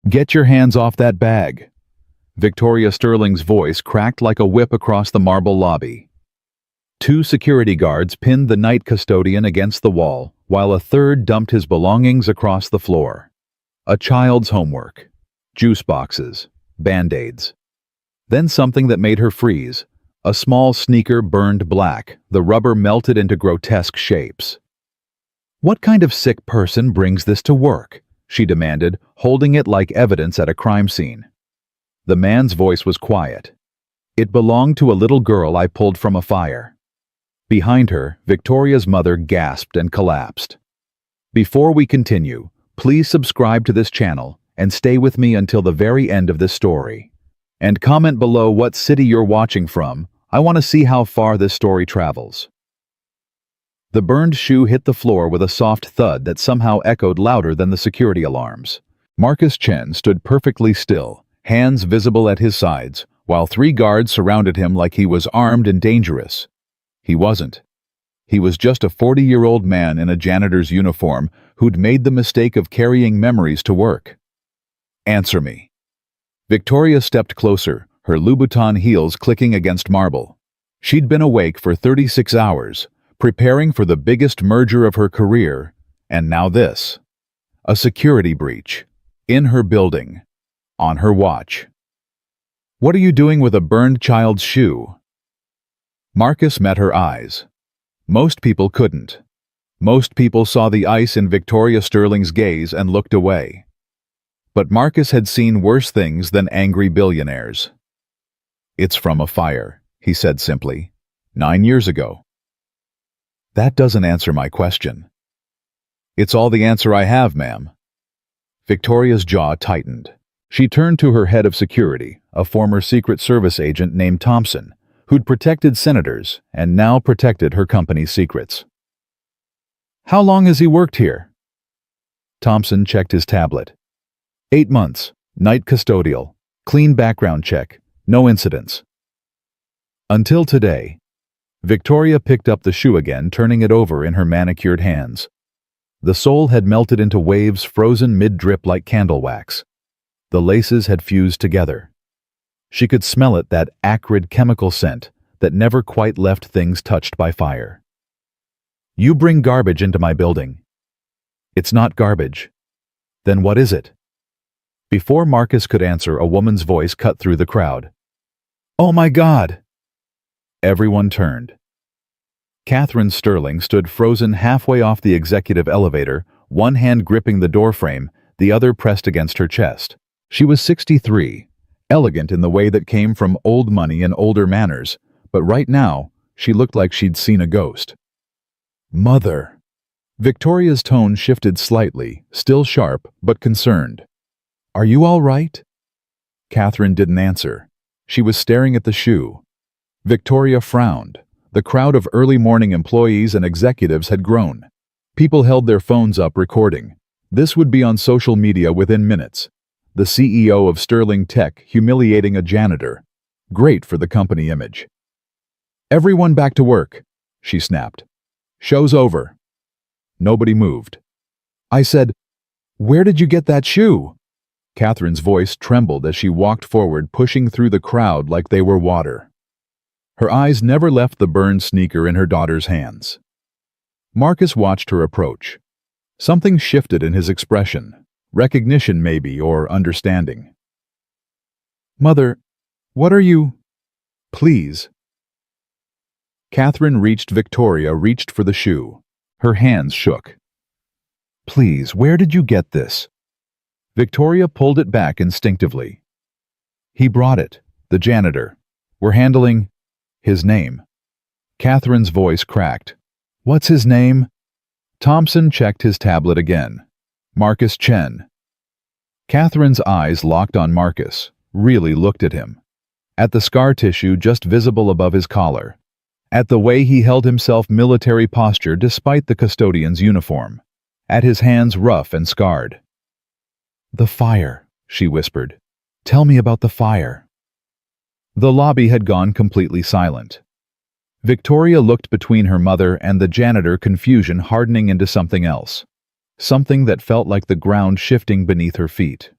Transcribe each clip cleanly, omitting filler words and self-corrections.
"Get your hands off that bag." Victoria Sterling's voice cracked like a whip across the marble lobby. Two security guards pinned the night custodian against the wall, while a third dumped his belongings across the floor. A child's homework, juice boxes, Band-Aids. Then something that made her freeze. A small sneaker burned black, the rubber melted into grotesque shapes. "What kind of sick person brings this to work?" she demanded, holding it like evidence at a crime scene. The man's voice was quiet. "It belonged to a little girl I pulled from a fire." Behind her, Victoria's mother gasped and collapsed. Before we continue, please subscribe to this channel and stay with me until the very end of this story. And comment below what city you're watching from. I want to see how far this story travels. The burned shoe hit the floor with a soft thud that somehow echoed louder than the security alarms. Marcus Chen stood perfectly still, hands visible at his sides, while three guards surrounded him like he was armed and dangerous. He wasn't. He was just a 40-year-old man in a janitor's uniform who'd made the mistake of carrying memories to work. "Answer me." Victoria stepped closer, her Louboutin heels clicking against marble. She'd been awake for 36 hours, preparing for the biggest merger of her career, and now this. A security breach. In her building. On her watch. "What are you doing with a burned child's shoe?" Marcus met her eyes. Most people couldn't. Most people saw the ice in Victoria Sterling's gaze and looked away. But Marcus had seen worse things than angry billionaires. "It's from a fire," he said simply. 9 years ago." "That doesn't answer my question." "It's all the answer I have, ma'am." Victoria's jaw tightened. She turned to her head of security, a former Secret Service agent named Thompson, who'd protected senators and now protected her company's secrets. "How long has he worked here?" Thompson checked his tablet. 8 months, night custodial, clean background check, no incidents. Until today. Victoria picked up the shoe again, turning it over in her manicured hands. The sole had melted into waves frozen mid-drip like candle wax. The laces had fused together. She could smell it, that acrid chemical scent that never quite left things touched by fire. "You bring garbage into my building." "It's not garbage." "Then what is it?" Before Marcus could answer, a woman's voice cut through the crowd. "Oh my God!" Everyone turned. Catherine Sterling stood frozen halfway off the executive elevator, one hand gripping the doorframe, the other pressed against her chest. She was 63, elegant in the way that came from old money and older manners, but right now, she looked like she'd seen a ghost. "Mother!" Victoria's tone shifted slightly, still sharp, but concerned. "Are you all right?" Catherine didn't answer. She was staring at the shoe. Victoria frowned. The crowd of early morning employees and executives had grown. People held their phones up recording. This would be on social media within minutes. The CEO of Sterling Tech humiliating a janitor. Great for the company image. "Everyone back to work," she snapped. "Show's over." Nobody moved. I said, "Where did you get that shoe?" Catherine's voice trembled as she walked forward, pushing through the crowd like they were water. Her eyes never left the burned sneaker in her daughter's hands. Marcus watched her approach. Something shifted in his expression. Recognition maybe, or understanding. "Mother, what are you—" "Please." Catherine reached for the shoe. Her hands shook. "Please, where did you get this?" Victoria pulled it back instinctively. "He brought it, the janitor. We're handling his name." Catherine's voice cracked. "What's his name?" Thompson checked his tablet again. "Marcus Chen." Catherine's eyes locked on Marcus, really looked at him. At the scar tissue just visible above his collar. At the way he held himself, military posture despite the custodian's uniform. At his hands rough and scarred. "The fire," she whispered. "Tell me about the fire." The lobby had gone completely silent. Victoria looked between her mother and the janitor, confusion hardening into something else. Something that felt like the ground shifting beneath her feet.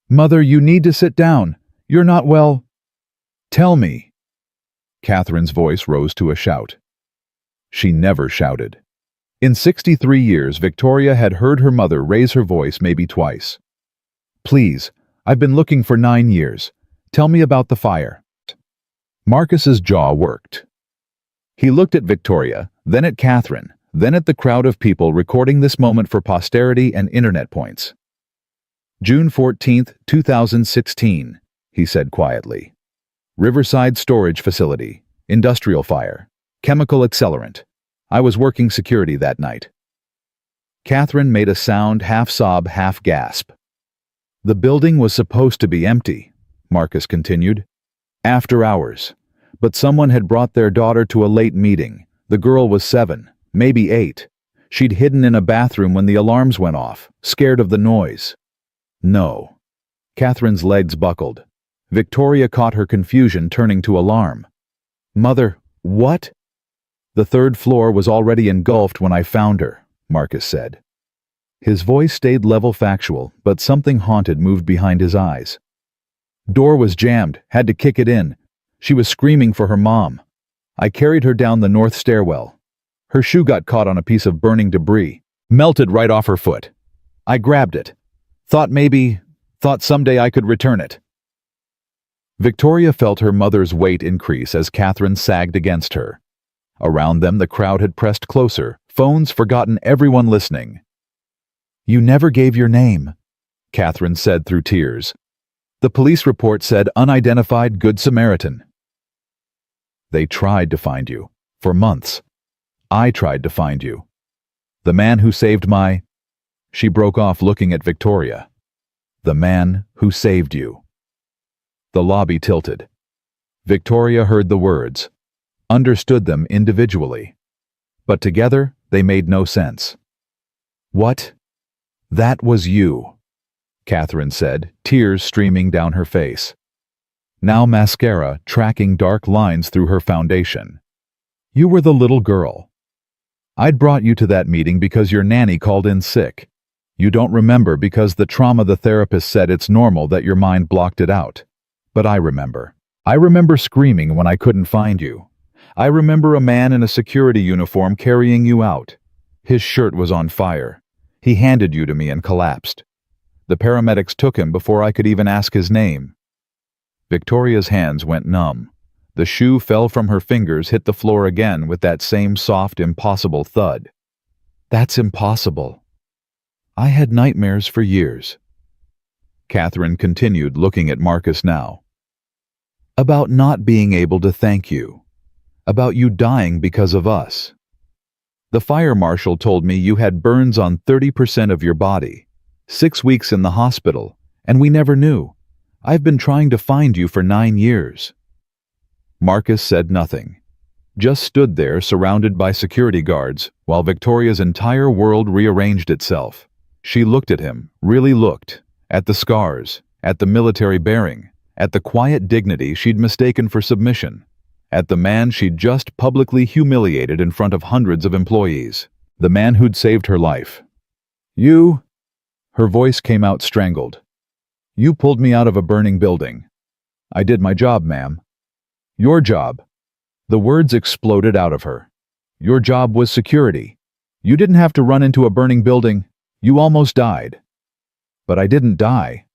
Mother, you need to sit down. You're not well. Tell me. Catherine's voice rose to a shout. She never shouted. In 63 years, Victoria had heard her mother raise her voice maybe twice. Please, I've been looking for 9 years. Tell me about the fire. Marcus's jaw worked. He looked at Victoria, then at Catherine, then at the crowd of people recording this moment for posterity and internet points. June 14, 2016, he said quietly. Riverside Storage Facility, industrial fire, chemical accelerant. I was working security that night. Catherine made a sound, half sob, half gasp. The building was supposed to be empty, Marcus continued. After hours. But someone had brought their daughter to a late meeting. The girl was 7, maybe 8. She'd hidden in a bathroom when the alarms went off, scared of the noise. No. Catherine's legs buckled. Victoria caught her confusion, turning to alarm. Mother, what? The 3rd floor was already engulfed when I found her, Marcus said. His voice stayed level factual, but something haunted moved behind his eyes. Door was jammed, had to kick it in. She was screaming for her mom. I carried her down the north stairwell. Her shoe got caught on a piece of burning debris, melted right off her foot. I grabbed it. Thought someday I could return it. Victoria felt her mother's weight increase as Catherine sagged against her. Around them, the crowd had pressed closer, phones forgotten, everyone listening. You never gave your name, Catherine said through tears. The police report said unidentified Good Samaritan. They tried to find you. For months. I tried to find you. The man who saved my... She broke off, looking at Victoria. The man who saved you. The lobby tilted. Victoria heard the words, understood them individually. But together, they made no sense. What? That was you, Catherine said, tears streaming down her face. Now mascara tracking dark lines through her foundation. You were the little girl. I'd brought you to that meeting because your nanny called in sick. You don't remember because the trauma the therapist said it's normal that your mind blocked it out. But I remember. I remember screaming when I couldn't find you. I remember a man in a security uniform carrying you out. His shirt was on fire. He handed you to me and collapsed. The paramedics took him before I could even ask his name. Victoria's hands went numb. The shoe fell from her fingers, hit the floor again with that same soft, impossible thud. That's impossible. I had nightmares for years. Catherine continued, looking at Marcus now. About not being able to thank you. About you dying because of us. The fire marshal told me you had burns on 30% of your body, 6 weeks in the hospital, and we never knew. I've been trying to find you for 9 years. Marcus said nothing, just stood there surrounded by security guards while Victoria's entire world rearranged itself. She looked at him, really looked, at the scars, at the military bearing, at the quiet dignity she'd mistaken for submission, at the man she'd just publicly humiliated in front of hundreds of employees, the man who'd saved her life. You, her voice came out strangled. You pulled me out of a burning building. I did my job, ma'am. Your job. The words exploded out of her. Your job was security. You didn't have to run into a burning building. You almost died. But I didn't die.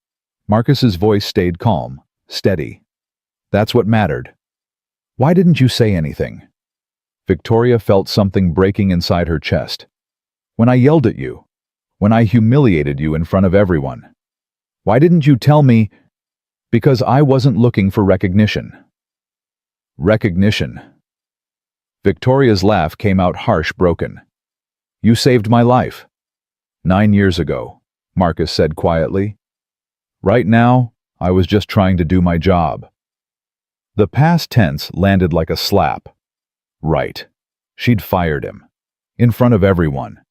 Marcus's voice stayed calm, steady. That's what mattered. Why didn't you say anything? Victoria felt something breaking inside her chest. When I yelled at you. When I humiliated you in front of everyone. Why didn't you tell me? Because I wasn't looking for recognition. Recognition. Victoria's laugh came out harsh, broken. You saved my life. 9 years ago, Marcus said quietly. Right now, I was just trying to do my job. The past tense landed like a slap. Right. She'd fired him. In front of everyone.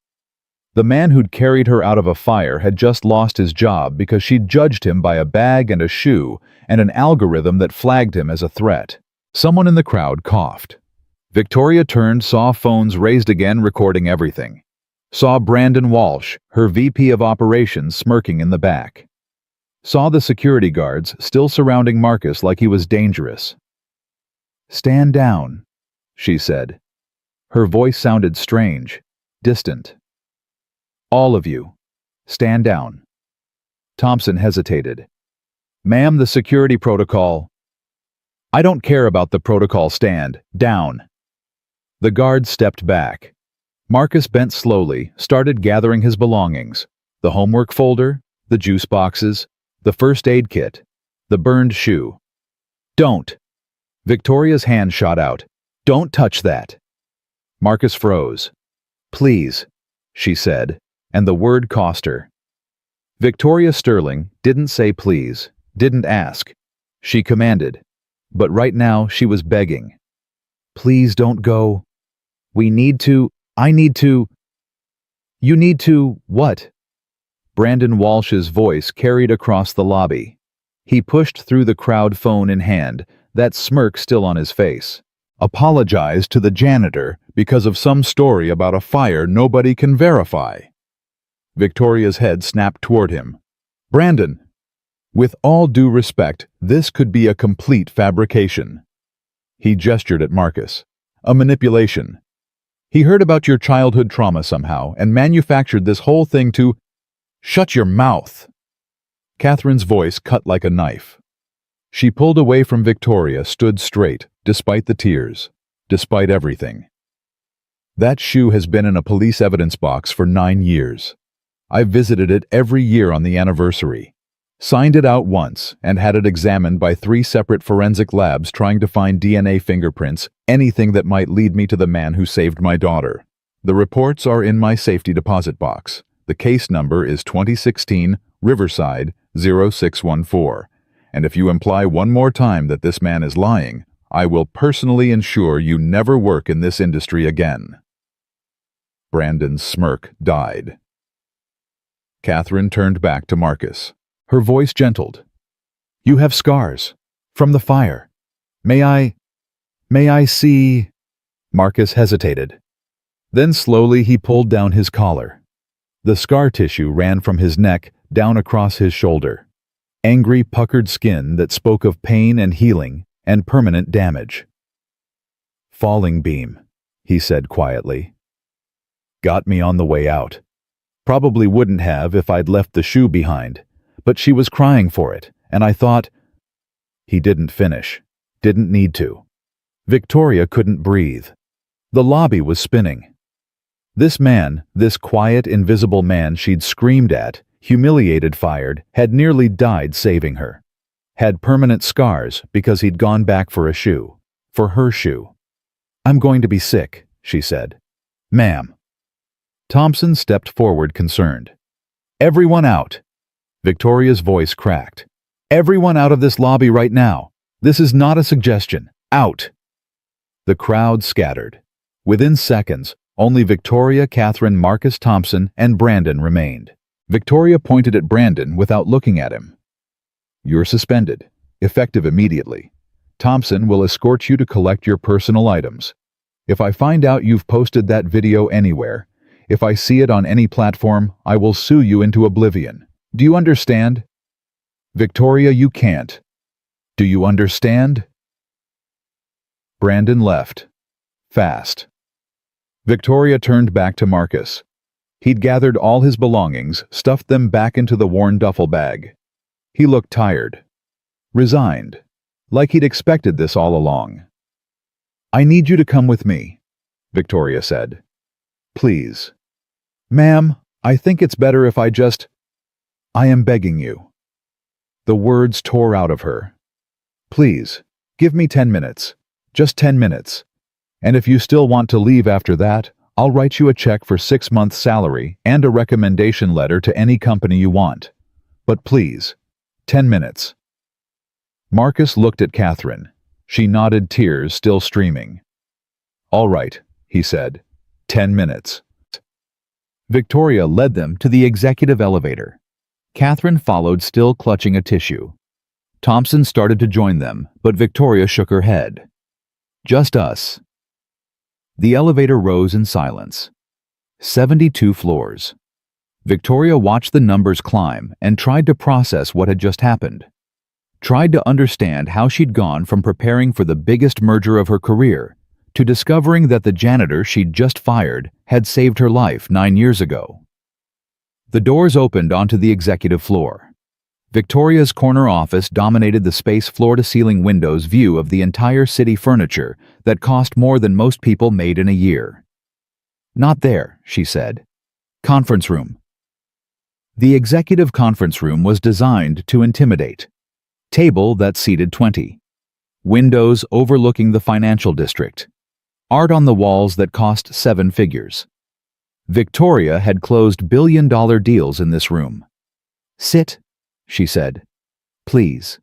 The man who'd carried her out of a fire had just lost his job because she'd judged him by a bag and a shoe and an algorithm that flagged him as a threat. Someone in the crowd coughed. Victoria turned, saw phones raised again, recording everything. Saw Brandon Walsh, her VP of operations, smirking in the back. saw the security guards still surrounding Marcus like he was dangerous. "Stand down," she said. Her voice sounded strange, distant. "All of you, stand down." Thompson hesitated. "Ma'am, the security protocol." "I don't care about the protocol. Stand down." The guard stepped back. Marcus bent slowly, started gathering his belongings. The homework folder, the juice boxes, the first aid kit, the burned shoe. "Don't!" Victoria's hand shot out. "Don't touch that!" Marcus froze. "Please," she said, and the word cost her. Victoria Sterling didn't say please, didn't ask. She commanded. But right now she was begging. "Please don't go. I need to. You need to, what?" Brandon Walsh's voice carried across the lobby. He pushed through the crowd, phone in hand, that smirk still on his face. "Apologize to the janitor because of some story about a fire nobody can verify." Victoria's head snapped toward him. "Brandon, with all due respect, this could be a complete fabrication." He gestured at Marcus. "A manipulation. He heard about your childhood trauma somehow and manufactured this whole thing to—" "Shut your mouth!" Catherine's voice cut like a knife. She pulled away from Victoria, stood straight, despite the tears, despite everything. "That shoe has been in a police evidence box for 9 years. I've visited it every year on the anniversary. Signed it out once and had it examined by 3 separate forensic labs trying to find DNA fingerprints, anything that might lead me to the man who saved my daughter. The reports are in my safety deposit box. The case number is 2016 Riverside 0614. And if you imply one more time that this man is lying, I will personally ensure you never work in this industry again." Brandon's smirk died. Catherine turned back to Marcus. Her voice gentled. "You have scars. From the fire. May I see—" Marcus hesitated. Then slowly he pulled down his collar. The scar tissue ran from his neck down across his shoulder. Angry, puckered skin that spoke of pain and healing and permanent damage. "Falling beam," he said quietly. "Got me on the way out. Probably wouldn't have if I'd left the shoe behind, but she was crying for it, and I thought—" He didn't finish. Didn't need to. Victoria couldn't breathe. The lobby was spinning. This man, this quiet, invisible man she'd screamed at, humiliated, fired, had nearly died saving her. Had permanent scars because he'd gone back for a shoe. For her shoe. "I'm going to be sick," she said. "Ma'am." Thompson stepped forward, concerned. "Everyone out." Victoria's voice cracked. "Everyone out of this lobby right now. This is not a suggestion. Out." The crowd scattered. Within seconds, only Victoria, Catherine, Marcus, Thompson, and Brandon remained. Victoria pointed at Brandon without looking at him. "You're suspended, effective immediately. Thompson will escort you to collect your personal items. If I find out you've posted that video anywhere, if I see it on any platform, I will sue you into oblivion. Do you understand?" "Victoria, you can't. Do you understand?" Brandon left. Fast. Victoria turned back to Marcus. He'd gathered all his belongings, stuffed them back into the worn duffel bag. He looked tired. Resigned. Like he'd expected this all along. "I need you to come with me," Victoria said. "Please." "Ma'am, I think it's better if I just—" "I am begging you." The words tore out of her. "Please, give me 10 minutes. Just 10 minutes. And if you still want to leave after that, I'll write you a check for 6 months' salary and a recommendation letter to any company you want. But please, 10 minutes. Marcus looked at Catherine. She nodded, tears still streaming. "All right," he said. 10 minutes. Victoria led them to the executive elevator. Catherine followed, still clutching a tissue. Thompson started to join them, but Victoria shook her head. "Just us." The elevator rose in silence. 72 floors. Victoria watched the numbers climb and tried to process what had just happened. Tried to understand how she'd gone from preparing for the biggest merger of her career to discovering that the janitor she'd just fired had saved her life 9 years ago. The doors opened onto the executive floor. Victoria's corner office dominated the space floor-to-ceiling windows view of the entire city furniture that cost more than most people made in a year. "Not there," she said. "Conference room." The executive conference room was designed to intimidate. Table that seated 20. Windows overlooking the financial district. Art on the walls that cost 7 figures. Victoria had closed billion-dollar deals in this room. "Sit," she said. "Please."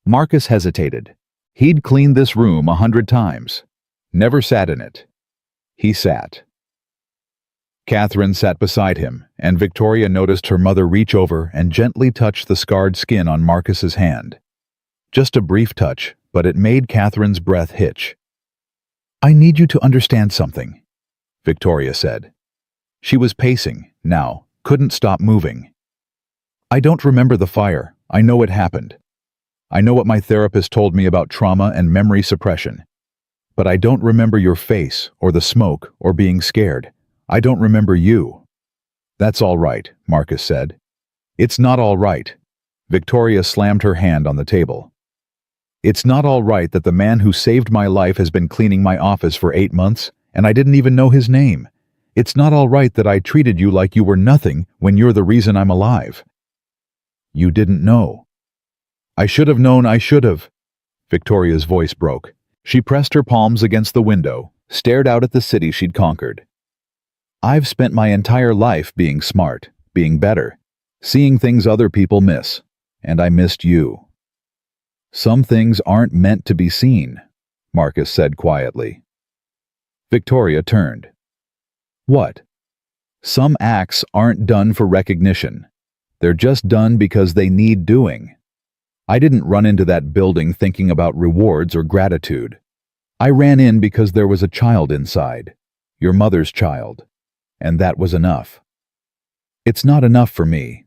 Marcus hesitated. He'd cleaned this room 100 times. Never sat in it. He sat. Catherine sat beside him, and Victoria noticed her mother reach over and gently touch the scarred skin on Marcus's hand. Just a brief touch, but it made Catherine's breath hitch. "I need you to understand something," Victoria said. She was pacing, now, couldn't stop moving. "I don't remember the fire. I know it happened. I know what my therapist told me about trauma and memory suppression. But I don't remember your face, or the smoke, or being scared. I don't remember you." "That's all right," Marcus said. "It's not all right." Victoria slammed her hand on the table. "It's not all right that the man who saved my life has been cleaning my office for 8 months, and I didn't even know his name. It's not all right that I treated you like you were nothing when you're the reason I'm alive." "You didn't know." "I should have known, I should have." Victoria's voice broke. She pressed her palms against the window, stared out at the city she'd conquered. "I've spent my entire life being smart, being better, seeing things other people miss, and I missed you." "Some things aren't meant to be seen," Marcus said quietly. Victoria turned. "What?" "Some acts aren't done for recognition. They're just done because they need doing. I didn't run into that building thinking about rewards or gratitude. I ran in because there was a child inside, your mother's child. And that was enough." "It's not enough for me."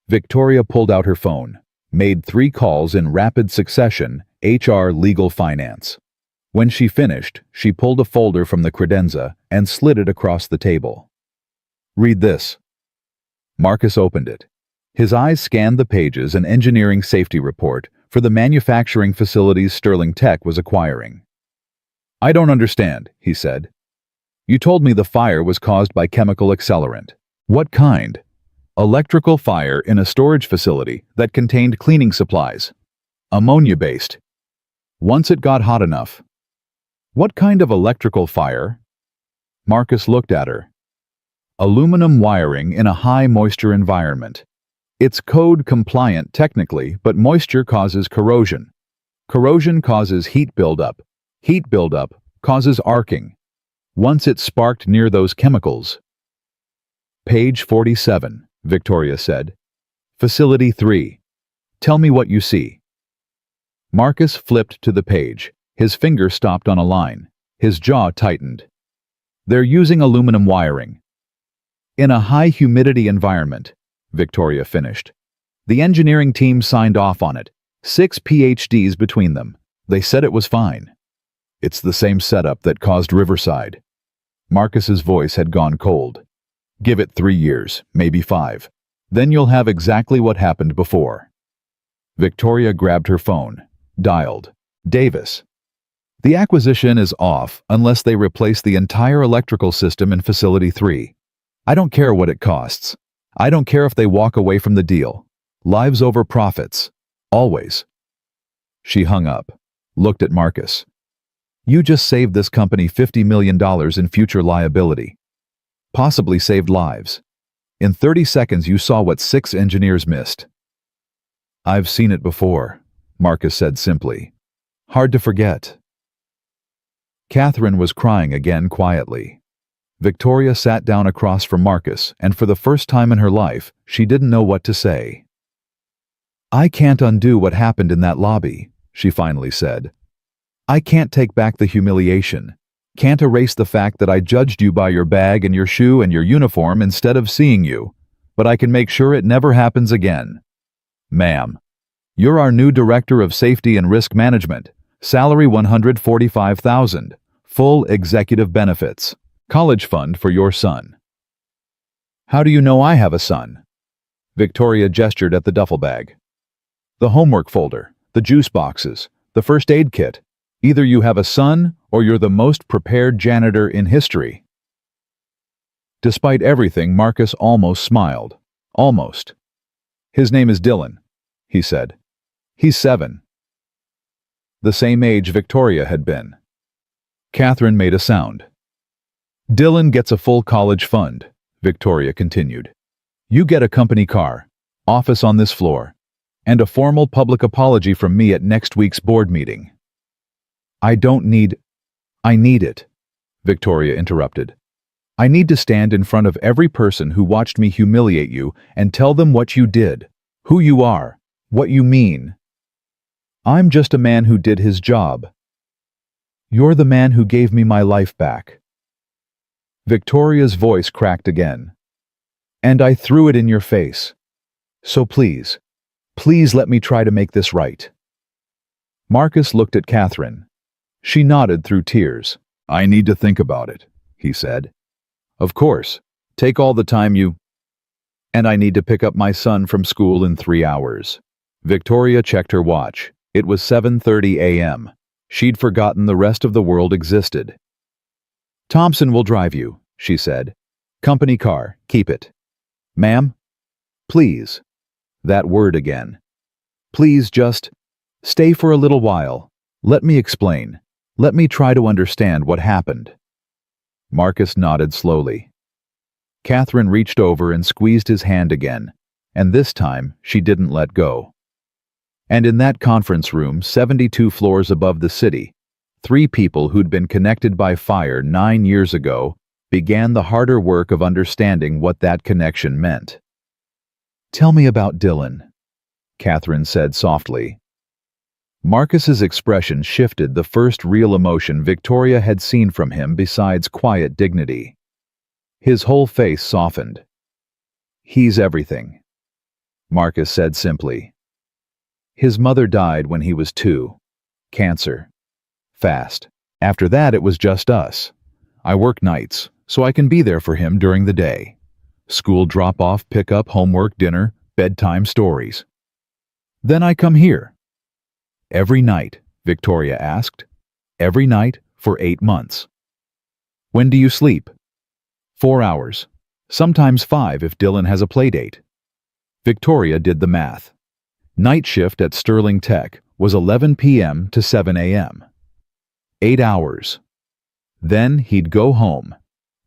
Victoria pulled out her phone, made 3 calls in rapid succession, HR, legal, finance. When she finished, she pulled a folder from the credenza and slid it across the table. "Read this." Marcus opened it. His eyes scanned the pages an engineering safety report for the manufacturing facilities Sterling Tech was acquiring. "I don't understand," he said. "You told me the fire was caused by chemical accelerant. What kind?" "Electrical fire in a storage facility that contained cleaning supplies. Ammonia-based. Once it got hot enough." "What kind of electrical fire?" Marcus looked at her. "Aluminum wiring in a high-moisture environment. It's code-compliant technically, but moisture causes corrosion. Corrosion causes heat buildup. Heat buildup causes arcing. Once it sparked near those chemicals." "Page 47, Victoria said. Facility 3. Tell me what you see." Marcus flipped to the page. His finger stopped on a line. His jaw tightened. "They're using aluminum wiring." "In a high-humidity environment," Victoria finished. "The engineering team signed off on it. 6 PhDs between them. They said it was fine." "It's the same setup that caused Riverside." Marcus's voice had gone cold. "Give it 3 years, maybe 5. Then you'll have exactly what happened before." Victoria grabbed her phone. Dialed. "Davis." "The acquisition is off unless they replace the entire electrical system in Facility 3. I don't care what it costs. I don't care if they walk away from the deal. Lives over profits. Always." She hung up, looked at Marcus. "You just saved this company $50 million in future liability. Possibly saved lives. In 30 seconds you saw what 6 engineers missed." "I've seen it before," Marcus said simply. "Hard to forget." Catherine was crying again quietly. Victoria sat down across from Marcus, and for the first time in her life, she didn't know what to say. "I can't undo what happened in that lobby," she finally said. "I can't take back the humiliation. Can't erase the fact that I judged you by your bag and your shoe and your uniform instead of seeing you. but I can make sure it never happens again. Ma'am, you're our new Director of Safety and Risk Management. Salary $145,000. Full executive benefits. College fund for your son. How do you know I have a son? Victoria gestured at the duffel bag. The homework folder, the juice boxes, the first aid kit. Either you have a son or you're the most prepared janitor in history. Despite everything, Marcus almost smiled. Almost. His name is Dylan, he said. He's 7. The same age Victoria had been. Catherine made a sound. Dylan gets a full college fund, Victoria continued. You get a company car, office on this floor, and a formal public apology from me at next week's board meeting. I need it, Victoria interrupted. I need to stand in front of every person who watched me humiliate you and tell them what you did, who you are, what you mean. I'm just a man who did his job. You're the man who gave me my life back. Victoria's voice cracked again. And I threw it in your face. So please, please let me try to make this right. Marcus looked at Catherine. She nodded through tears. I need to think about it, he said. Of course, take all the time you... And I need to pick up my son from school in 3 hours. Victoria checked her watch. It was 7:30 a.m. She'd forgotten the rest of the world existed. Thompson will drive you, she said. Company car, keep it. Ma'am? Please. That word again. Please just stay for a little while. Let me explain. Let me try to understand what happened. Marcus nodded slowly. Catherine reached over and squeezed his hand again, and this time she didn't let go. And in that conference room, 72 floors above the city, 3 people who'd been connected by fire 9 years ago began the harder work of understanding what that connection meant. Tell me about Dylan, Catherine said softly. Marcus's expression shifted, the first real emotion Victoria had seen from him besides quiet dignity. His whole face softened. He's everything, Marcus said simply. His mother died when he was 2. Cancer. Fast. After that, it was just us. I work nights, so I can be there for him during the day. School drop-off, pick-up, homework, dinner, bedtime stories. Then I come here. Every night, Victoria asked. Every night for 8 months. When do you sleep? 4 hours. Sometimes 5 if Dylan has a play date. Victoria did the math. Night shift at Sterling Tech was 11 p.m. to 7 a.m. 8 hours. Then he'd go home,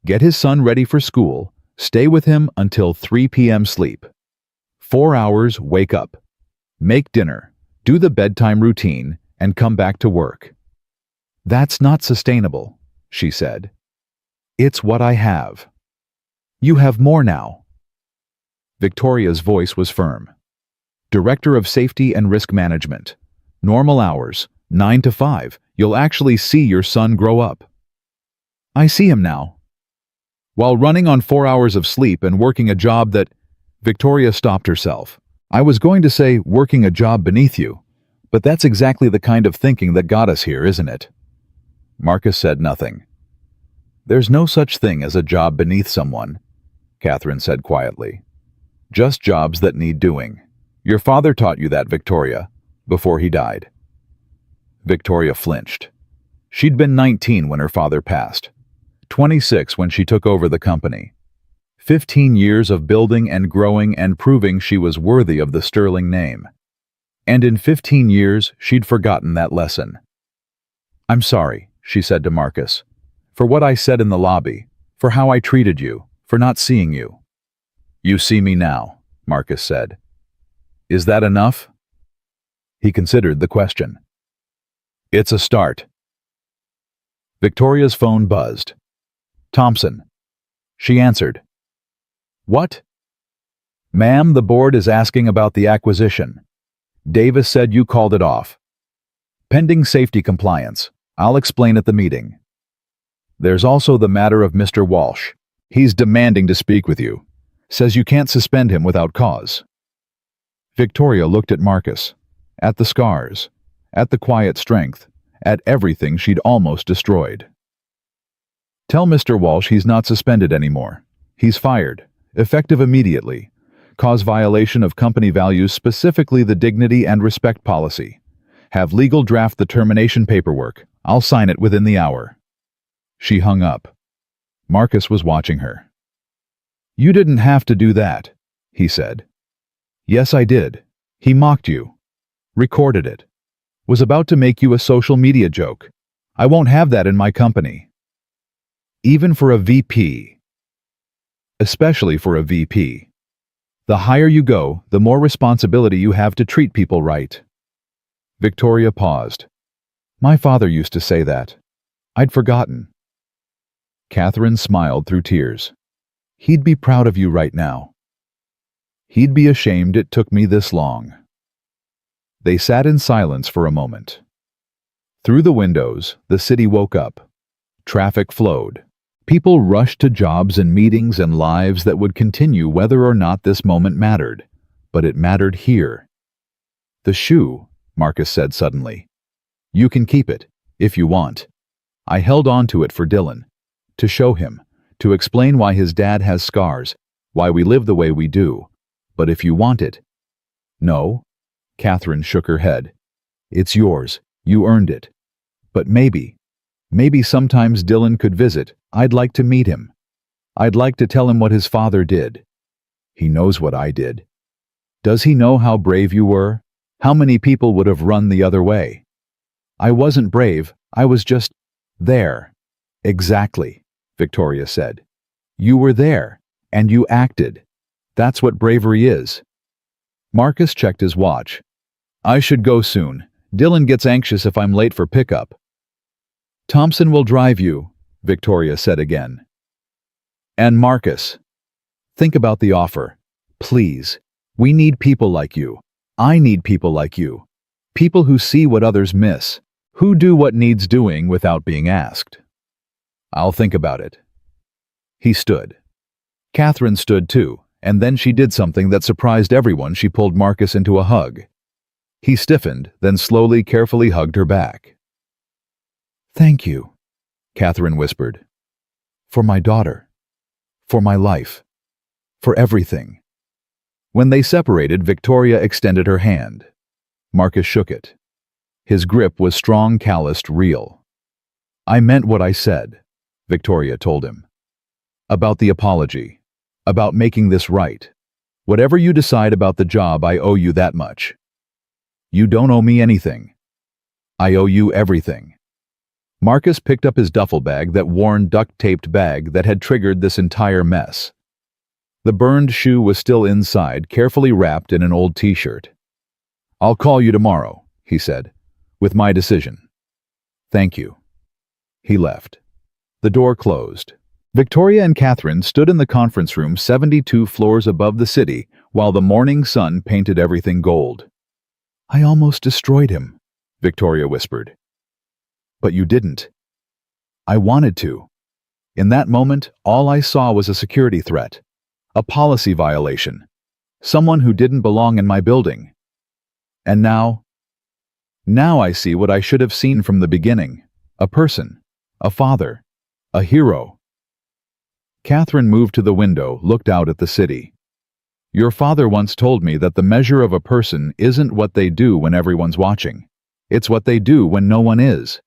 get his son ready for school, stay with him until 3 p.m. sleep. 4 hours, wake up, make dinner, do the bedtime routine, and come back to work. That's not sustainable, she said. It's what I have. You have more now. Victoria's voice was firm. Director of Safety and Risk Management. Normal hours, 9 to 5. You'll actually see your son grow up. I see him now. While running on 4 hours of sleep and working a job that... Victoria stopped herself. I was going to say working a job beneath you, but that's exactly the kind of thinking that got us here, isn't it? Marcus said nothing. There's no such thing as a job beneath someone, Catherine said quietly. Just jobs that need doing. Your father taught you that, Victoria, before he died. Victoria flinched. She'd been 19 when her father passed, 26 when she took over the company. 15 years of building and growing and proving she was worthy of the Sterling name. And in 15 years, she'd forgotten that lesson. I'm sorry, she said to Marcus, for what I said in the lobby, for how I treated you, for not seeing you. You see me now, Marcus said. Is that enough? He considered the question. It's a start. Victoria's phone buzzed. Thompson. She answered. What? Ma'am, the board is asking about the acquisition. Davis said you called it off. Pending safety compliance. I'll explain at the meeting. There's also the matter of Mr. Walsh. He's demanding to speak with you. Says you can't suspend him without cause. Victoria looked at Marcus, at the scars, at the quiet strength, at everything she'd almost destroyed. Tell Mr. Walsh he's not suspended anymore. He's fired, effective immediately. Cause violation of company values, specifically the dignity and respect policy. Have legal draft the termination paperwork. I'll sign it within the hour. She hung up. Marcus was watching her. You didn't have to do that, he said. Yes, I did. He mocked you. Recorded it. Was about to make you a social media joke. I won't have that in my company. Even for a VP. Especially for a VP. The higher you go, the more responsibility you have to treat people right. Victoria paused. My father used to say that. I'd forgotten. Catherine smiled through tears. He'd be proud of you right now. He'd be ashamed it took me this long. They sat in silence for a moment. Through the windows, the city woke up. Traffic flowed. People rushed to jobs and meetings and lives that would continue whether or not this moment mattered. But it mattered here. The shoe, Marcus said suddenly. You can keep it, if you want. I held on to it for Dylan. To show him. To explain why his dad has scars. Why we live the way we do. But if you want it. No. Catherine shook her head. It's yours. You earned it. But maybe sometimes Dylan could visit. I'd like to meet him. I'd like to tell him what his father did. He knows what I did. Does he know how brave you were? How many people would have run the other way? I wasn't brave, I was just there. Exactly, Victoria said. You were there, and you acted. That's what bravery is. Marcus checked his watch. I should go soon. Dylan gets anxious if I'm late for pickup. Thompson will drive you, Victoria said again. And Marcus, think about the offer. Please. We need people like you. I need people like you. People who see what others miss. Who do what needs doing without being asked. I'll think about it. He stood. Catherine stood too, and then she did something that surprised everyone. She pulled Marcus into a hug. He stiffened, then slowly, carefully hugged her back. Thank you, Catherine whispered. For my daughter. For my life. For everything. When they separated, Victoria extended her hand. Marcus shook it. His grip was strong, calloused, real. I meant what I said, Victoria told him. About the apology. About making this right. Whatever you decide about the job, I owe you that much. You don't owe me anything. I owe you everything. Marcus picked up his duffel bag, that worn, duct-taped bag that had triggered this entire mess. The burned shoe was still inside, carefully wrapped in an old t-shirt. I'll call you tomorrow, he said, with my decision. Thank you. He left. The door closed. Victoria and Catherine stood in the conference room 72 floors above the city while the morning sun painted everything gold. I almost destroyed him, Victoria whispered. But you didn't. I wanted to. In that moment, all I saw was a security threat. A policy violation. Someone who didn't belong in my building. And now I see what I should have seen from the beginning. A person. A father. A hero. Catherine moved to the window, looked out at the city. Your father once told me that the measure of a person isn't what they do when everyone's watching. It's what they do when no one is.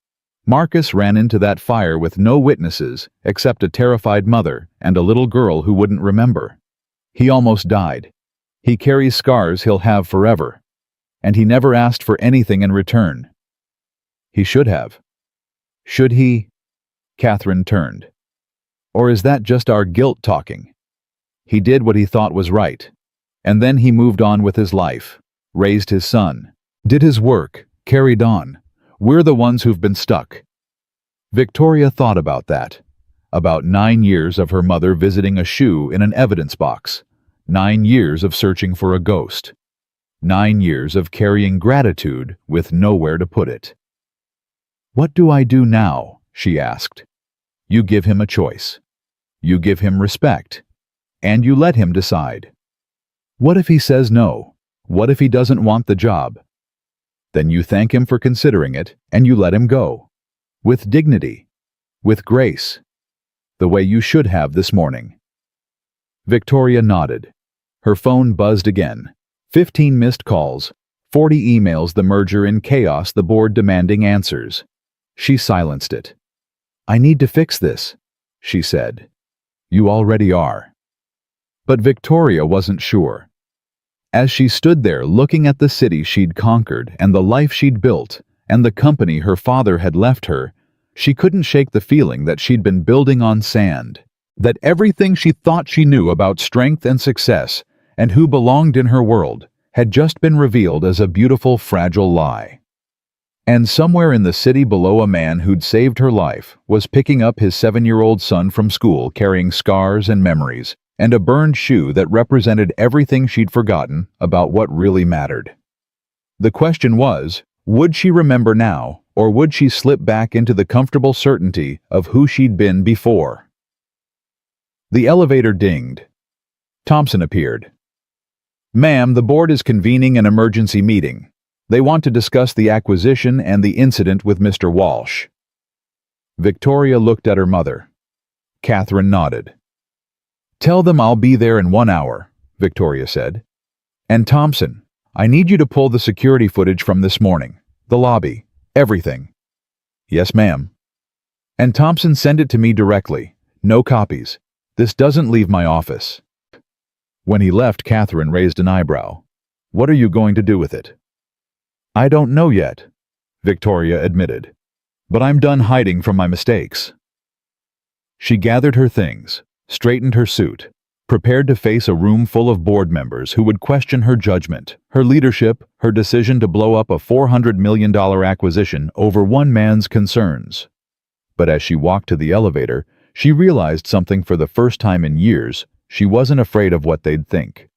Marcus ran into that fire with no witnesses except a terrified mother and a little girl who wouldn't remember. He almost died. He carries scars he'll have forever. And he never asked for anything in return. He should have. Should he? Catherine turned. Or is that just our guilt talking? He did what he thought was right. And then he moved on with his life, raised his son, did his work, carried on. We're the ones who've been stuck. Victoria thought about that. About 9 years of her mother visiting a shoe in an evidence box. 9 years of searching for a ghost. 9 years of carrying gratitude with nowhere to put it. What do I do now? She asked. You give him a choice. You give him respect. and you let him decide. What if he says no? What if he doesn't want the job? Then you thank him for considering it, and you let him go. With dignity. With grace. The way you should have this morning. Victoria nodded. Her phone buzzed again. 15 missed calls. 40 emails, the merger in chaos, the board demanding answers. She silenced it. I need to fix this, she said. You already are. But Victoria wasn't sure. As she stood there looking at the city she'd conquered and the life she'd built and the company her father had left her, she couldn't shake the feeling that she'd been building on sand, that everything she thought she knew about strength and success and who belonged in her world had just been revealed as a beautiful, fragile lie. And somewhere in the city below, a man who'd saved her life was picking up his 7-year-old son from school carrying scars and memories, and a burned shoe that represented everything she'd forgotten about what really mattered. The question was, would she remember now, or would she slip back into the comfortable certainty of who she'd been before? The elevator dinged. Thompson appeared. Ma'am, the board is convening an emergency meeting. They want to discuss the acquisition and the incident with Mr. Walsh. Victoria looked at her mother. Catherine nodded. Tell them I'll be there in 1 hour, Victoria said. And Thompson, I need you to pull the security footage from this morning. The lobby. Everything. Yes, ma'am. And Thompson, send it to me directly. No copies. This doesn't leave my office. When he left, Catherine raised an eyebrow. What are you going to do with it? I don't know yet, Victoria admitted. But I'm done hiding from my mistakes. She gathered her things, straightened her suit, prepared to face a room full of board members who would question her judgment, her leadership, her decision to blow up a $400 million acquisition over one man's concerns. But as she walked to the elevator, she realized something for the first time in years. She wasn't afraid of what they'd think.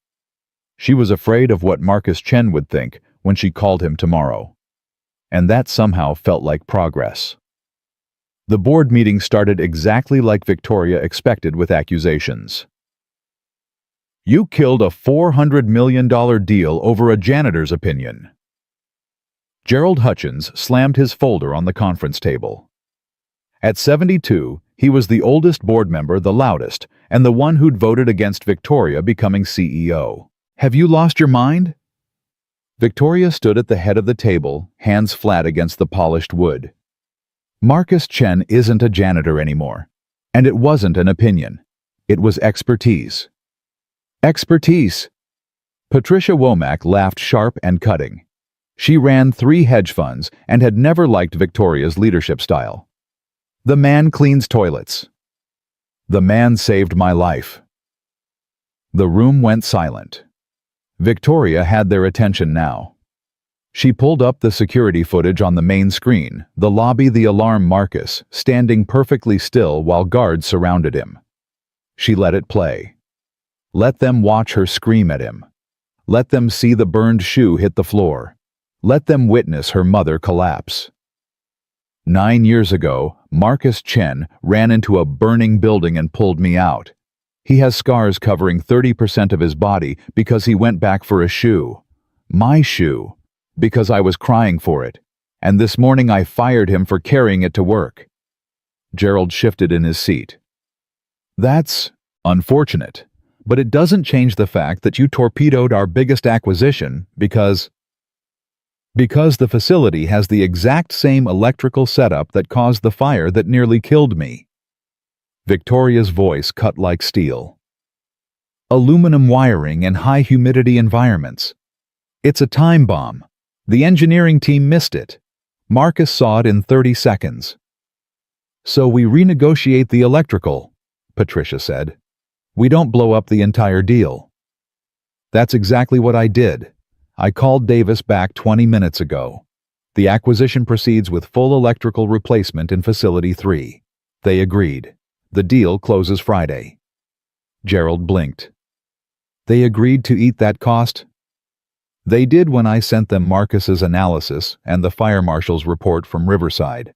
She was afraid of what Marcus Chen would think when she called him tomorrow. And that somehow felt like progress. The board meeting started exactly like Victoria expected, with accusations. You killed a $400 million deal over a janitor's opinion. Gerald Hutchins slammed his folder on the conference table. At 72, he was the oldest board member, the loudest, and the one who'd voted against Victoria becoming CEO. Have you lost your mind? Victoria stood at the head of the table, hands flat against the polished wood. Marcus Chen isn't a janitor anymore. And it wasn't an opinion. It was expertise. Expertise! Patricia Womack laughed sharp and cutting. She ran 3 hedge funds and had never liked Victoria's leadership style. The man cleans toilets. The man saved my life. The room went silent. Victoria had their attention now. She pulled up the security footage on the main screen, the lobby, the alarm, Marcus, standing perfectly still while guards surrounded him. She let it play. Let them watch her scream at him. Let them see the burned shoe hit the floor. Let them witness her mother collapse. 9 years ago, Marcus Chen ran into a burning building and pulled me out. He has scars covering 30% of his body because he went back for a shoe. My shoe. Because I was crying for it. And this morning I fired him for carrying it to work. Gerald shifted in his seat. That's unfortunate, but it doesn't change the fact that you torpedoed our biggest acquisition because the facility has the exact same electrical setup that caused the fire that nearly killed me. Victoria's voice cut like steel. Aluminum wiring in high humidity environments. It's a time bomb. The engineering team missed it. Marcus saw it in 30 seconds. So we renegotiate the electrical, Patricia said. We don't blow up the entire deal. That's exactly what I did. I called Davis back 20 minutes ago. The acquisition proceeds with full electrical replacement in Facility 3. They agreed. The deal closes Friday. Gerald blinked. They agreed to eat that cost? They did when I sent them Marcus's analysis and the fire marshal's report from Riverside.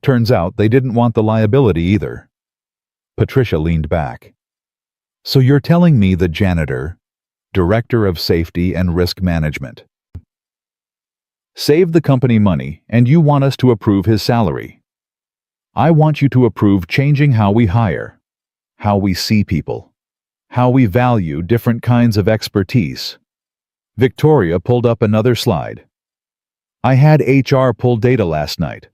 Turns out they didn't want the liability either. Patricia leaned back. So you're telling me the janitor, director of safety and risk management, saved the company money and you want us to approve his salary? I want you to approve changing how we hire, how we see people, how we value different kinds of expertise. Victoria pulled up another slide. I had HR pull data last night.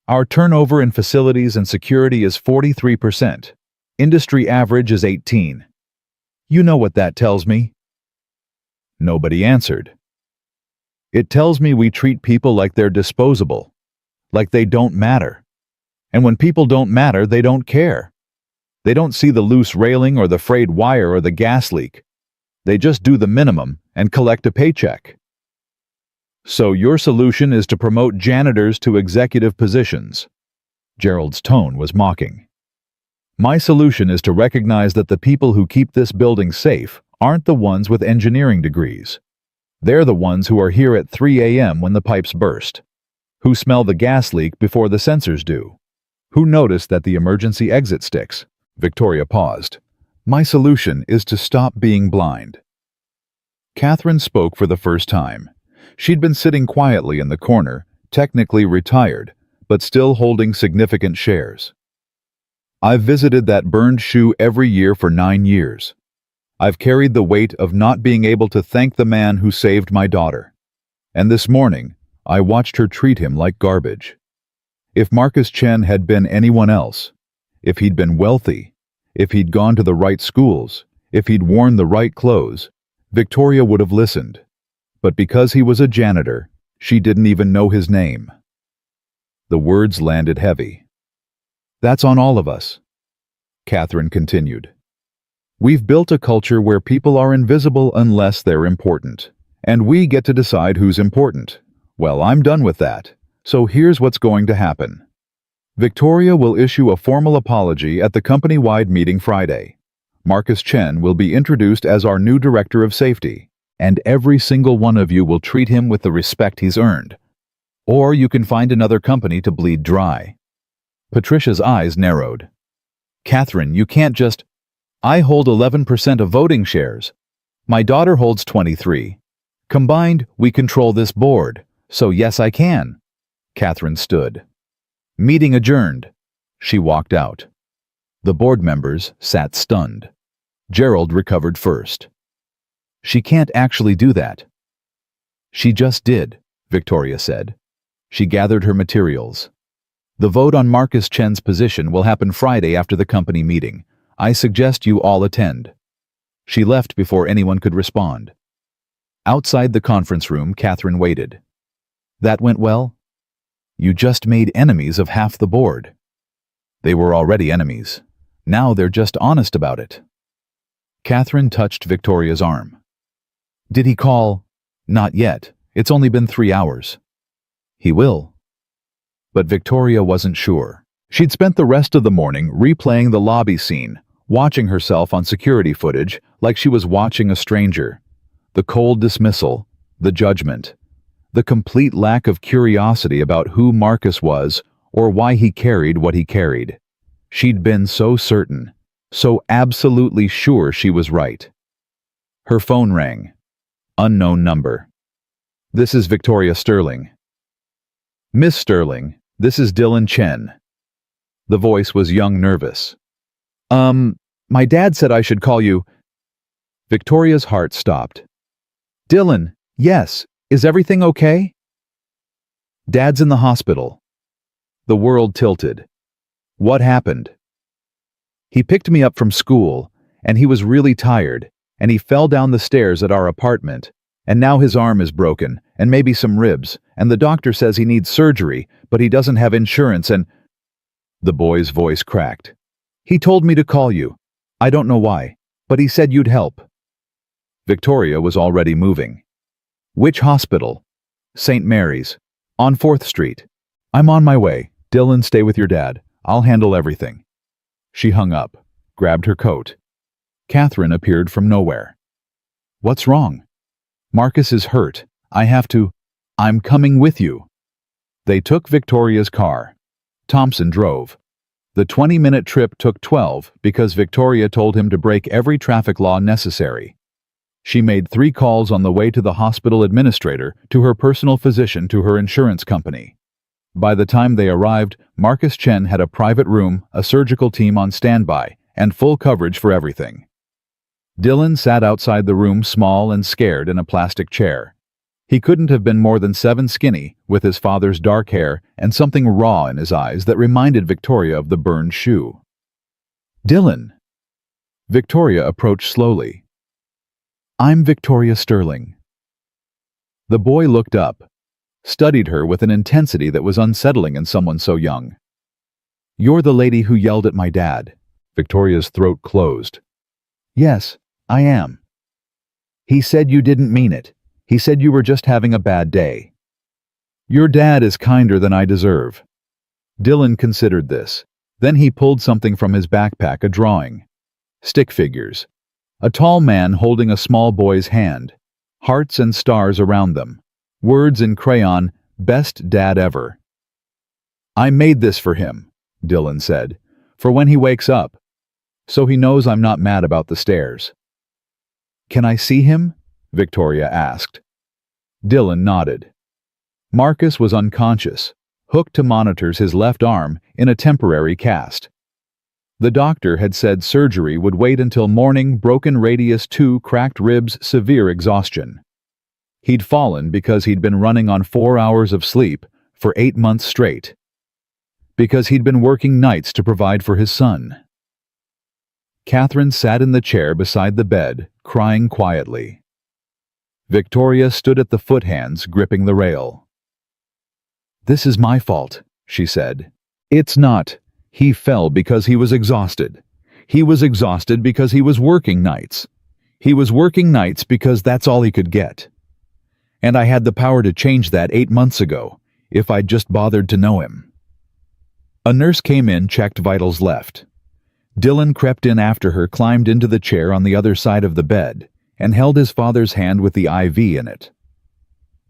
Our turnover in facilities and security is 43%. Industry average is 18. You know what that tells me? Nobody answered. It tells me we treat people like they're disposable, like they don't matter. And when people don't matter, they don't care. They don't see the loose railing or the frayed wire or the gas leak. They just do the minimum and collect a paycheck. So your solution is to promote janitors to executive positions. Gerald's tone was mocking. My solution is to recognize that the people who keep this building safe aren't the ones with engineering degrees. They're the ones who are here at 3 a.m. when the pipes burst, who smell the gas leak before the sensors do, who notice that the emergency exit sticks. Victoria paused. My solution is to stop being blind. Catherine spoke for the first time. She'd been sitting quietly in the corner, technically retired, but still holding significant shares. I've visited that burned shoe every year for 9 years. I've carried the weight of not being able to thank the man who saved my daughter. And this morning, I watched her treat him like garbage. If Marcus Chen had been anyone else, if he'd been wealthy, if he'd gone to the right schools, if he'd worn the right clothes, Victoria would have listened. But because he was a janitor, she didn't even know his name. The words landed heavy. That's on all of us, Catherine continued. We've built a culture where people are invisible unless they're important, and we get to decide who's important. Well, I'm done with that, so here's what's going to happen. Victoria will issue a formal apology at the company-wide meeting Friday. Marcus Chen will be introduced as our new director of safety, and every single one of you will treat him with the respect he's earned. Or you can find another company to bleed dry. Patricia's eyes narrowed. Catherine, you can't just... I hold 11% of voting shares. My daughter holds 23. Combined, we control this board, so yes, I can. Catherine stood. Meeting adjourned. She walked out. The board members sat stunned. Gerald recovered first. She can't actually do that. She just did, Victoria said. She gathered her materials. The vote on Marcus Chen's position will happen Friday after the company meeting. I suggest you all attend. She left before anyone could respond. Outside the conference room, Catherine waited. That went well? You just made enemies of half the board. They were already enemies. Now they're just honest about it. Catherine touched Victoria's arm. Did he call? Not yet. It's only been 3 hours. He will. But Victoria wasn't sure. She'd spent the rest of the morning replaying the lobby scene, watching herself on security footage like she was watching a stranger. The cold dismissal, the judgment, the complete lack of curiosity about who Marcus was or why he carried what he carried. She'd been so certain, so absolutely sure she was right. Her phone rang. Unknown number. This is Victoria Sterling. Miss Sterling, this is Dylan Chen. The voice was young, nervous. My dad said I should call you. Victoria's heart stopped. Dylan, yes, is everything okay? Dad's in the hospital. The world tilted. What happened? He picked me up from school, and he was really tired, and he fell down the stairs at our apartment, and now his arm is broken, and maybe some ribs, and the doctor says he needs surgery, but he doesn't have insurance and... The boy's voice cracked. He told me to call you. I don't know why, but he said you'd help. Victoria was already moving. Which hospital? St. Mary's. On 4th Street. I'm on my way. Dylan, stay with your dad. I'll handle everything. She hung up, grabbed her coat. Catherine appeared from nowhere. What's wrong? Marcus is hurt. I have to... I'm coming with you. They took Victoria's car. Thompson drove. The 20-minute trip took 12 because Victoria told him to break every traffic law necessary. She made 3 calls on the way to the hospital administrator, to her personal physician, to her insurance company. By the time they arrived, Marcus Chen had a private room, a surgical team on standby, and full coverage for everything. Dylan sat outside the room, small and scared, in a plastic chair. He couldn't have been more than 7 skinny, with his father's dark hair and something raw in his eyes that reminded Victoria of the burned shoe. "Dylan." Victoria approached slowly. "I'm Victoria Sterling." The boy looked up, studied her with an intensity that was unsettling in someone so young. "You're the lady who yelled at my dad." Victoria's throat closed. "Yes, I am. He said you didn't mean it. He said you were just having a bad day." "Your dad is kinder than I deserve." Dylan considered this. Then he pulled something from his backpack, a drawing. Stick figures. A tall man holding a small boy's hand. Hearts and stars around them. Words in crayon, "Best dad ever." "I made this for him," Dylan said, "for when he wakes up. So he knows I'm not mad about the stairs." "Can I see him?" Victoria asked. Dylan nodded. Marcus was unconscious, hooked to monitors, his left arm in a temporary cast. The doctor had said surgery would wait until morning, broken radius 2, cracked ribs, severe exhaustion. He'd fallen because he'd been running on 4 hours of sleep for 8 months straight. Because he'd been working nights to provide for his son. Catherine sat in the chair beside the bed, crying quietly. Victoria stood at the foothands, gripping the rail. "This is my fault," she said. "It's not. He fell because he was exhausted. He was exhausted because he was working nights. He was working nights because that's all he could get. And I had the power to change that 8 months ago, if I'd just bothered to know him." A nurse came in, checked vitals, left. Dylan crept in after her, climbed into the chair on the other side of the bed, and held his father's hand with the IV in it.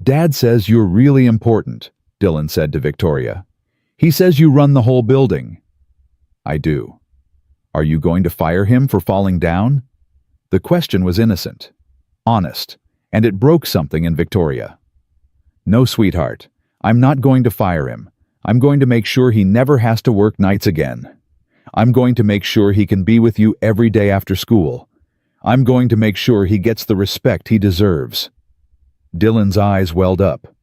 "Dad says you're really important," Dylan said to Victoria. "He says you run the whole building." "I do." "Are you going to fire him for falling down?" The question was innocent, honest, and it broke something in Victoria. "No, sweetheart. I'm not going to fire him. I'm going to make sure he never has to work nights again. I'm going to make sure he can be with you every day after school. I'm going to make sure he gets the respect he deserves." Dylan's eyes welled up.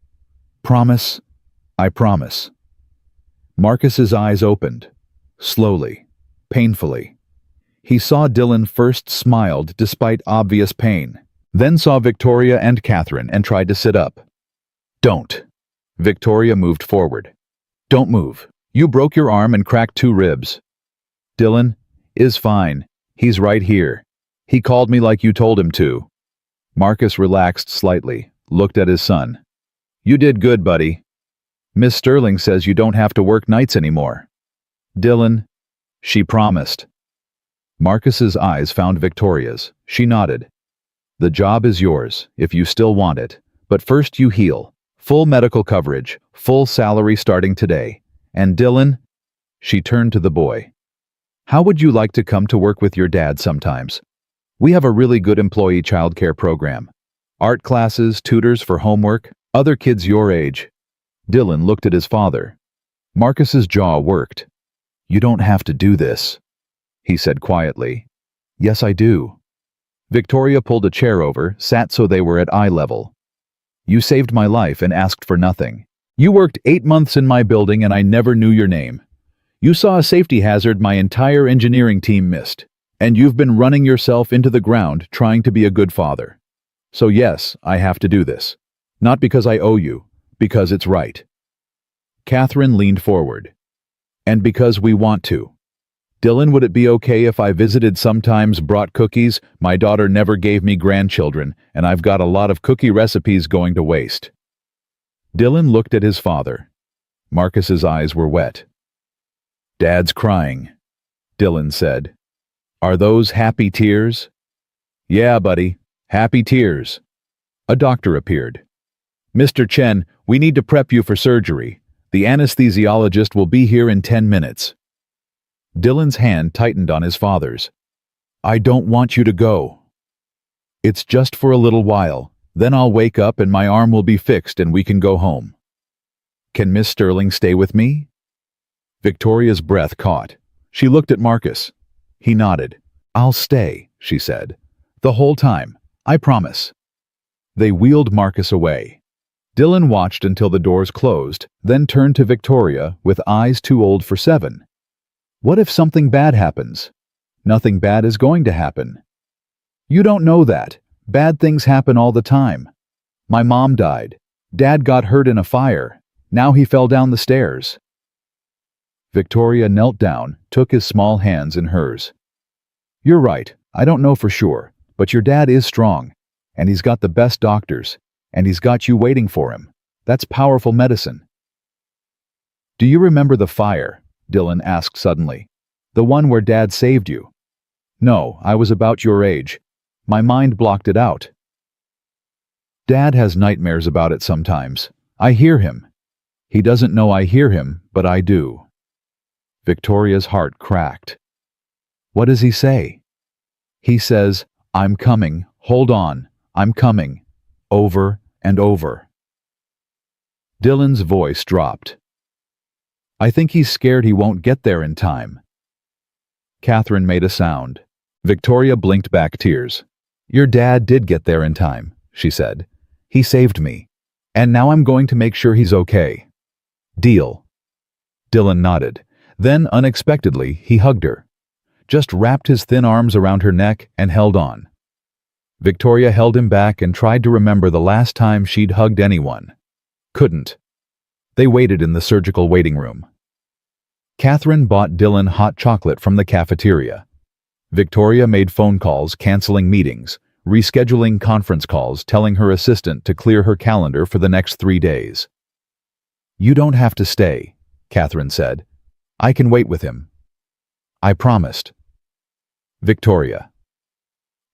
"Promise?" "I promise." Marcus's eyes opened, slowly, painfully. He saw Dylan first, smiled despite obvious pain, then saw Victoria and Catherine and tried to sit up. "Don't." Victoria moved forward. "Don't move. You broke your arm and cracked 2 ribs. Dylan is fine. He's right here. He called me like you told him to." Marcus relaxed slightly, looked at his son. "You did good, buddy. Miss Sterling says you don't have to work nights anymore." "Dylan," she promised. Marcus's eyes found Victoria's. She nodded. "The job is yours, if you still want it. But first you heal. Full medical coverage, full salary starting today. And Dylan," she turned to the boy, "how would you like to come to work with your dad sometimes? We have a really good employee childcare program. Art classes, tutors for homework, other kids your age." Dylan looked at his father. Marcus's jaw worked. "You don't have to do this," he said quietly. "Yes, I do." Victoria pulled a chair over, sat so they were at eye level. "You saved my life and asked for nothing. You worked 8 months in my building and I never knew your name. You saw a safety hazard my entire engineering team missed, and you've been running yourself into the ground trying to be a good father. So yes, I have to do this. Not because I owe you, because it's right." Catherine leaned forward. "And because we want to. Dylan, would it be okay if I visited sometimes, brought cookies? My daughter never gave me grandchildren, and I've got a lot of cookie recipes going to waste." Dylan looked at his father. Marcus's eyes were wet. "Dad's crying," Dylan said. "Are those happy tears?" "Yeah, buddy, happy tears." A doctor appeared. "Mr. Chen, we need to prep you for surgery. The anesthesiologist will be here in 10 minutes. Dylan's hand tightened on his father's. I don't want you to go. It's just for a little while. Then I'll wake up and my arm will be fixed and we can go home. Can Miss Sterling stay with me? Victoria's breath caught. She looked at Marcus. He nodded. I'll stay, she said. The whole time. I promise. They wheeled Marcus away. Dylan watched until the doors closed, then turned to Victoria with eyes too old for 7. What if something bad happens? Nothing bad is going to happen. You don't know that. Bad things happen all the time. My mom died. Dad got hurt in a fire. Now he fell down the stairs. Victoria knelt down, took his small hands in hers. You're right. I don't know for sure, but your dad is strong, and he's got the best doctors, and he's got you waiting for him. That's powerful medicine. Do you remember the fire? Dylan asked suddenly. The one where Dad saved you? No, I was about your age. My mind blocked it out. Dad has nightmares about it sometimes. I hear him. He doesn't know I hear him, but I do. Victoria's heart cracked. What does he say? He says, I'm coming, hold on, I'm coming, over and over. Dylan's voice dropped. I think he's scared he won't get there in time. Catherine made a sound. Victoria blinked back tears. Your dad did get there in time, she said. He saved me. And now I'm going to make sure he's okay. Deal. Dylan nodded. Then, unexpectedly, he hugged her. Just wrapped his thin arms around her neck and held on. Victoria held him back and tried to remember the last time she'd hugged anyone. Couldn't. They waited in the surgical waiting room. Catherine bought Dylan hot chocolate from the cafeteria. Victoria made phone calls canceling meetings, rescheduling conference calls, telling her assistant to clear her calendar for the next 3 days. You don't have to stay, Catherine said. I can wait with him. I promised. Victoria.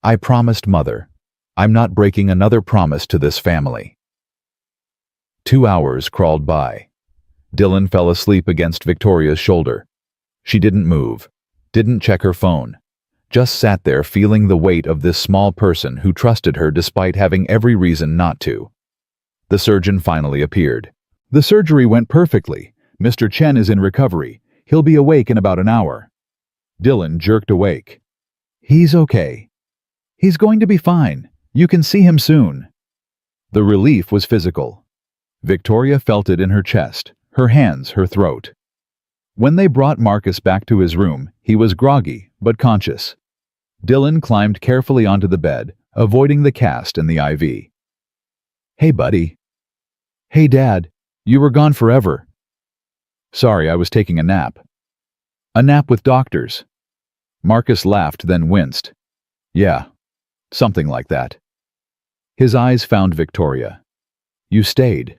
I promised, Mother. I'm not breaking another promise to this family. 2 hours crawled by. Dylan fell asleep against Victoria's shoulder. She didn't move, didn't check her phone, just sat there feeling the weight of this small person who trusted her despite having every reason not to. The surgeon finally appeared. The surgery went perfectly. Mr. Chen is in recovery. He'll be awake in about an hour. Dylan jerked awake. He's okay. He's going to be fine. You can see him soon. The relief was physical. Victoria felt it in her chest, her hands, her throat. When they brought Marcus back to his room, he was groggy, but conscious. Dylan climbed carefully onto the bed, avoiding the cast and the IV. Hey, buddy. Hey, Dad. You were gone forever. Sorry, I was taking a nap. A nap with doctors. Marcus laughed, then winced. Yeah, something like that. His eyes found Victoria. You stayed.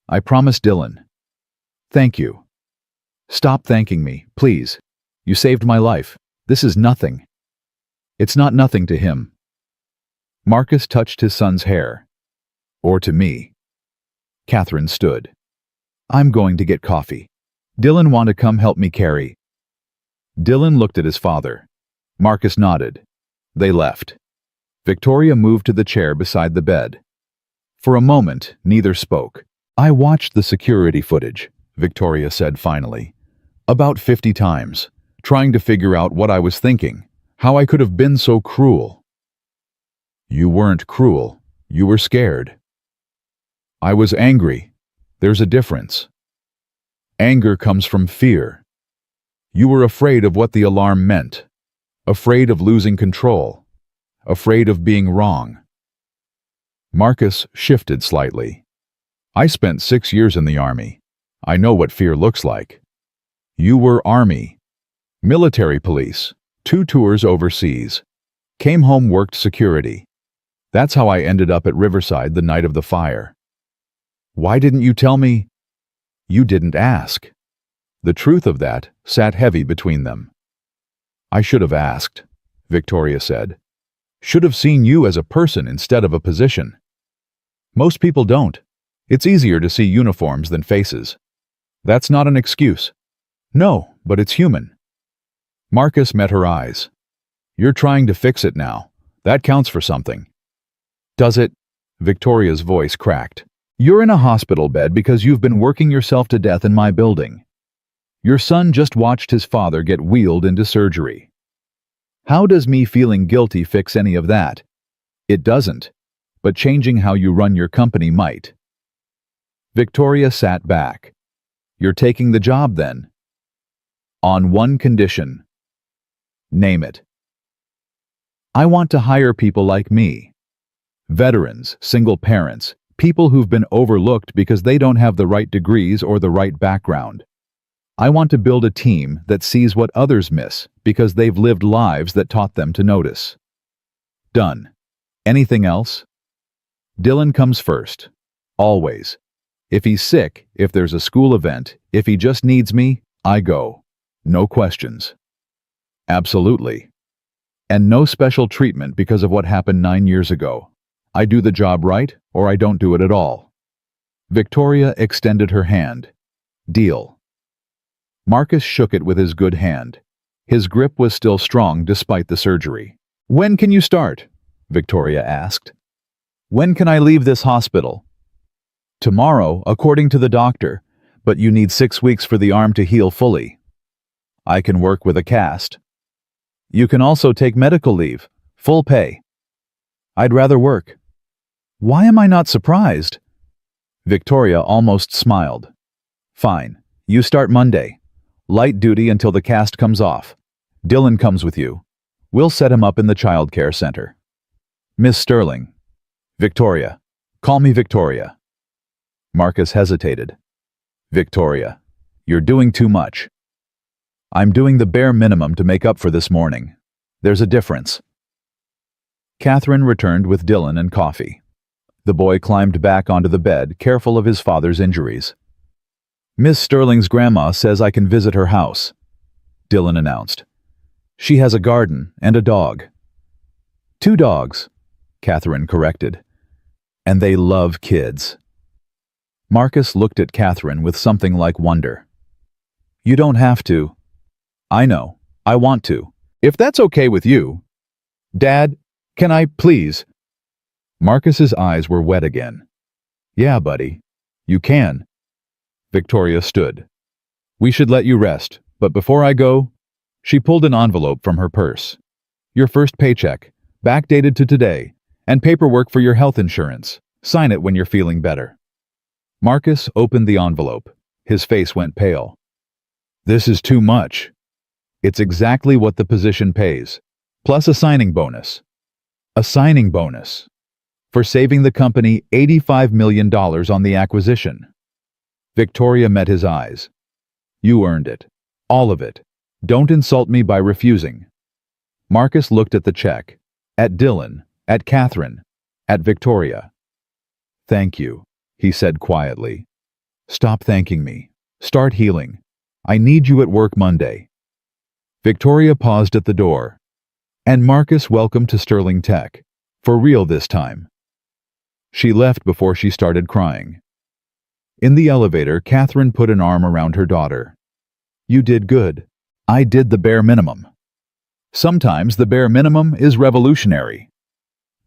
I promised Dylan. Thank you. Stop thanking me, please. You saved my life. This is nothing. It's not nothing to him. Marcus touched his son's hair. Or to me. Catherine stood. I'm going to get coffee. Dylan want to come help me carry. Dylan looked at his father. Marcus nodded. They left. Victoria moved to the chair beside the bed. For a moment, neither spoke. I watched the security footage, Victoria said finally. About 50 times, trying to figure out what I was thinking, how I could have been so cruel. You weren't cruel. You were scared. I was angry. There's a difference. Anger comes from fear. You were afraid of what the alarm meant, afraid of losing control, afraid of being wrong. Marcus shifted slightly. I spent 6 years in the Army. I know what fear looks like. You were Army. Military police, 2 tours overseas. Came home, worked security. That's how I ended up at Riverside the night of the fire. Why didn't you tell me? You didn't ask. The truth of that sat heavy between them. I should have asked, Victoria said. Should have seen you as a person instead of a position. Most people don't. It's easier to see uniforms than faces. That's not an excuse. No, but it's human. Marcus met her eyes. You're trying to fix it now. That counts for something. Does it? Victoria's voice cracked. You're in a hospital bed because you've been working yourself to death in my building. Your son just watched his father get wheeled into surgery. How does me feeling guilty fix any of that? It doesn't, but changing how you run your company might. Victoria sat back. You're taking the job then? On one condition. Name it. I want to hire people like me. Veterans, single parents, people who've been overlooked because they don't have the right degrees or the right background. I want to build a team that sees what others miss because they've lived lives that taught them to notice. Done. Anything else? Dylan comes first. Always. If he's sick, if there's a school event, if he just needs me, I go. No questions. Absolutely. And no special treatment because of what happened 9 years ago. I do the job right, or I don't do it at all. Victoria extended her hand. Deal. Marcus shook it with his good hand. His grip was still strong despite the surgery. When can you start? Victoria asked. When can I leave this hospital? Tomorrow, according to the doctor, but you need 6 weeks for the arm to heal fully. I can work with a cast. You can also take medical leave, full pay. I'd rather work. Why am I not surprised? Victoria almost smiled. Fine, you start Monday. Light duty until the cast comes off. Dylan comes with you. We'll set him up in the child care center. Miss Sterling. Victoria. Call me Victoria. Marcus hesitated. Victoria, you're doing too much. I'm doing the bare minimum to make up for this morning. There's a difference. Catherine returned with Dylan and coffee. The boy climbed back onto the bed, careful of his father's injuries. Miss Sterling's grandma says I can visit her house, Dylan announced. She has a garden and a dog. 2 dogs, Catherine corrected. And they love kids. Marcus looked at Catherine with something like wonder. You don't have to. I know. I want to. If that's okay with you. Dad, can I, please? Marcus's eyes were wet again. Yeah, buddy. You can. Victoria stood. We should let you rest, but before I go, she pulled an envelope from her purse. Your first paycheck, backdated to today, and paperwork for your health insurance. Sign it when you're feeling better. Marcus opened the envelope. His face went pale. This is too much. It's exactly what the position pays, plus a signing bonus. A signing bonus. For saving the company $85 million on the acquisition. Victoria met his eyes. You earned it. All of it. Don't insult me by refusing. Marcus looked at the check. At Dylan. At Catherine. At Victoria. Thank you, he said quietly. Stop thanking me. Start healing. I need you at work Monday. Victoria paused at the door. And Marcus welcome to Sterling Tech. For real this time. She left before she started crying. In the elevator, Catherine put an arm around her daughter. You did good. I did the bare minimum. Sometimes the bare minimum is revolutionary.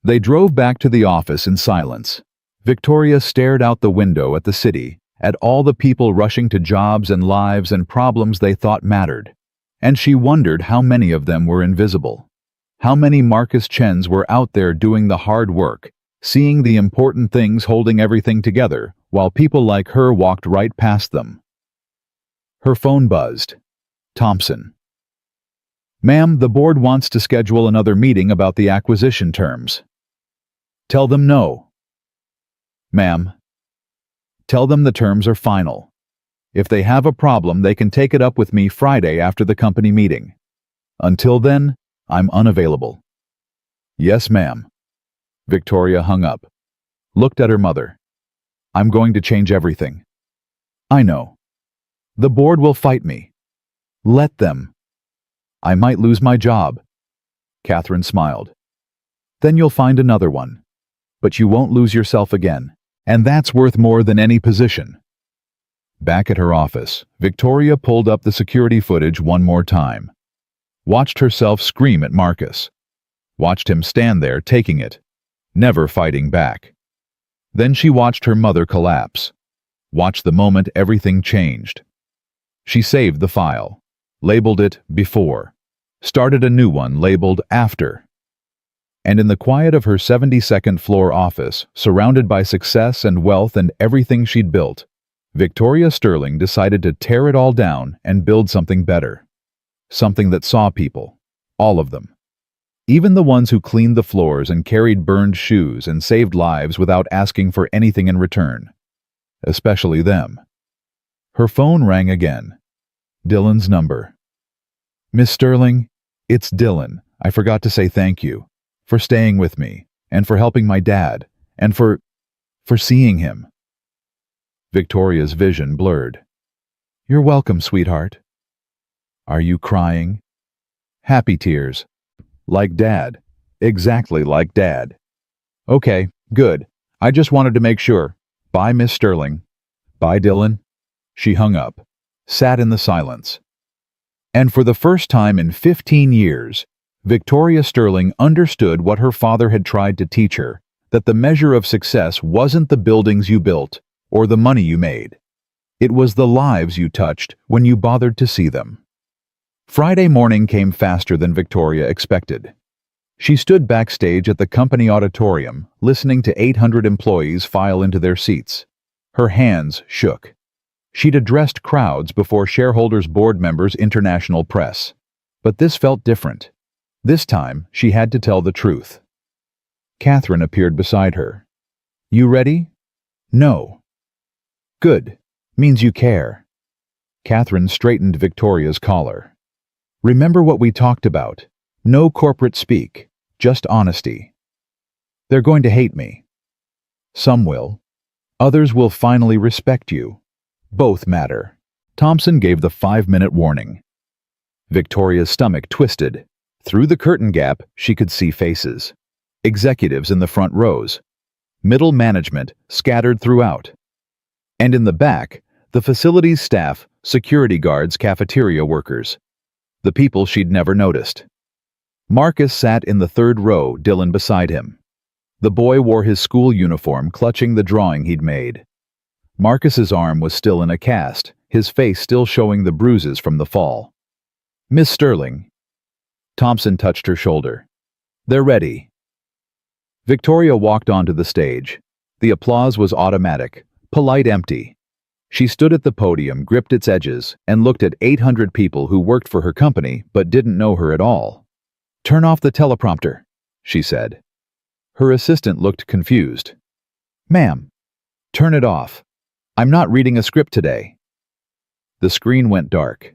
They drove back to the office in silence. Victoria stared out the window at the city, at all the people rushing to jobs and lives and problems they thought mattered. And she wondered how many of them were invisible. How many Marcus Chens were out there doing the hard work, seeing the important things holding everything together, while people like her walked right past them. Her phone buzzed. Thompson. Ma'am, the board wants to schedule another meeting about the acquisition terms. Tell them no. Ma'am. Tell them the terms are final. If they have a problem, they can take it up with me Friday after the company meeting. Until then, I'm unavailable. Yes, ma'am. Victoria hung up. Looked at her mother. I'm going to change everything. I know. The board will fight me. Let them. I might lose my job. Catherine smiled. Then you'll find another one. But you won't lose yourself again. And that's worth more than any position. Back at her office, Victoria pulled up the security footage one more time. Watched herself scream at Marcus. Watched him stand there taking it, never fighting back. Then she watched her mother collapse. Watched the moment everything changed. She saved the file, labeled it before, started a new one labeled after. And in the quiet of her 72nd floor office, surrounded by success and wealth and everything she'd built, Victoria Sterling decided to tear it all down and build something better. Something that saw people, all of them. Even the ones who cleaned the floors and carried burned shoes and saved lives without asking for anything in return. Especially them. Her phone rang again. Dylan's number. "Miss Sterling, it's Dylan. I forgot to say thank you. For staying with me, and for helping my dad, and for seeing him." Victoria's vision blurred. "You're welcome, sweetheart." "Are you crying?" "Happy tears. Like Dad. Exactly like Dad." "Okay, good. I just wanted to make sure. Bye, Miss Sterling." "Bye, Dylan." She hung up, sat in the silence. And for the first time in 15 years, Victoria Sterling understood what her father had tried to teach her, that the measure of success wasn't the buildings you built or the money you made. It was the lives you touched when you bothered to see them. Friday morning came faster than Victoria expected. She stood backstage at the company auditorium, listening to 800 employees file into their seats. Her hands shook. She'd addressed crowds before shareholders, board members, international press. But this felt different. This time, she had to tell the truth. Catherine appeared beside her. "You ready?" "No." "Good. Means you care." Catherine straightened Victoria's collar. "Remember what we talked about. No corporate speak. Just honesty. They're going to hate me. Some will. Others will finally respect you. Both matter." Thompson gave the 5-minute warning. Victoria's stomach twisted. Through the curtain gap, she could see faces. Executives in the front rows. Middle management scattered throughout. And in the back, the facility's staff, security guards, cafeteria workers. The people she'd never noticed. Marcus sat in the third row, Dylan beside him. The boy wore his school uniform, clutching the drawing he'd made. Marcus's arm was still in a cast, his face still showing the bruises from the fall. "Miss Sterling." Thompson touched her shoulder. "They're ready." Victoria walked onto the stage. The applause was automatic, polite, empty. She stood at the podium, gripped its edges, and looked at 800 people who worked for her company but didn't know her at all. "Turn off the teleprompter," she said. Her assistant looked confused. "Ma'am, turn it off. I'm not reading a script today." The screen went dark.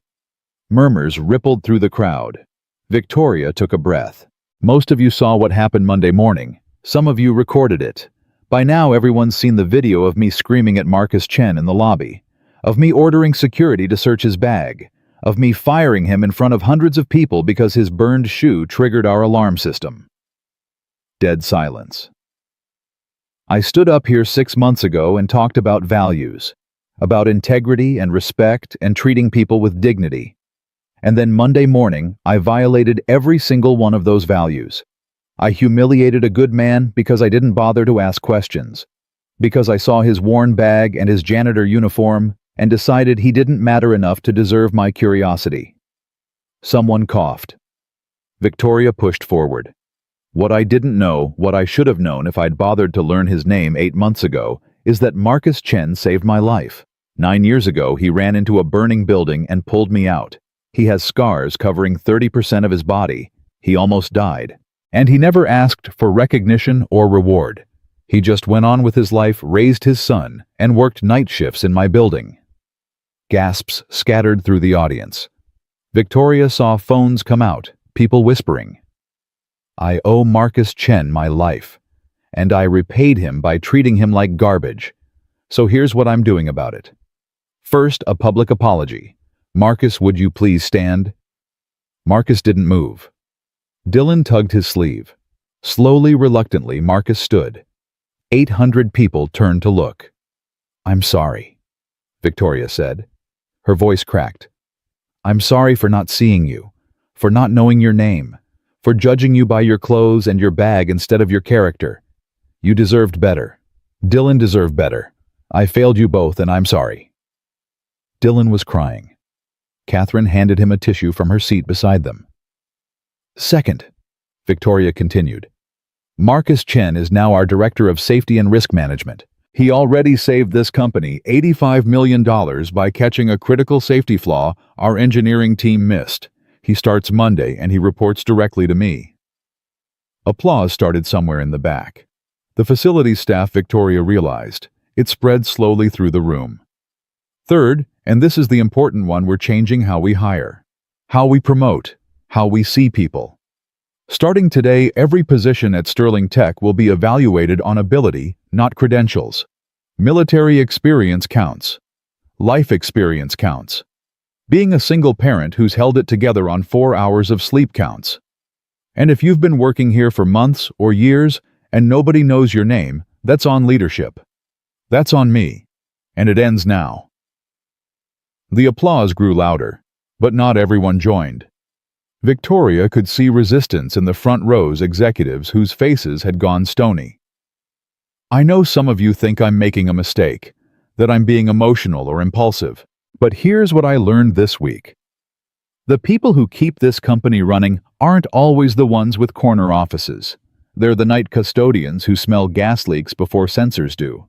Murmurs rippled through the crowd. Victoria took a breath. "Most of you saw what happened Monday morning. Some of you recorded it. By now everyone's seen the video of me screaming at Marcus Chen in the lobby, of me ordering security to search his bag, of me firing him in front of hundreds of people because his burned shoe triggered our alarm system." Dead silence. "I stood up here 6 months ago and talked about values, about integrity and respect and treating people with dignity. And then Monday morning, I violated every single one of those values. I humiliated a good man because I didn't bother to ask questions, because I saw his worn bag and his janitor uniform and decided he didn't matter enough to deserve my curiosity." Someone coughed. Victoria pushed forward. "What I didn't know, what I should have known if I'd bothered to learn his name 8 months ago, is that Marcus Chen saved my life. 9 years ago, he ran into a burning building and pulled me out. He has scars covering 30% of his body. He almost died. And he never asked for recognition or reward. He just went on with his life, raised his son, and worked night shifts in my building." Gasps scattered through the audience. Victoria saw phones come out, people whispering. "I owe Marcus Chen my life, and I repaid him by treating him like garbage. So here's what I'm doing about it. First, a public apology. Marcus, would you please stand?" Marcus didn't move. Dylan tugged his sleeve. Slowly, reluctantly, Marcus stood. 800 people turned to look. "I'm sorry," Victoria said. Her voice cracked. "I'm sorry for not seeing you, for not knowing your name, for judging you by your clothes and your bag instead of your character. You deserved better. Dylan deserved better. I failed you both and I'm sorry." Dylan was crying. Catherine handed him a tissue from her seat beside them. "Second," Victoria continued, "Marcus Chen is now our Director of Safety and Risk Management. He already saved this company $85 million by catching a critical safety flaw our engineering team missed. He starts Monday and he reports directly to me." Applause started somewhere in the back. The facilities staff, Victoria realized. It spread slowly through the room. Third, and this is the important one, we're changing how we hire, how we promote, how we see people. Starting today, every position at Sterling Tech will be evaluated on ability, not credentials. Military experience counts. Life experience counts. Being a single parent who's held it together on 4 hours of sleep counts. And if you've been working here for months or years and nobody knows your name, that's on leadership. That's on me. And it ends now. The applause grew louder, but not everyone joined. Victoria could see resistance in the front row's executives whose faces had gone stony. "I know some of you think I'm making a mistake, that I'm being emotional or impulsive, but here's what I learned this week. The people who keep this company running aren't always the ones with corner offices. They're the night custodians who smell gas leaks before sensors do.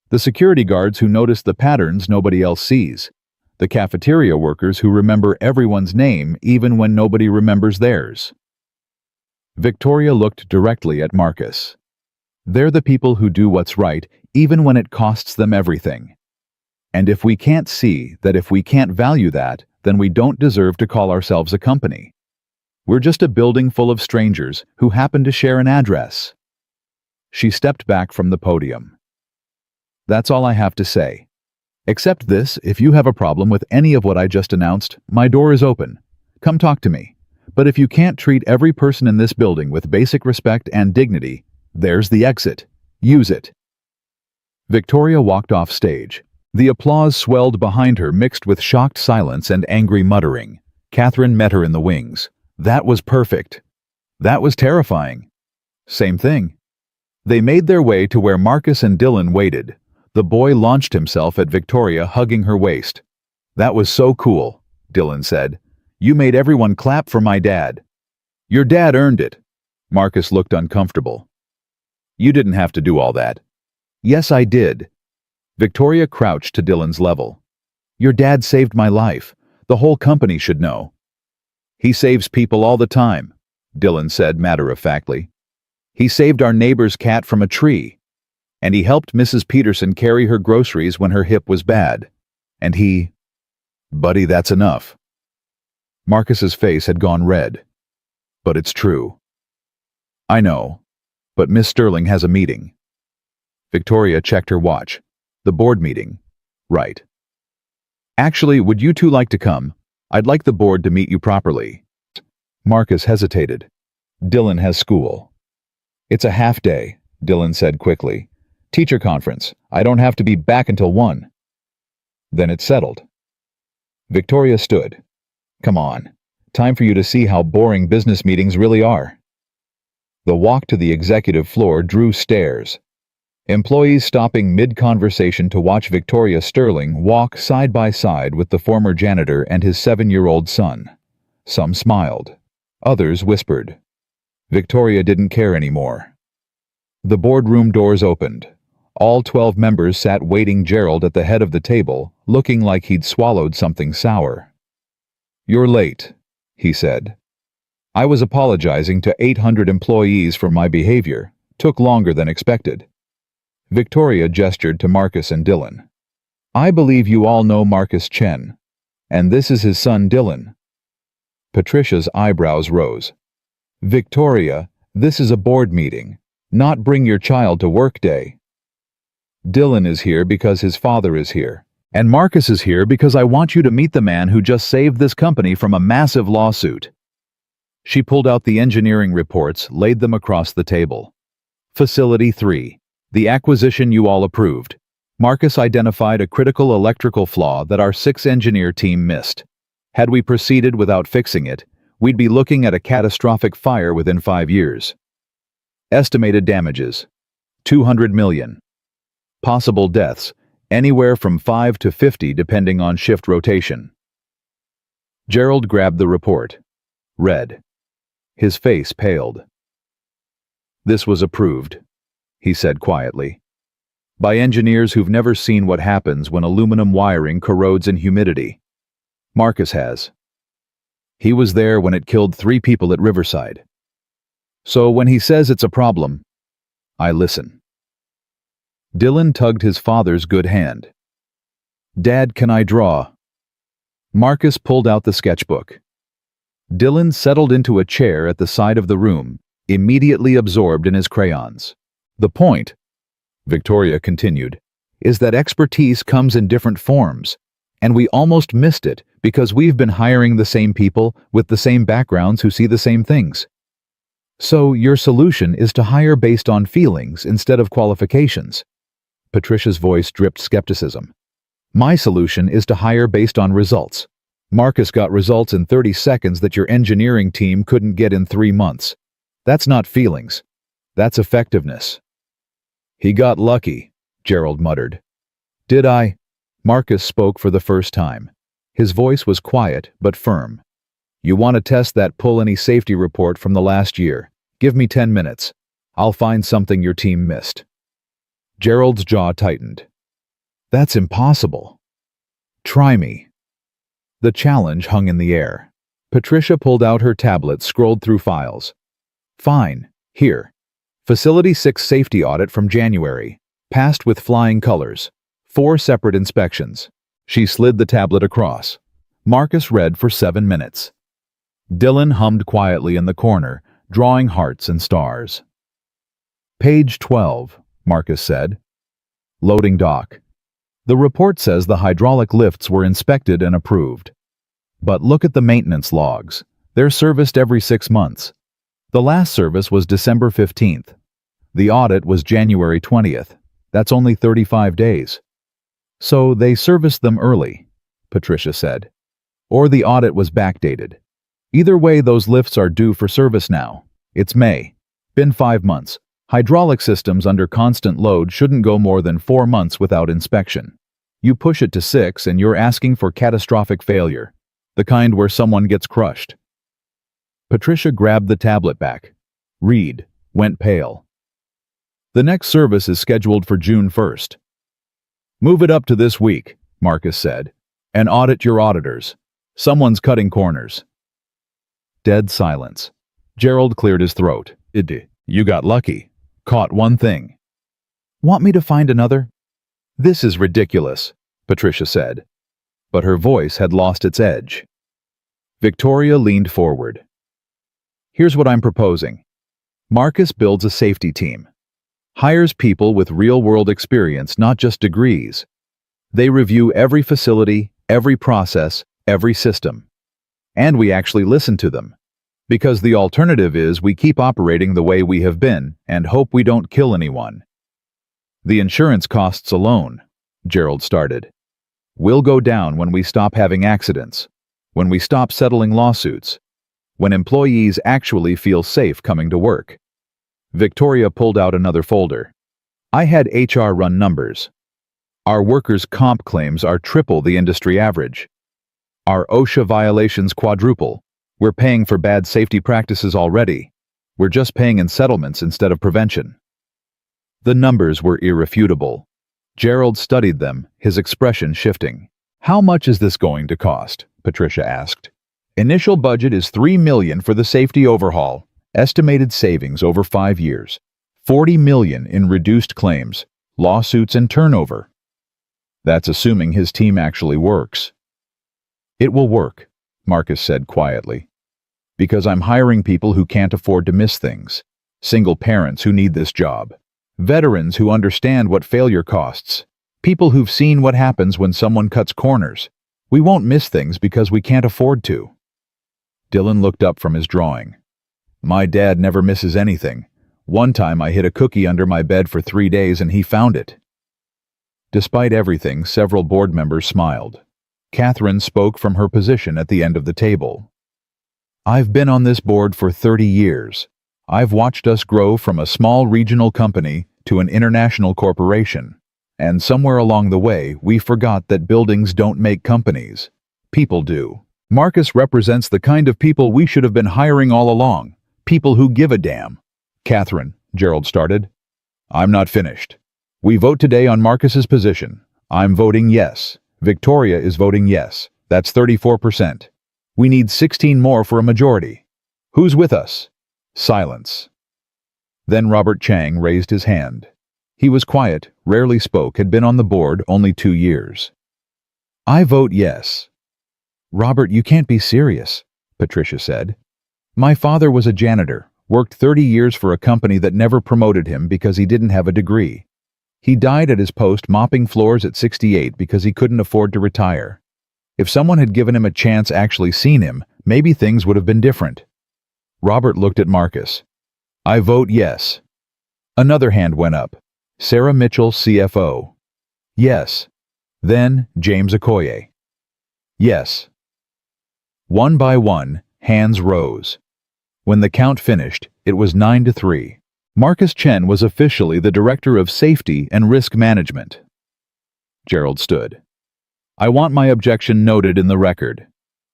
The security guards who notice the patterns nobody else sees. The cafeteria workers who remember everyone's name even when nobody remembers theirs." Victoria looked directly at Marcus. "They're the people who do what's right even when it costs them everything. And if we can't see that, if we can't value that, then we don't deserve to call ourselves a company. We're just a building full of strangers who happen to share an address." She stepped back from the podium. "That's all I have to say. Except this, if you have a problem with any of what I just announced, my door is open. Come talk to me. But if you can't treat every person in this building with basic respect and dignity, there's the exit. Use it." Victoria walked off stage. The applause swelled behind her, mixed with shocked silence and angry muttering. Catherine met her in the wings. "That was perfect. That was terrifying." "Same thing." They made their way to where Marcus and Dylan waited. The boy launched himself at Victoria, hugging her waist. "That was so cool," Dylan said. "You made everyone clap for my dad." "Your dad earned it." Marcus looked uncomfortable. "You didn't have to do all that." "Yes, I did." Victoria crouched to Dylan's level. "Your dad saved my life. The whole company should know." "He saves people all the time," Dylan said matter-of-factly. "He saved our neighbor's cat from a tree. And he helped Mrs. Peterson carry her groceries when her hip was bad. And he—" "Buddy, that's enough." Marcus's face had gone red. "But it's true." "I know, but Miss Sterling has a meeting." Victoria checked her watch. "The board meeting. Right. Actually, would you two like to come? I'd like the board to meet you properly." Marcus hesitated. "Dylan has school." "It's a half day," Dylan said quickly. "Teacher conference. I don't have to be back until 1. Then it's settled. Victoria stood. "Come on. Time for you to see how boring business meetings really are." The walk to the executive floor drew stares. Employees stopping mid-conversation to watch Victoria Sterling walk side by side with the former janitor and his 7-year-old son. Some smiled. Others whispered. Victoria didn't care anymore. The boardroom doors opened. All 12 members sat waiting. Gerald at the head of the table, looking like he'd swallowed something sour. "You're late," he said. "I was apologizing to 800 employees for my behavior. Took longer than expected." Victoria gestured to Marcus and Dylan. "I believe you all know Marcus Chen, and this is his son Dylan." Patricia's eyebrows rose. "Victoria, this is a board meeting, not bring your child to work day. Dylan is here because his father is here, and Marcus is here because I want you to meet the man who just saved this company from a massive lawsuit." She pulled out the engineering reports, laid them across the table. Facility 3. The acquisition you all approved. Marcus identified a critical electrical flaw that our 6-engineer team missed. Had we proceeded without fixing it, we'd be looking at a catastrophic fire within 5 years. Estimated damages, 200 million. Possible deaths, anywhere from 5 to 50 depending on shift rotation. Gerald grabbed the report. Read. His face paled. This was approved, he said quietly, by engineers who've never seen what happens when aluminum wiring corrodes in humidity. Marcus has. He was there when it killed 3 people at Riverside. So when he says it's a problem, I listen. Dylan tugged his father's good hand. Dad, can I draw? Marcus pulled out the sketchbook. Dylan settled into a chair at the side of the room, immediately absorbed in his crayons. The point, Victoria continued, is that expertise comes in different forms, and we almost missed it because we've been hiring the same people with the same backgrounds who see the same things. So your solution is to hire based on feelings instead of qualifications. Patricia's voice dripped skepticism. My solution is to hire based on results. Marcus got results in 30 seconds that your engineering team couldn't get in 3 months. That's not feelings. That's effectiveness. He got lucky, Gerald muttered. Did I? Marcus spoke for the first time. His voice was quiet but firm. You want to test that pull any safety report from the last year. Give me 10 minutes. I'll find something your team missed. Gerald's jaw tightened. That's impossible. Try me. The challenge hung in the air. Patricia pulled out her tablet, scrolled through files. Fine. Here. Facility 6 safety audit from January. Passed with flying colors. 4 separate inspections. She slid the tablet across. Marcus read for 7 minutes. Dylan hummed quietly in the corner, drawing hearts and stars. Page 12, Marcus said. Loading dock. The report says the hydraulic lifts were inspected and approved. But look at the maintenance logs. They're serviced every 6 months. The last service was December 15th. The audit was January 20th. That's only 35 days. So they serviced them early, Patricia said. Or the audit was backdated. Either way, those lifts are due for service now. It's May. Been 5 months. Hydraulic systems under constant load shouldn't go more than 4 months without inspection. You push it to 6 and you're asking for catastrophic failure, the kind where someone gets crushed. Patricia grabbed the tablet back. Reed went pale. The next service is scheduled for June 1st. Move it up to this week, Marcus said, and audit your auditors. Someone's cutting corners. Dead silence. Gerald cleared his throat. You got lucky. Caught one thing. Want me to find another? This is ridiculous, Patricia said, but her voice had lost its edge. Victoria leaned forward. Here's what I'm proposing. Marcus builds a safety team. Hires people with real-world experience, not just degrees. They review every facility, every process, every system. And we actually listen to them. Because the alternative is we keep operating the way we have been and hope we don't kill anyone. The insurance costs alone, Gerald started, will go down when we stop having accidents, when we stop settling lawsuits, when employees actually feel safe coming to work. Victoria pulled out another folder. I had HR run numbers. Our workers' comp claims are triple the industry average. Our OSHA violations quadruple. We're paying for bad safety practices already. We're just paying in settlements instead of prevention. The numbers were irrefutable. Gerald studied them, his expression shifting. How much is this going to cost? Patricia asked. Initial budget is $3 million for the safety overhaul. Estimated savings over 5 years. $40 million in reduced claims, lawsuits and turnover. That's assuming his team actually works. It will work, Marcus said quietly. Because I'm hiring people who can't afford to miss things. Single parents who need this job. Veterans who understand what failure costs. People who've seen what happens when someone cuts corners. We won't miss things because we can't afford to. Dylan looked up from his drawing. My dad never misses anything. One time I hid a cookie under my bed for 3 days and he found it. Despite everything, several board members smiled. Catherine spoke from her position at the end of the table. I've been on this board for 30 years. I've watched us grow from a small regional company to an international corporation. And somewhere along the way, we forgot that buildings don't make companies. People do. Marcus represents the kind of people we should have been hiring all along. People who give a damn. Catherine, Gerald started. I'm not finished. We vote today on Marcus's position. I'm voting yes. Victoria is voting yes. That's 34%. We need 16 more for a majority. Who's with us? Silence. Then Robert Chang raised his hand. He was quiet, rarely spoke, had been on the board only 2 years. I vote yes. Robert, you can't be serious, Patricia said. My father was a janitor, worked 30 years for a company that never promoted him because he didn't have a degree. He died at his post mopping floors at 68 because he couldn't afford to retire. If someone had given him a chance, actually seen him, maybe things would have been different. Robert looked at Marcus. I vote yes. Another hand went up. Sarah Mitchell, CFO. Yes. Then James Okoye. Yes. One by one, hands rose. When the count finished, it was 9-3. Marcus Chen was officially the Director of Safety and Risk Management. Gerald stood. I want my objection noted in the record.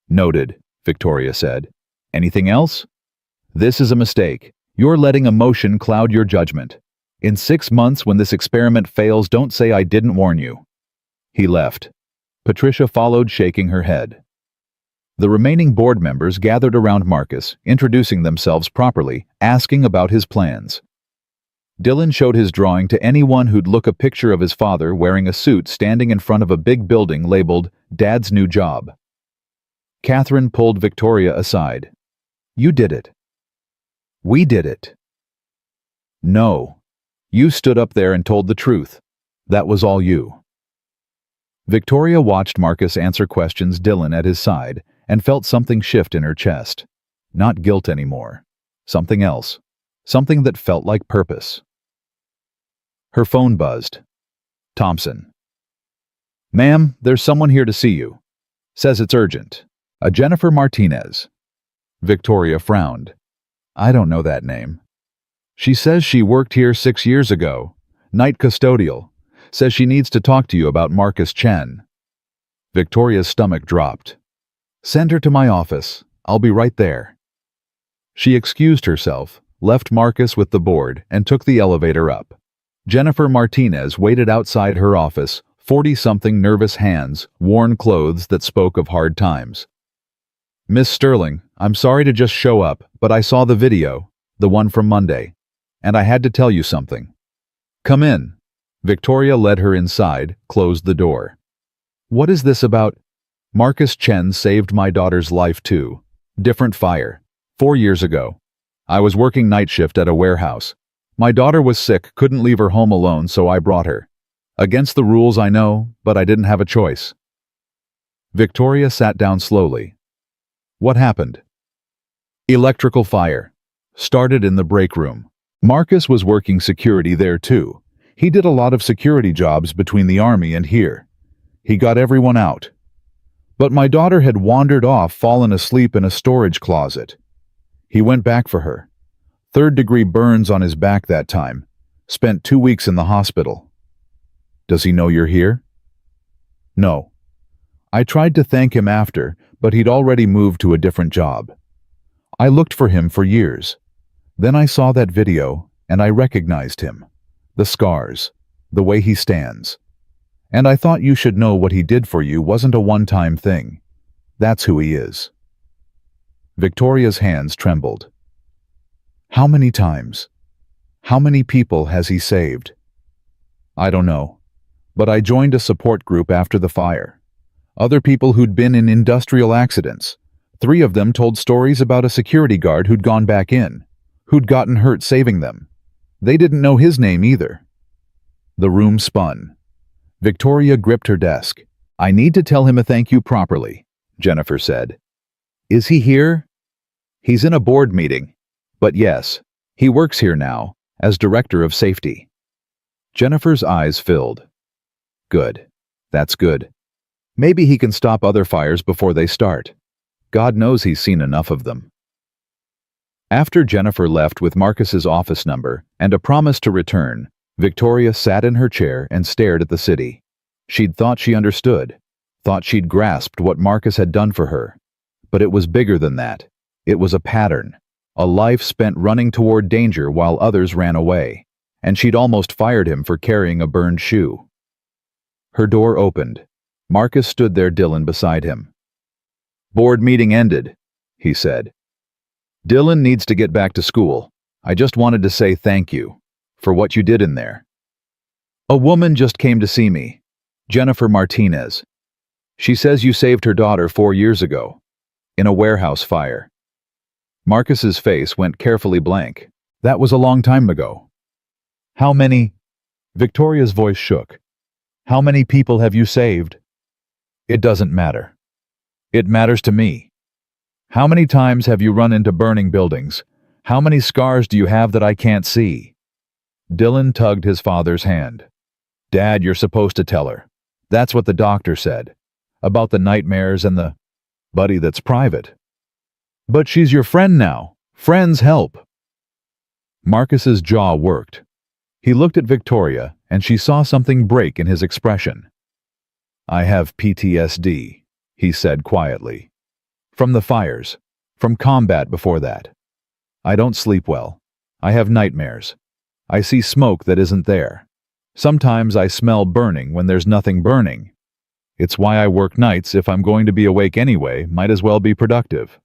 Noted, Victoria said. Anything else? This is a mistake. You're letting emotion cloud your judgment. In 6 months, when this experiment fails, don't say I didn't warn you. He left. Patricia followed, shaking her head. The remaining board members gathered around Marcus, introducing themselves properly, asking about his plans. Dylan showed his drawing to anyone who'd look a picture of his father wearing a suit standing in front of a big building labeled Dad's New Job. Catherine pulled Victoria aside. You did it. We did it. No. You stood up there and told the truth. That was all you. Victoria watched Marcus answer questions, Dylan at his side, and felt something shift in her chest. Not guilt anymore. Something else. Something that felt like purpose. Her phone buzzed. Thompson. Ma'am, there's someone here to see you. Says it's urgent. A Jennifer Martinez. Victoria frowned. I don't know that name. She says she worked here 6 years ago. Night custodial. Says she needs to talk to you about Marcus Chen. Victoria's stomach dropped. Send her to my office. I'll be right there. She excused herself, left Marcus with the board, and took the elevator up. Jennifer Martinez waited outside her office, 40-something nervous hands, worn clothes that spoke of hard times. Miss Sterling, I'm sorry to just show up, but I saw the video, the one from Monday, and I had to tell you something. Come in. Victoria led her inside, closed the door. What is this about? Marcus Chen saved my daughter's life too. Different fire. 4 years ago. I was working night shift at a warehouse. My daughter was sick, couldn't leave her home alone, so I brought her. Against the rules, I know, but I didn't have a choice. Victoria sat down slowly. What happened? Electrical fire. Started in the break room. Marcus was working security there too. He did a lot of security jobs between the army and here. He got everyone out. But my daughter had wandered off, fallen asleep in a storage closet. He went back for her. 3rd-degree burns on his back that time. Spent 2 weeks in the hospital. Does he know you're here? No. I tried to thank him after, but he'd already moved to a different job. I looked for him for years. Then I saw that video, and I recognized him. The scars, the way he stands. And I thought you should know what he did for you wasn't a one-time thing. That's who he is. Victoria's hands trembled. How many times? How many people has he saved? I don't know, but I joined a support group after the fire. Other people who'd been in industrial accidents. 3 of them told stories about a security guard who'd gone back in, who'd gotten hurt saving them. They didn't know his name either. The room spun. Victoria gripped her desk. I need to tell him a thank you properly, Jennifer said. Is he here? He's in a board meeting. But yes, he works here now, as Director of Safety. Jennifer's eyes filled. Good. That's good. Maybe he can stop other fires before they start. God knows he's seen enough of them. After Jennifer left with Marcus's office number and a promise to return, Victoria sat in her chair and stared at the city. She'd thought she understood, thought she'd grasped what Marcus had done for her. But it was bigger than that. It was a pattern, a life spent running toward danger while others ran away, and she'd almost fired him for carrying a burned shoe. Her door opened. Marcus stood there, Dylan beside him. "Board meeting ended," he said. "Dylan needs to get back to school. I just wanted to say thank you for what you did in there." "A woman just came to see me, Jennifer Martinez. She says you saved her daughter 4 years ago, in a warehouse fire." Marcus's face went carefully blank. "That was a long time ago." "How many?" Victoria's voice shook. "How many people have you saved?" "It doesn't matter. It matters to me. How many times have you run into burning buildings? How many scars do you have that I can't see?" Dylan tugged his father's hand. "Dad, you're supposed to tell her. That's what the doctor said. About the nightmares and the... Buddy, that's private." "But she's your friend now. Friends help." Marcus's jaw worked. He looked at Victoria, and she saw something break in his expression. "I have PTSD, he said quietly. "From the fires, from combat before that. I don't sleep well. I have nightmares. I see smoke that isn't there. Sometimes I smell burning when there's nothing burning. It's why I work nights. If I'm going to be awake anyway, might as well be productive."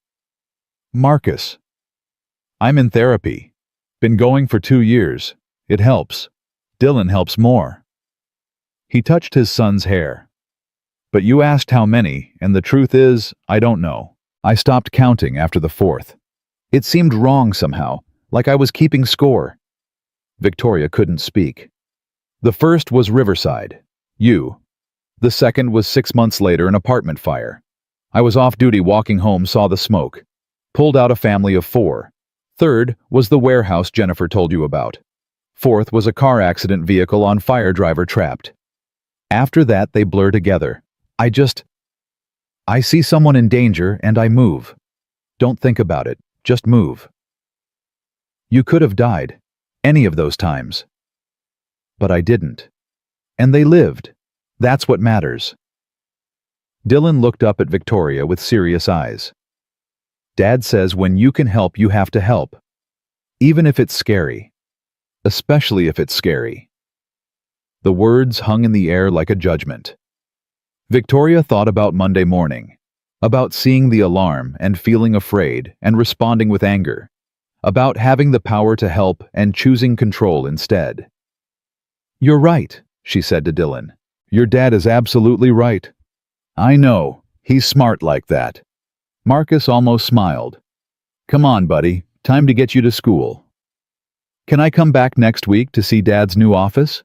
"Marcus." "I'm in therapy. Been going for 2 years. It helps. Dylan helps more." He touched his son's hair. "But you asked how many, and the truth is, I don't know. I stopped counting after the 4th. It seemed wrong somehow, like I was keeping score." Victoria couldn't speak. "The first was Riverside. You. The second was 6 months later, an apartment fire. I was off duty walking home, saw the smoke. Pulled out a family of 4. Third was the warehouse Jennifer told you about. Fourth was a car accident, vehicle on fire, driver trapped. After that, they blur together. I see someone in danger and I move. Don't think about it, just move. You could have died, any of those times. But I didn't. And they lived. That's what matters." Dylan looked up at Victoria with serious eyes. "Dad says when you can help, you have to help. Even if it's scary. Especially if it's scary." The words hung in the air like a judgment. Victoria thought about Monday morning, about seeing the alarm and feeling afraid and responding with anger, about having the power to help and choosing control instead. "You're right," she said to Dylan. "Your dad is absolutely right." "I know. He's smart like that." Marcus almost smiled. "Come on, buddy. Time to get you to school." "Can I come back next week to see Dad's new office?"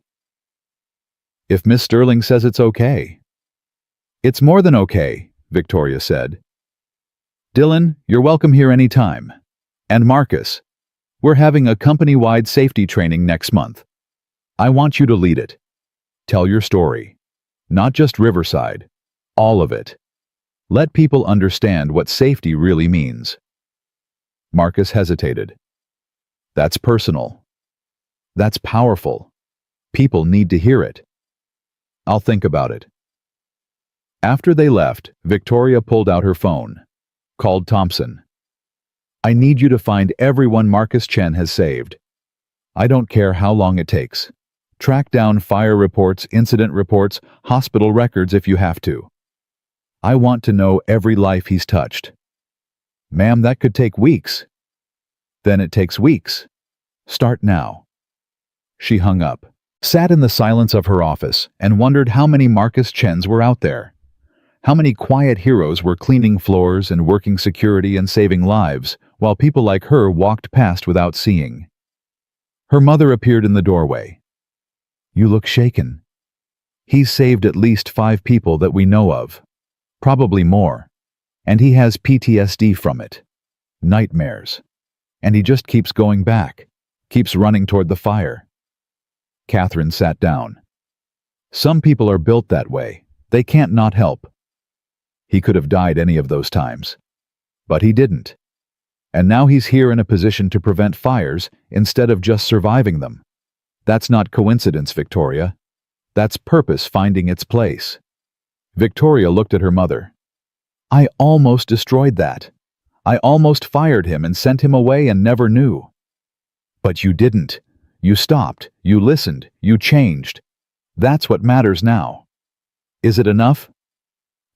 "If Miss Sterling says it's okay." "It's more than okay," Victoria said. "Dylan, you're welcome here anytime. And Marcus, we're having a company-wide safety training next month. I want you to lead it. Tell your story. Not just Riverside. All of it. Let people understand what safety really means." Marcus hesitated. "That's personal. That's powerful. People need to hear it." "I'll think about it." After they left, Victoria pulled out her phone. Called Thompson. "I need you to find everyone Marcus Chen has saved. I don't care how long it takes. Track down fire reports, incident reports, hospital records if you have to. I want to know every life he's touched." "Ma'am, that could take weeks." "Then it takes weeks. Start now." She hung up, sat in the silence of her office, and wondered how many Marcus Chens were out there. How many quiet heroes were cleaning floors and working security and saving lives, while people like her walked past without seeing. Her mother appeared in the doorway. "You look shaken." "He's saved at least 5 people that we know of. Probably more. And he has PTSD from it. Nightmares. And he just keeps going back. Keeps running toward the fire." Catherine sat down. "Some people are built that way. They can't not help. He could have died any of those times. But he didn't. And now he's here in a position to prevent fires instead of just surviving them. That's not coincidence, Victoria. That's purpose finding its place. Victoria looked at her mother. I almost destroyed that. I almost fired him and sent him away and never knew. But you didn't. You stopped. You listened. You changed. That's what matters now. Is it enough?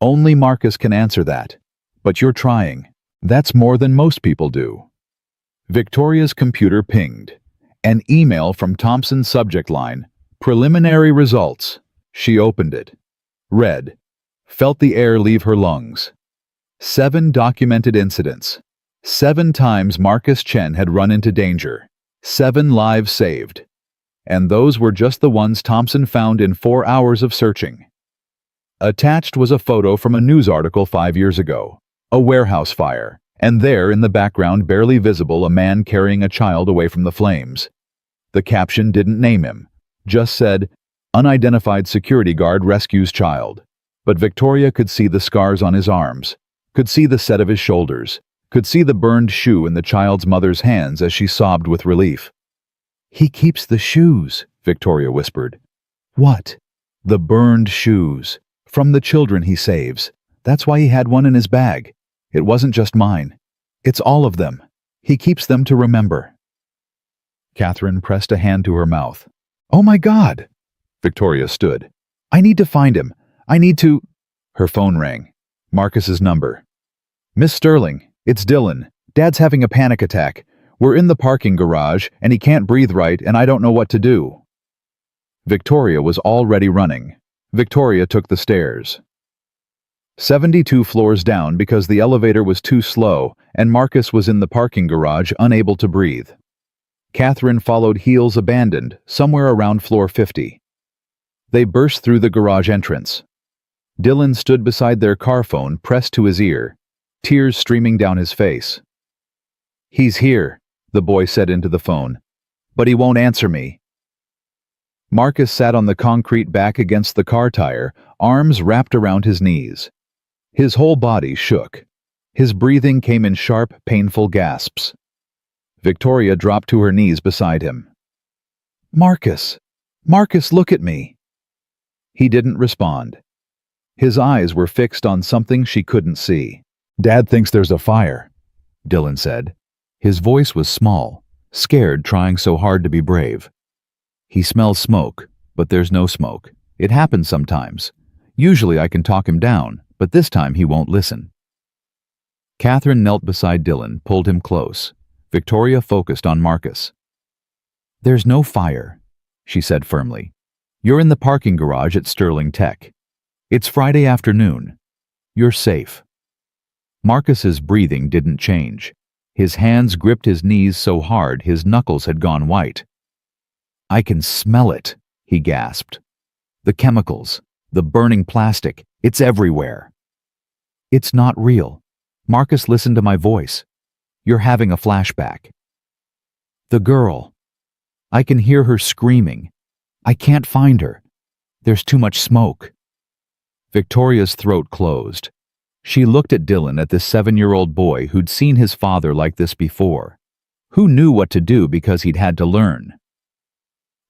Only Marcus can answer that. But you're trying. That's more than most people do. Victoria's computer pinged. An email from Thompson's subject line. Preliminary results. She opened it. Read. Felt the air leave her lungs. 7 documented incidents. 7 times Marcus Chen had run into danger. 7 lives saved. And those were just the ones Thompson found in 4 hours of searching. Attached was a photo from a news article 5 years ago. A warehouse fire. And there in the background, barely visible, a man carrying a child away from the flames. The caption didn't name him. Just said, unidentified security guard rescues child. But Victoria could see the scars on his arms, could see the set of his shoulders, could see the burned shoe in the child's mother's hands as she sobbed with relief. He keeps the shoes, Victoria whispered. What? The burned shoes. From the children he saves. That's why he had one in his bag. It wasn't just mine. It's all of them. He keeps them to remember. Catherine pressed a hand to her mouth. Oh my God! Victoria stood. I need to find him. I need to... Her phone rang. Marcus's number. Miss Sterling, it's Dylan. Dad's having a panic attack. We're in the parking garage, and he can't breathe right, and I don't know what to do. Victoria was already running. Victoria took the stairs. 72 floors down because the elevator was too slow, and Marcus was in the parking garage, unable to breathe. Catherine followed, heels abandoned, somewhere around floor 50. They burst through the garage entrance. Dylan stood beside their car phone, pressed to his ear, tears streaming down his face. He's here, the boy said into the phone, but he won't answer me. Marcus sat on the concrete back against the car tire, arms wrapped around his knees. His whole body shook. His breathing came in sharp, painful gasps. Victoria dropped to her knees beside him. Marcus! Marcus, look at me! He didn't respond. His eyes were fixed on something she couldn't see. Dad thinks there's a fire, Dylan said. His voice was small, scared, trying so hard to be brave. He smells smoke, but there's no smoke. It happens sometimes. Usually I can talk him down, but this time he won't listen. Catherine knelt beside Dylan, pulled him close. Victoria focused on Marcus. There's no fire, she said firmly. You're in the parking garage at Sterling Tech. It's Friday afternoon. You're safe. Marcus's breathing didn't change. His hands gripped his knees so hard his knuckles had gone white. I can smell it, he gasped. The chemicals, the burning plastic, it's everywhere. It's not real. Marcus, listen to my voice. You're having a flashback. The girl. I can hear her screaming. I can't find her. There's too much smoke. Victoria's throat closed. She looked at Dylan, at this 7-year-old boy who'd seen his father like this before. Who knew what to do because he'd had to learn.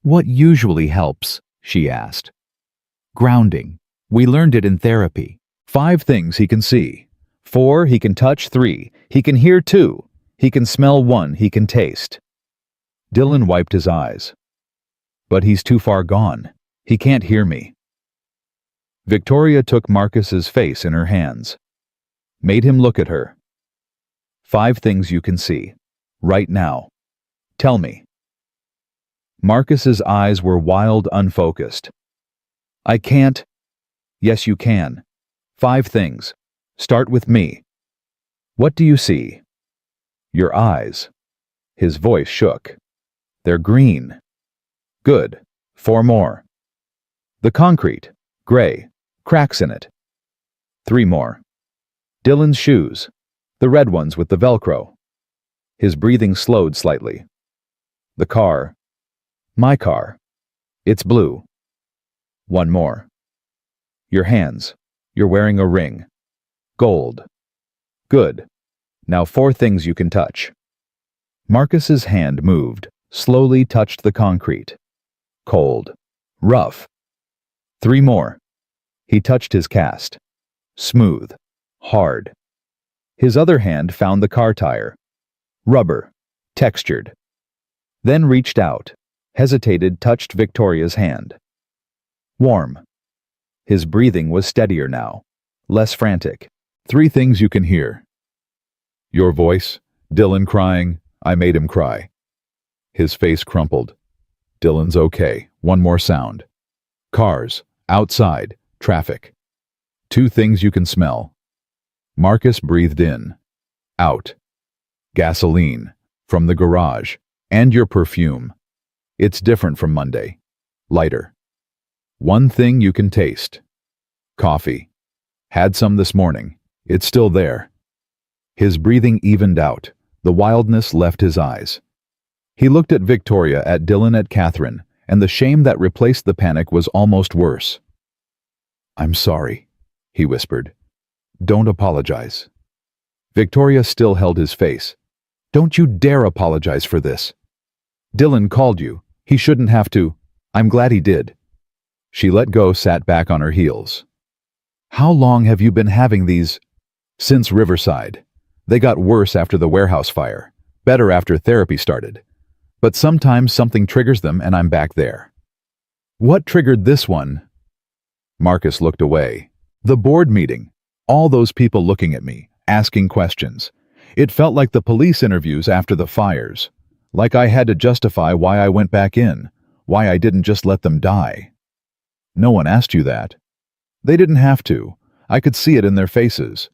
What usually helps? She asked. Grounding. We learned it in therapy. 5 things he can see. 4, he can touch. 3, he can hear. 2, he can smell. 1, he can taste. Dylan wiped his eyes. But he's too far gone. He can't hear me. Victoria took Marcus's face in her hands. Made him look at her. 5 things you can see. Right now. Tell me. Marcus's eyes were wild, unfocused. I can't. Yes, you can. 5 things. Start with me. What do you see? Your eyes. His voice shook. They're green. Good. 4 more. The concrete. Gray. Cracks in it. 3 more. Dylan's shoes. The red ones with the Velcro. His breathing slowed slightly. The car. My car. It's blue. 1 more. Your hands. You're wearing a ring. Gold. Good. Now 4 things you can touch. Marcus's hand moved, slowly touched the concrete. Cold. Rough. 3 more. He touched his cast. Smooth. Hard. His other hand found the car tire. Rubber. Textured. Then reached out, hesitated, touched Victoria's hand. Warm. His breathing was steadier now, less frantic. 3 things you can hear. Your voice, Dylan crying, I made him cry. His face crumpled. Dylan's okay. 1 more sound. Cars, outside, traffic. 2 things you can smell. Marcus breathed in. Out. Gasoline, from the garage, and your perfume. It's different from Monday. Lighter. 1 thing you can taste. Coffee. Had some this morning. It's still there. His breathing evened out. The wildness left his eyes. He looked at Victoria, at Dylan, at Catherine, and the shame that replaced the panic was almost worse. I'm sorry, he whispered. Don't apologize. Victoria still held his face. Don't you dare apologize for this. Dylan called you. He shouldn't have to. I'm glad he did. She let go, sat back on her heels. How long have you been having these? Since Riverside. They got worse after the warehouse fire, better after therapy started. But sometimes something triggers them and I'm back there. What triggered this one? Marcus looked away. The board meeting. All those people looking at me, asking questions. It felt like the police interviews after the fires. Like I had to justify why I went back in, why I didn't just let them die. No one asked you that. They didn't have to. I could see it in their faces.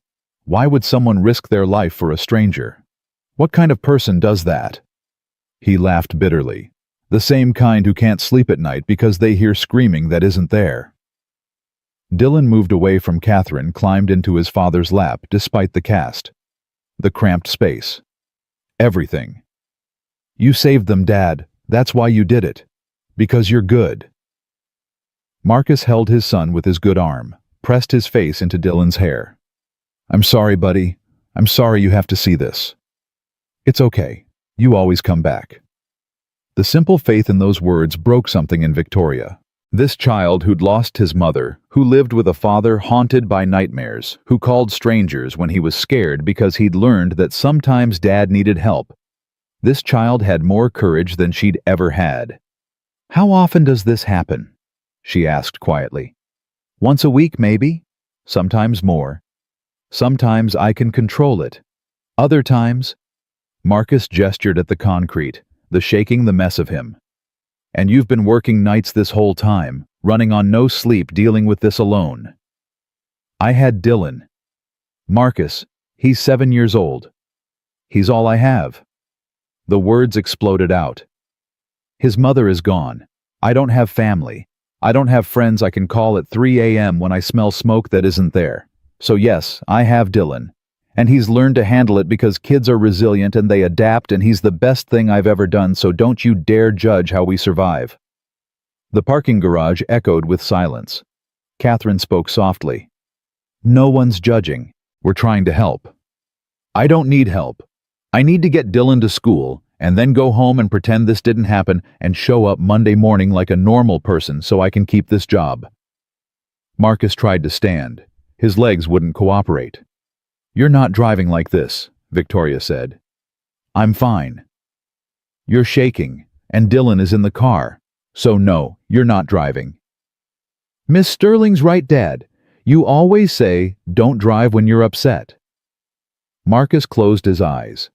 Why would someone risk their life for a stranger? What kind of person does that? He laughed bitterly. The same kind who can't sleep at night because they hear screaming that isn't there. Dylan moved away from Catherine, climbed into his father's lap despite the cast. The cramped space. Everything. You saved them, Dad. That's why you did it. Because you're good. Marcus held his son with his good arm, pressed his face into Dylan's hair. I'm sorry, buddy. I'm sorry you have to see this. It's okay. You always come back. The simple faith in those words broke something in Victoria. This child who'd lost his mother, who lived with a father haunted by nightmares, who called strangers when he was scared because he'd learned that sometimes Dad needed help. This child had more courage than she'd ever had. How often does this happen? She asked quietly. Once a week, maybe? Sometimes more. Sometimes I can control it. Other times, Marcus gestured at the concrete, the shaking, the mess of him. And you've been working nights this whole time, running on no sleep, dealing with this alone. I had Dylan. Marcus, he's 7 years old. He's all I have. The words exploded out. His mother is gone. I don't have family. I don't have friends I can call at 3 a.m. when I smell smoke that isn't there. So yes, I have Dylan. And he's learned to handle it because kids are resilient and they adapt, and he's the best thing I've ever done, so don't you dare judge how we survive. The parking garage echoed with silence. Catherine spoke softly. No one's judging. We're trying to help. I don't need help. I need to get Dylan to school, and then go home and pretend this didn't happen and show up Monday morning like a normal person so I can keep this job. Marcus tried to stand. His legs wouldn't cooperate. You're not driving like this, Victoria said. I'm fine. You're shaking, and Dylan is in the car. So no, you're not driving. Miss Sterling's right, Dad. You always say, don't drive when you're upset. Marcus closed his eyes.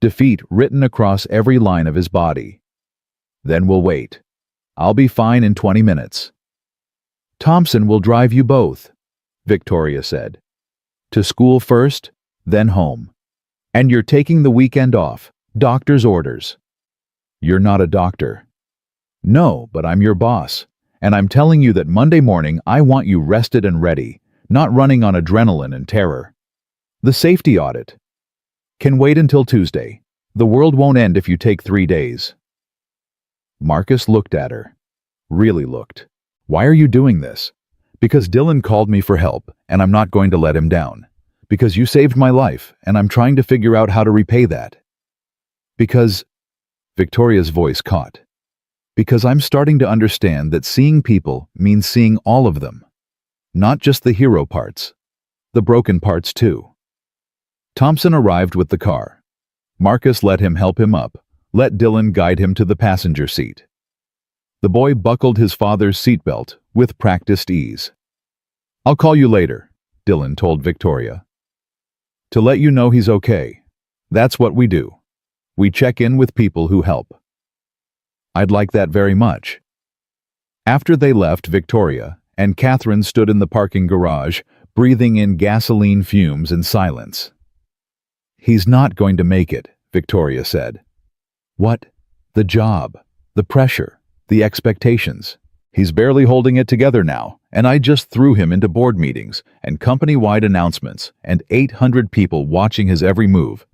Defeat written across every line of his body. Then we'll wait. I'll be fine in 20 minutes. Thompson will drive you both, Victoria said. To school first, then home. And you're taking the weekend off. Doctor's orders. You're not a doctor. No, but I'm your boss. And I'm telling you that Monday morning I want you rested and ready, not running on adrenaline and terror. The safety audit can wait until Tuesday. The world won't end if you take 3 days. Marcus looked at her. Really looked. Why are you doing this? Because Dylan called me for help, and I'm not going to let him down. Because you saved my life, and I'm trying to figure out how to repay that. Because, Victoria's voice caught. Because I'm starting to understand that seeing people means seeing all of them. Not just the hero parts. The broken parts too. Thompson arrived with the car. Marcus let him help him up, let Dylan guide him to the passenger seat. The boy buckled his father's seatbelt with practiced ease. "I'll call you later," Dylan told Victoria. "To let you know he's okay. That's what we do. We check in with people who help." "I'd like that very much." After they left Victoria, and Catherine stood in the parking garage, breathing in gasoline fumes in silence. "He's not going to make it," Victoria said. "What? The job, the pressure, the expectations. He's barely holding it together now, and I just threw him into board meetings and company-wide announcements and 800 people watching his every move.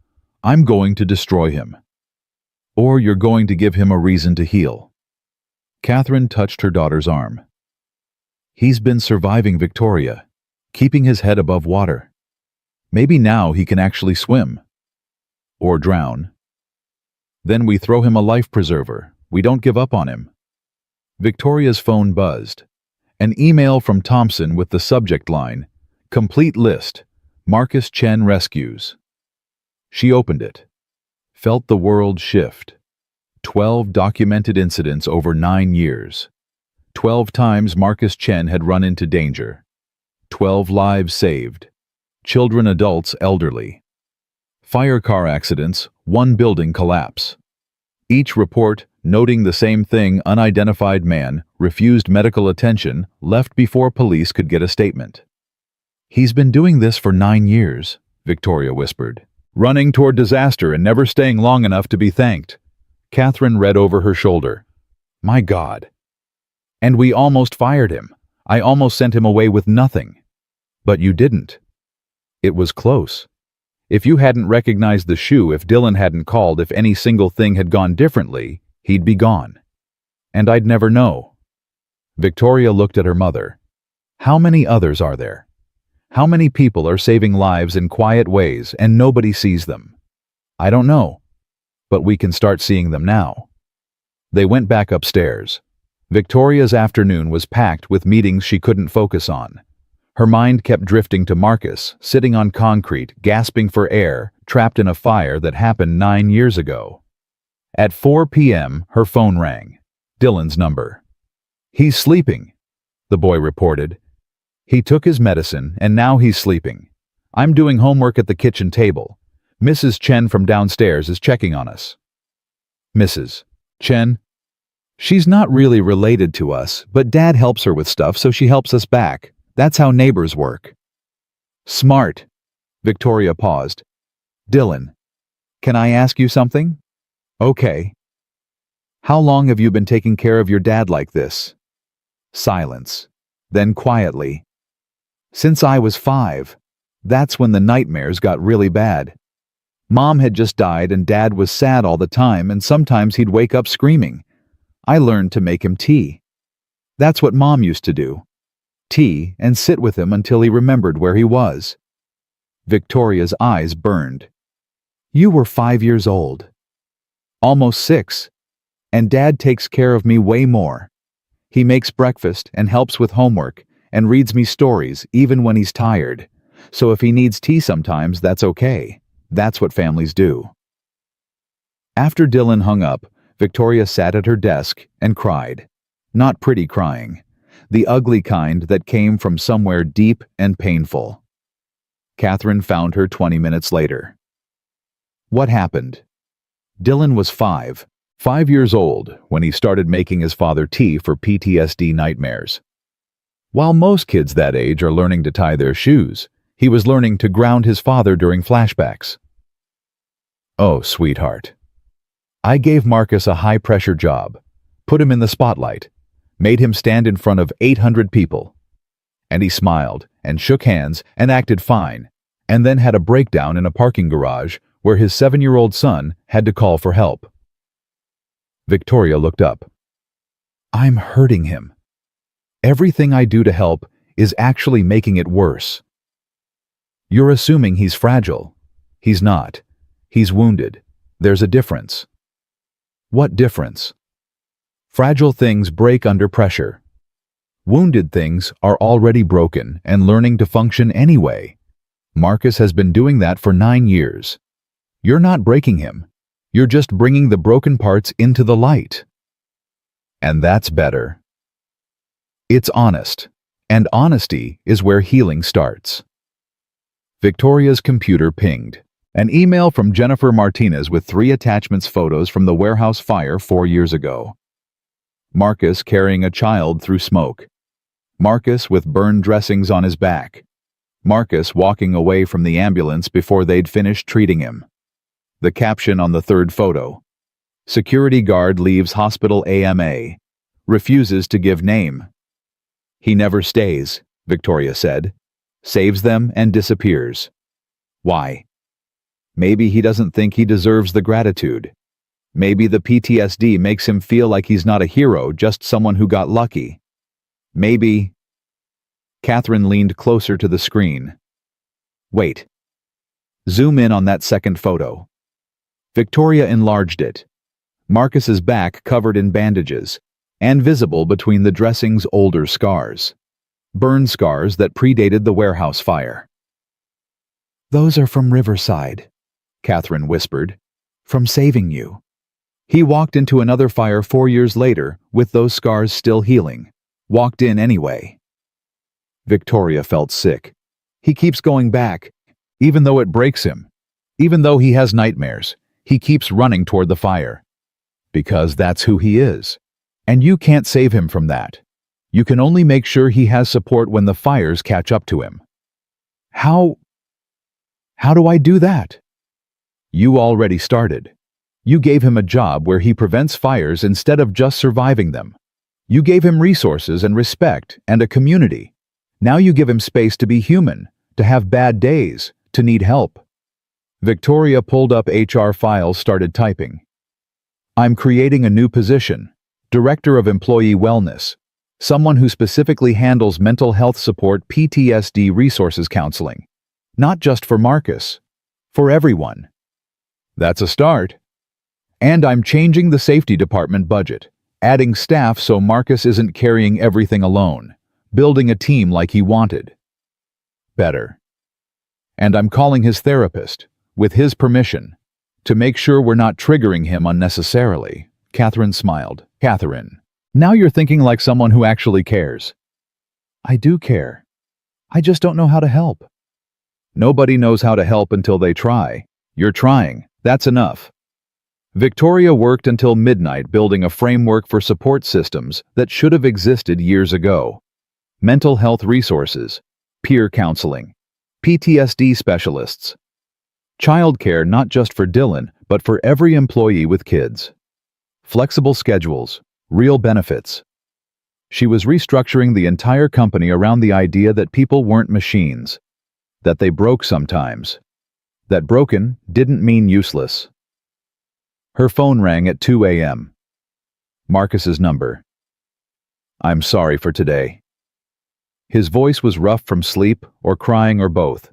I'm going to destroy him. Or you're going to give him a reason to heal." Catherine touched her daughter's arm. "He's been surviving, Victoria, keeping his head above water. Maybe now he can actually swim. Or drown. Then we throw him a life preserver. We don't give up on him." Victoria's phone buzzed. An email from Thompson with the subject line, "Complete list, Marcus Chen rescues." She opened it. Felt the world shift. 12 documented incidents over 9 years. 12 times Marcus Chen had run into danger. 12 lives saved. Children, adults, elderly. Fire car accidents, 1 building collapse. Each report noting the same thing: unidentified man, refused medical attention, left before police could get a statement. "He's been doing this for 9 years, Victoria whispered. "Running toward disaster and never staying long enough to be thanked." Catherine read over her shoulder. "My God. And we almost fired him. I almost sent him away with nothing. But you didn't. It was close. If you hadn't recognized the shoe, if Dylan hadn't called, if any single thing had gone differently, he'd be gone. And I'd never know." Victoria looked at her mother. "How many others are there? How many people are saving lives in quiet ways and nobody sees them?" "I don't know. But we can start seeing them now." They went back upstairs. Victoria's afternoon was packed with meetings she couldn't focus on. Her mind kept drifting to Marcus, sitting on concrete, gasping for air, trapped in a fire that happened 9 years ago. At 4 p.m., her phone rang. Dylan's number. "He's sleeping," the boy reported. "He took his medicine, and now he's sleeping. I'm doing homework at the kitchen table. Mrs. Chen from downstairs is checking on us." "Mrs. Chen?" "She's not really related to us, but Dad helps her with stuff, so she helps us back. That's how neighbors work." "Smart." Victoria paused. "Dylan, can I ask you something?" "Okay." "How long have you been taking care of your dad like this?" Silence. Then quietly. "Since I was 5. That's when the nightmares got really bad. Mom had just died and Dad was sad all the time, and sometimes he'd wake up screaming. I learned to make him tea. That's what Mom used to do. Tea, and sit with him until he remembered where he was." Victoria's eyes burned. "You were 5 years old. Almost 6. And Dad takes care of me way more. He makes breakfast and helps with homework and reads me stories even when he's tired. So if he needs tea sometimes, that's okay. That's what families do." After Dylan hung up, Victoria sat at her desk and cried. Not pretty crying. The ugly kind that came from somewhere deep and painful. Catherine found her 20 minutes later. What happened? Dylan was 5 years old when he started making his father tea for PTSD nightmares. While most kids that age are learning to tie their shoes, he was learning to ground his father during flashbacks. "Oh, sweetheart. I gave Marcus a high-pressure job, put him in the spotlight, made him stand in front of 800 people. And he smiled and shook hands and acted fine, and then had a breakdown in a parking garage where his 7-year-old son had to call for help." Victoria looked up. "I'm hurting him. Everything I do to help is actually making it worse." You're assuming he's fragile. He's not. He's wounded. There's a difference. What difference? Fragile things break under pressure. Wounded things are already broken and learning to function anyway. Marcus has been doing that for 9 years. You're not breaking him. You're just bringing the broken parts into the light. And that's better. It's honest. And honesty is where healing starts. Victoria's computer pinged. An email from Jennifer Martinez with 3 attachments, photos from the warehouse fire 4 years ago. Marcus carrying a child through smoke. Marcus with burned dressings on his back. Marcus walking away from the ambulance before they'd finished treating him. The caption on the 3rd photo. Security guard leaves hospital AMA. Refuses to give name. He never stays, Victoria said. Saves them and disappears. Why? Maybe he doesn't think he deserves the gratitude. Maybe the PTSD makes him feel like he's not a hero, just someone who got lucky. Maybe... Catherine leaned closer to the screen. Wait. Zoom in on that 2nd photo. Victoria enlarged it. Marcus's back covered in bandages, and visible between the dressing's older scars. Burn scars that predated the warehouse fire. Those are from Riverside, Catherine whispered. From saving you. He walked into another fire 4 years later, with those scars still healing. Walked in anyway. Victoria felt sick. He keeps going back, even though it breaks him. Even though he has nightmares, he keeps running toward the fire. Because that's who he is. And you can't save him from that. You can only make sure he has support when the fires catch up to him. How do I do that? You already started. You gave him a job where he prevents fires instead of just surviving them. You gave him resources and respect and a community. Now you give him space to be human, to have bad days, to need help. Victoria pulled up HR files, started typing. I'm creating a new position, Director of Employee Wellness, someone who specifically handles mental health support, PTSD resources counseling. Not just for Marcus, for everyone. That's a start. And I'm changing the safety department budget, adding staff so Marcus isn't carrying everything alone, building a team like he wanted. Better. And I'm calling his therapist, with his permission, to make sure we're not triggering him unnecessarily. Catherine smiled. Catherine, now you're thinking like someone who actually cares. I do care. I just don't know how to help. Nobody knows how to help until they try. You're trying. That's enough. Victoria worked until midnight building a framework for support systems that should have existed years ago. Mental health resources, peer counseling, PTSD specialists. Childcare not just for Dylan, but for every employee with kids. Flexible schedules, real benefits. She was restructuring the entire company around the idea that people weren't machines, that they broke sometimes, that broken didn't mean useless. Her phone rang at 2 a.m. Marcus's number. I'm sorry for today. His voice was rough from sleep or crying or both.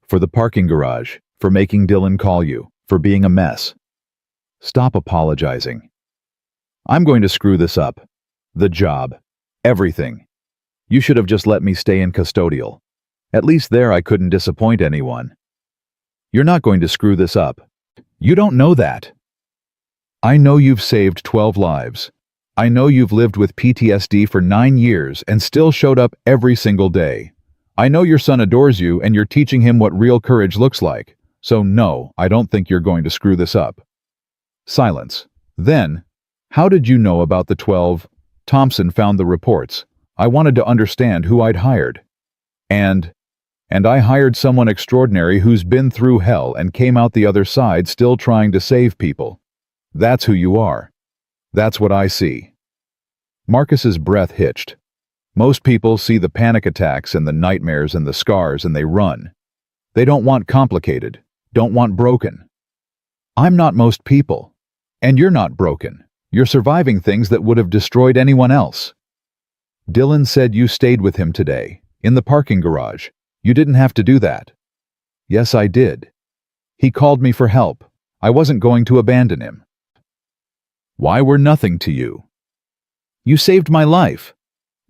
For the parking garage, for making Dylan call you, for being a mess. Stop apologizing. I'm going to screw this up. The job. Everything. You should have just let me stay in custodial. At least there I couldn't disappoint anyone. You're not going to screw this up. You don't know that. I know you've saved 12 lives. I know you've lived with PTSD for 9 years and still showed up every single day. I know your son adores you and you're teaching him what real courage looks like. So no, I don't think you're going to screw this up. Silence. Then, how did you know about the 12? Thompson found the reports. I wanted to understand who I'd hired. And I hired someone extraordinary who's been through hell and came out the other side still trying to save people. That's who you are. That's what I see. Marcus's breath hitched. Most people see the panic attacks and the nightmares and the scars and they run. They don't want complicated, don't want broken. I'm not most people. And you're not broken. You're surviving things that would have destroyed anyone else. Dylan said you stayed with him today, in the parking garage, You didn't have to do that. Yes, I did. He called me for help. I wasn't going to abandon him. Why were nothing to you? You saved my life.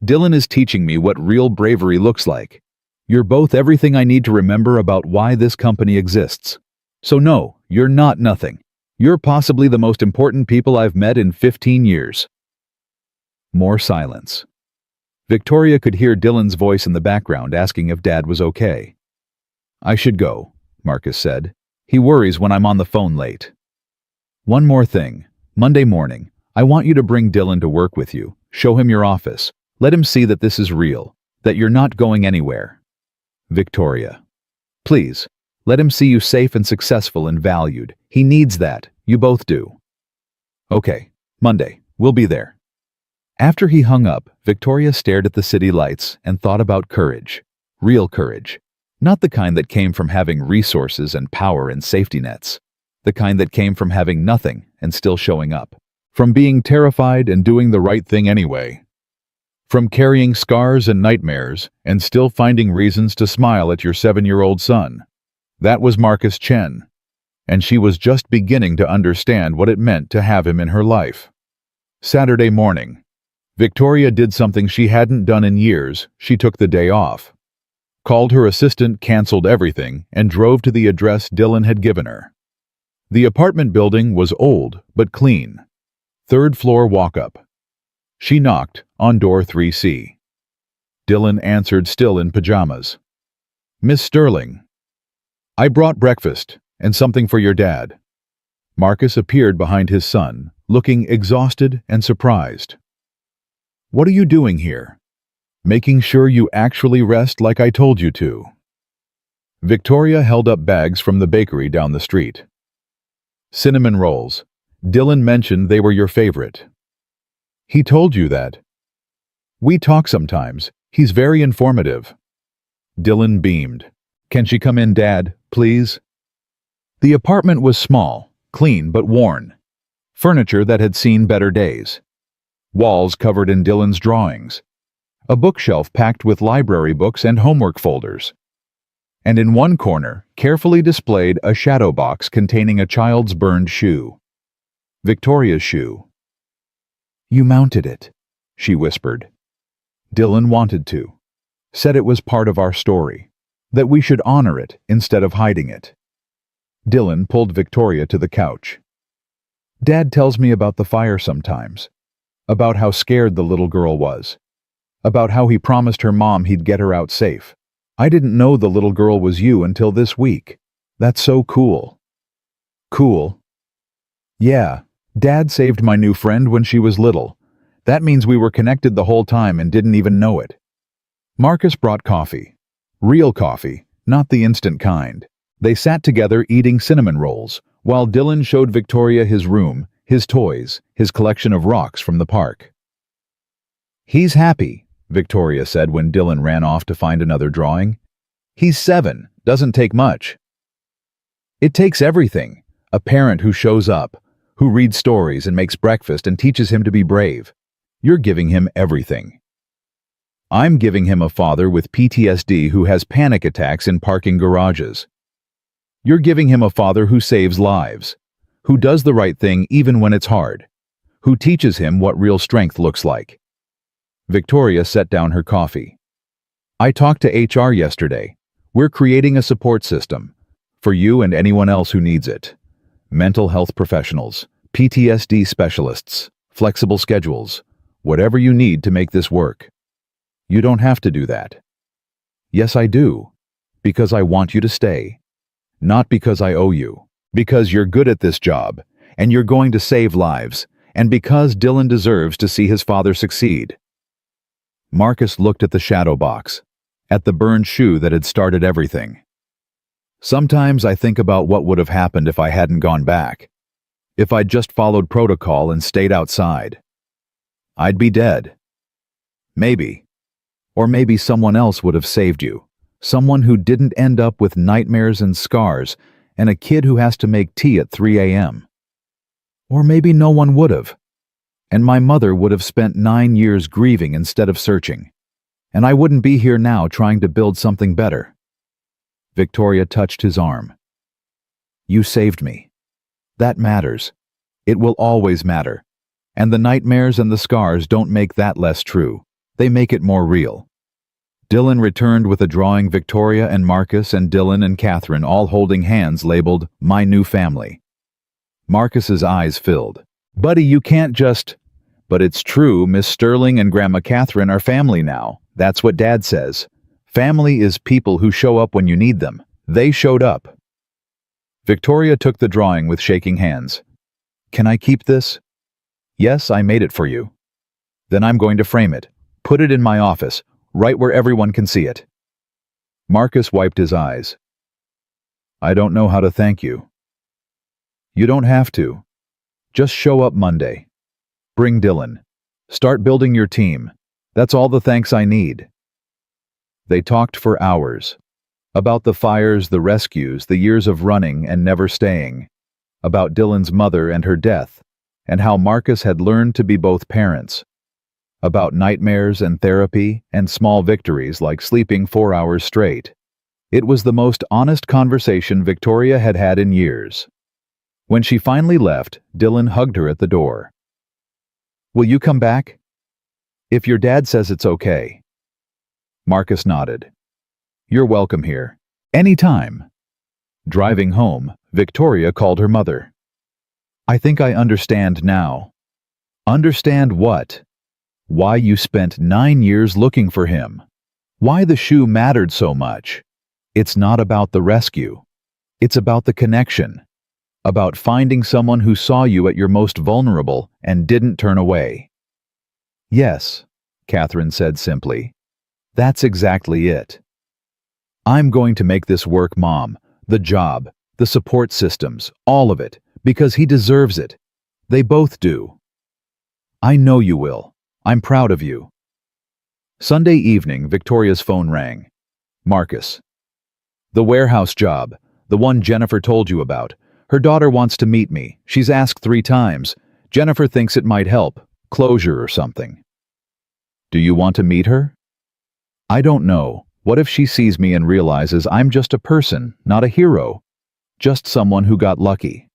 Dylan is teaching me what real bravery looks like. You're both everything I need to remember about why this company exists. So no, you're not nothing. You're possibly the most important people I've met in 15 years. More silence. Victoria could hear Dylan's voice in the background asking if Dad was okay. I should go, Marcus said. He worries when I'm on the phone late. One more thing. Monday morning, I want you to bring Dylan to work with you. Show him your office. Let him see that this is real, that you're not going anywhere. Victoria. Please, let him see you safe and successful and valued. He needs that. You both do. Okay, Monday. We'll be there. After he hung up, Victoria stared at the city lights and thought about courage. Real courage. Not the kind that came from having resources and power and safety nets. The kind that came from having nothing and still showing up. From being terrified and doing the right thing anyway. From carrying scars and nightmares and still finding reasons to smile at your 7-year-old son. That was Marcus Chen. And she was just beginning to understand what it meant to have him in her life. Saturday morning. Victoria did something she hadn't done in years. She took the day off. Called her assistant, canceled everything, and drove to the address Dylan had given her. The apartment building was old but clean. 3rd floor walk-up. She knocked on door 3C. Dylan answered, still in pajamas. Miss Sterling. I brought breakfast and something for your dad. Marcus appeared behind his son, looking exhausted and surprised. What are you doing here? Making sure you actually rest like I told you to. Victoria held up bags from the bakery down the street. Cinnamon rolls. Dylan mentioned they were your favorite. He told you that. We talk sometimes. He's very informative. Dylan beamed. Can she come in, Dad, please? The apartment was small, clean but worn. Furniture that had seen better days. Walls covered in Dylan's drawings. A bookshelf packed with library books and homework folders. And in one corner, carefully displayed a shadow box containing a child's burned shoe. Victoria's shoe. You mounted it, she whispered. Dylan wanted to. Said it was part of our story. That we should honor it instead of hiding it. Dylan pulled Victoria to the couch. Dad tells me about the fire sometimes. About how scared the little girl was. About how he promised her mom he'd get her out safe. I didn't know the little girl was you until this week. That's so cool. Cool? Yeah, Dad saved my new friend when she was little. That means we were connected the whole time and didn't even know it. Marcus brought coffee. Real coffee, not the instant kind. They sat together eating cinnamon rolls, while Dylan showed Victoria his room, his toys, his collection of rocks from the park. He's happy, Victoria said when Dylan ran off to find another drawing. He's 7, doesn't take much. It takes everything. A parent who shows up, who reads stories and makes breakfast and teaches him to be brave. You're giving him everything. I'm giving him a father with PTSD who has panic attacks in parking garages. You're giving him a father who saves lives, who does the right thing even when it's hard, who teaches him what real strength looks like. Victoria set down her coffee. I talked to HR yesterday. We're creating a support system for you and anyone else who needs it. Mental health professionals, PTSD specialists, flexible schedules, whatever you need to make this work. You don't have to do that. Yes, I do, because I want you to stay. Not because I owe you, because you're good at this job, and you're going to save lives, and because Dylan deserves to see his father succeed. Marcus looked at the shadow box, at the burned shoe that had started everything. Sometimes I think about what would have happened if I hadn't gone back. If I'd just followed protocol and stayed outside. I'd be dead. Maybe. Or maybe someone else would have saved you. Someone who didn't end up with nightmares and scars and a kid who has to make tea at 3 a.m. Or maybe no one would have. And my mother would have spent 9 years grieving instead of searching. And I wouldn't be here now trying to build something better. Victoria touched his arm. You saved me. That matters. It will always matter. And the nightmares and the scars don't make that less true. They make it more real. Dylan returned with a drawing Victoria and Marcus and Dylan and Catherine all holding hands labeled, My New Family. Marcus's eyes filled. Buddy, you can't just... But it's true, Miss Sterling and Grandma Catherine are family now. That's what Dad says. Family is people who show up when you need them. They showed up. Victoria took the drawing with shaking hands. Can I keep this? Yes, I made it for you. Then I'm going to frame it. Put it in my office, right where everyone can see it. Marcus wiped his eyes. I don't know how to thank you. You don't have to. Just show up Monday. Bring Dylan. Start building your team. That's all the thanks I need. They talked for hours. About the fires, the rescues, the years of running and never staying. About Dylan's mother and her death, and how Marcus had learned to be both parents. About nightmares and therapy and small victories like sleeping 4 hours straight. It was the most honest conversation Victoria had had in years. When she finally left, Dylan hugged her at the door. Will you come back? If your dad says it's okay. Marcus nodded. You're welcome here. Anytime. Driving home, Victoria called her mother. I think I understand now. Understand what? Why you spent 9 years looking for him. Why the shoe mattered so much. It's not about the rescue. It's about the connection. About finding someone who saw you at your most vulnerable and didn't turn away. Yes, Catherine said simply. That's exactly it. I'm going to make this work, Mom. The job, the support systems, all of it, because he deserves it. They both do. I know you will. I'm proud of you. Sunday evening, Victoria's phone rang. Marcus. The warehouse job, the one Jennifer told you about. Her daughter wants to meet me. She's asked 3 times. Jennifer thinks it might help. Closure or something. Do you want to meet her? I don't know. What if she sees me and realizes I'm just a person, not a hero? Just someone who got lucky.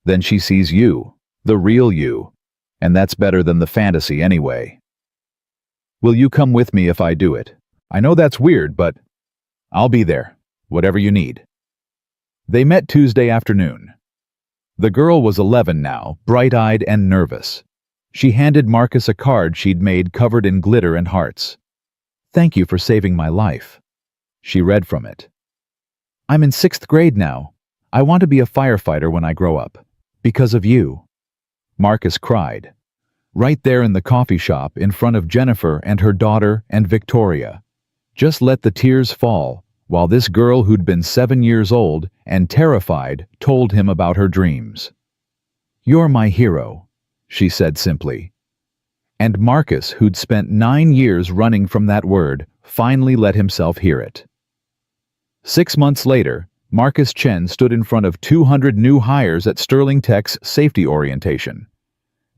Then she sees you, the real you, and that's better than the fantasy anyway. Will you come with me if I do it? I know that's weird, but I'll be there, whatever you need. They met Tuesday afternoon. The girl was 11 now, bright-eyed and nervous. She handed Marcus a card she'd made covered in glitter and hearts. Thank you for saving my life. She read from it. I'm in 6th grade now. I want to be a firefighter when I grow up. Because of you. Marcus cried. Right there in the coffee shop in front of Jennifer and her daughter and Victoria. Just let the tears fall while this girl who'd been 7 years old and terrified told him about her dreams. You're my hero, she said simply. And Marcus, who'd spent 9 years running from that word, finally let himself hear it. 6 months later, Marcus Chen stood in front of 200 new hires at Sterling Tech's safety orientation.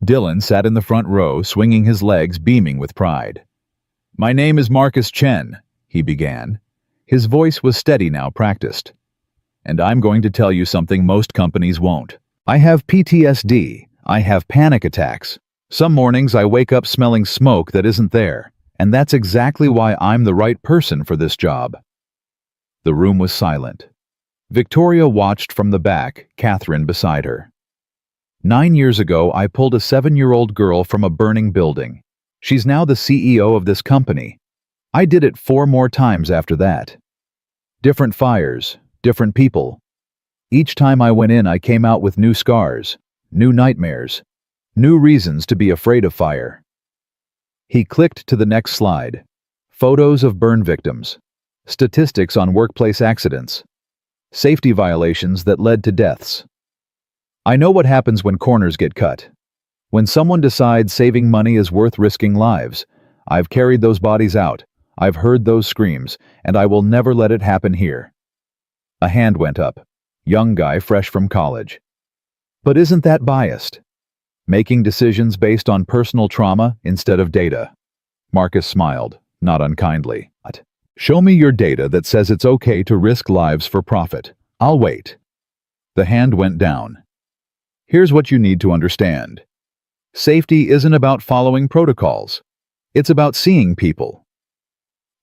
Dylan sat in the front row, swinging his legs, beaming with pride. My name is Marcus Chen, he began. His voice was steady now, practiced. And I'm going to tell you something most companies won't. I have PTSD. I have panic attacks. Some mornings I wake up smelling smoke that isn't there, and that's exactly why I'm the right person for this job. The room was silent. Victoria watched from the back, Catherine beside her. 9 years ago, I pulled a 7-year-old girl from a burning building. She's now the CEO of this company. I did it 4 more times after that. Different fires, different people. Each time I went in, I came out with new scars, new nightmares, new reasons to be afraid of fire. He clicked to the next slide. Photos of burn victims. Statistics on workplace accidents. Safety violations that led to deaths. I know what happens when corners get cut. When someone decides saving money is worth risking lives. I've carried those bodies out. I've heard those screams, and I will never let it happen here. A hand went up. Young guy fresh from college. But isn't that biased? Making decisions based on personal trauma instead of data. Marcus smiled, not unkindly. Show me your data that says it's okay to risk lives for profit. I'll wait. The hand went down. Here's what you need to understand. Safety isn't about following protocols. It's about seeing people.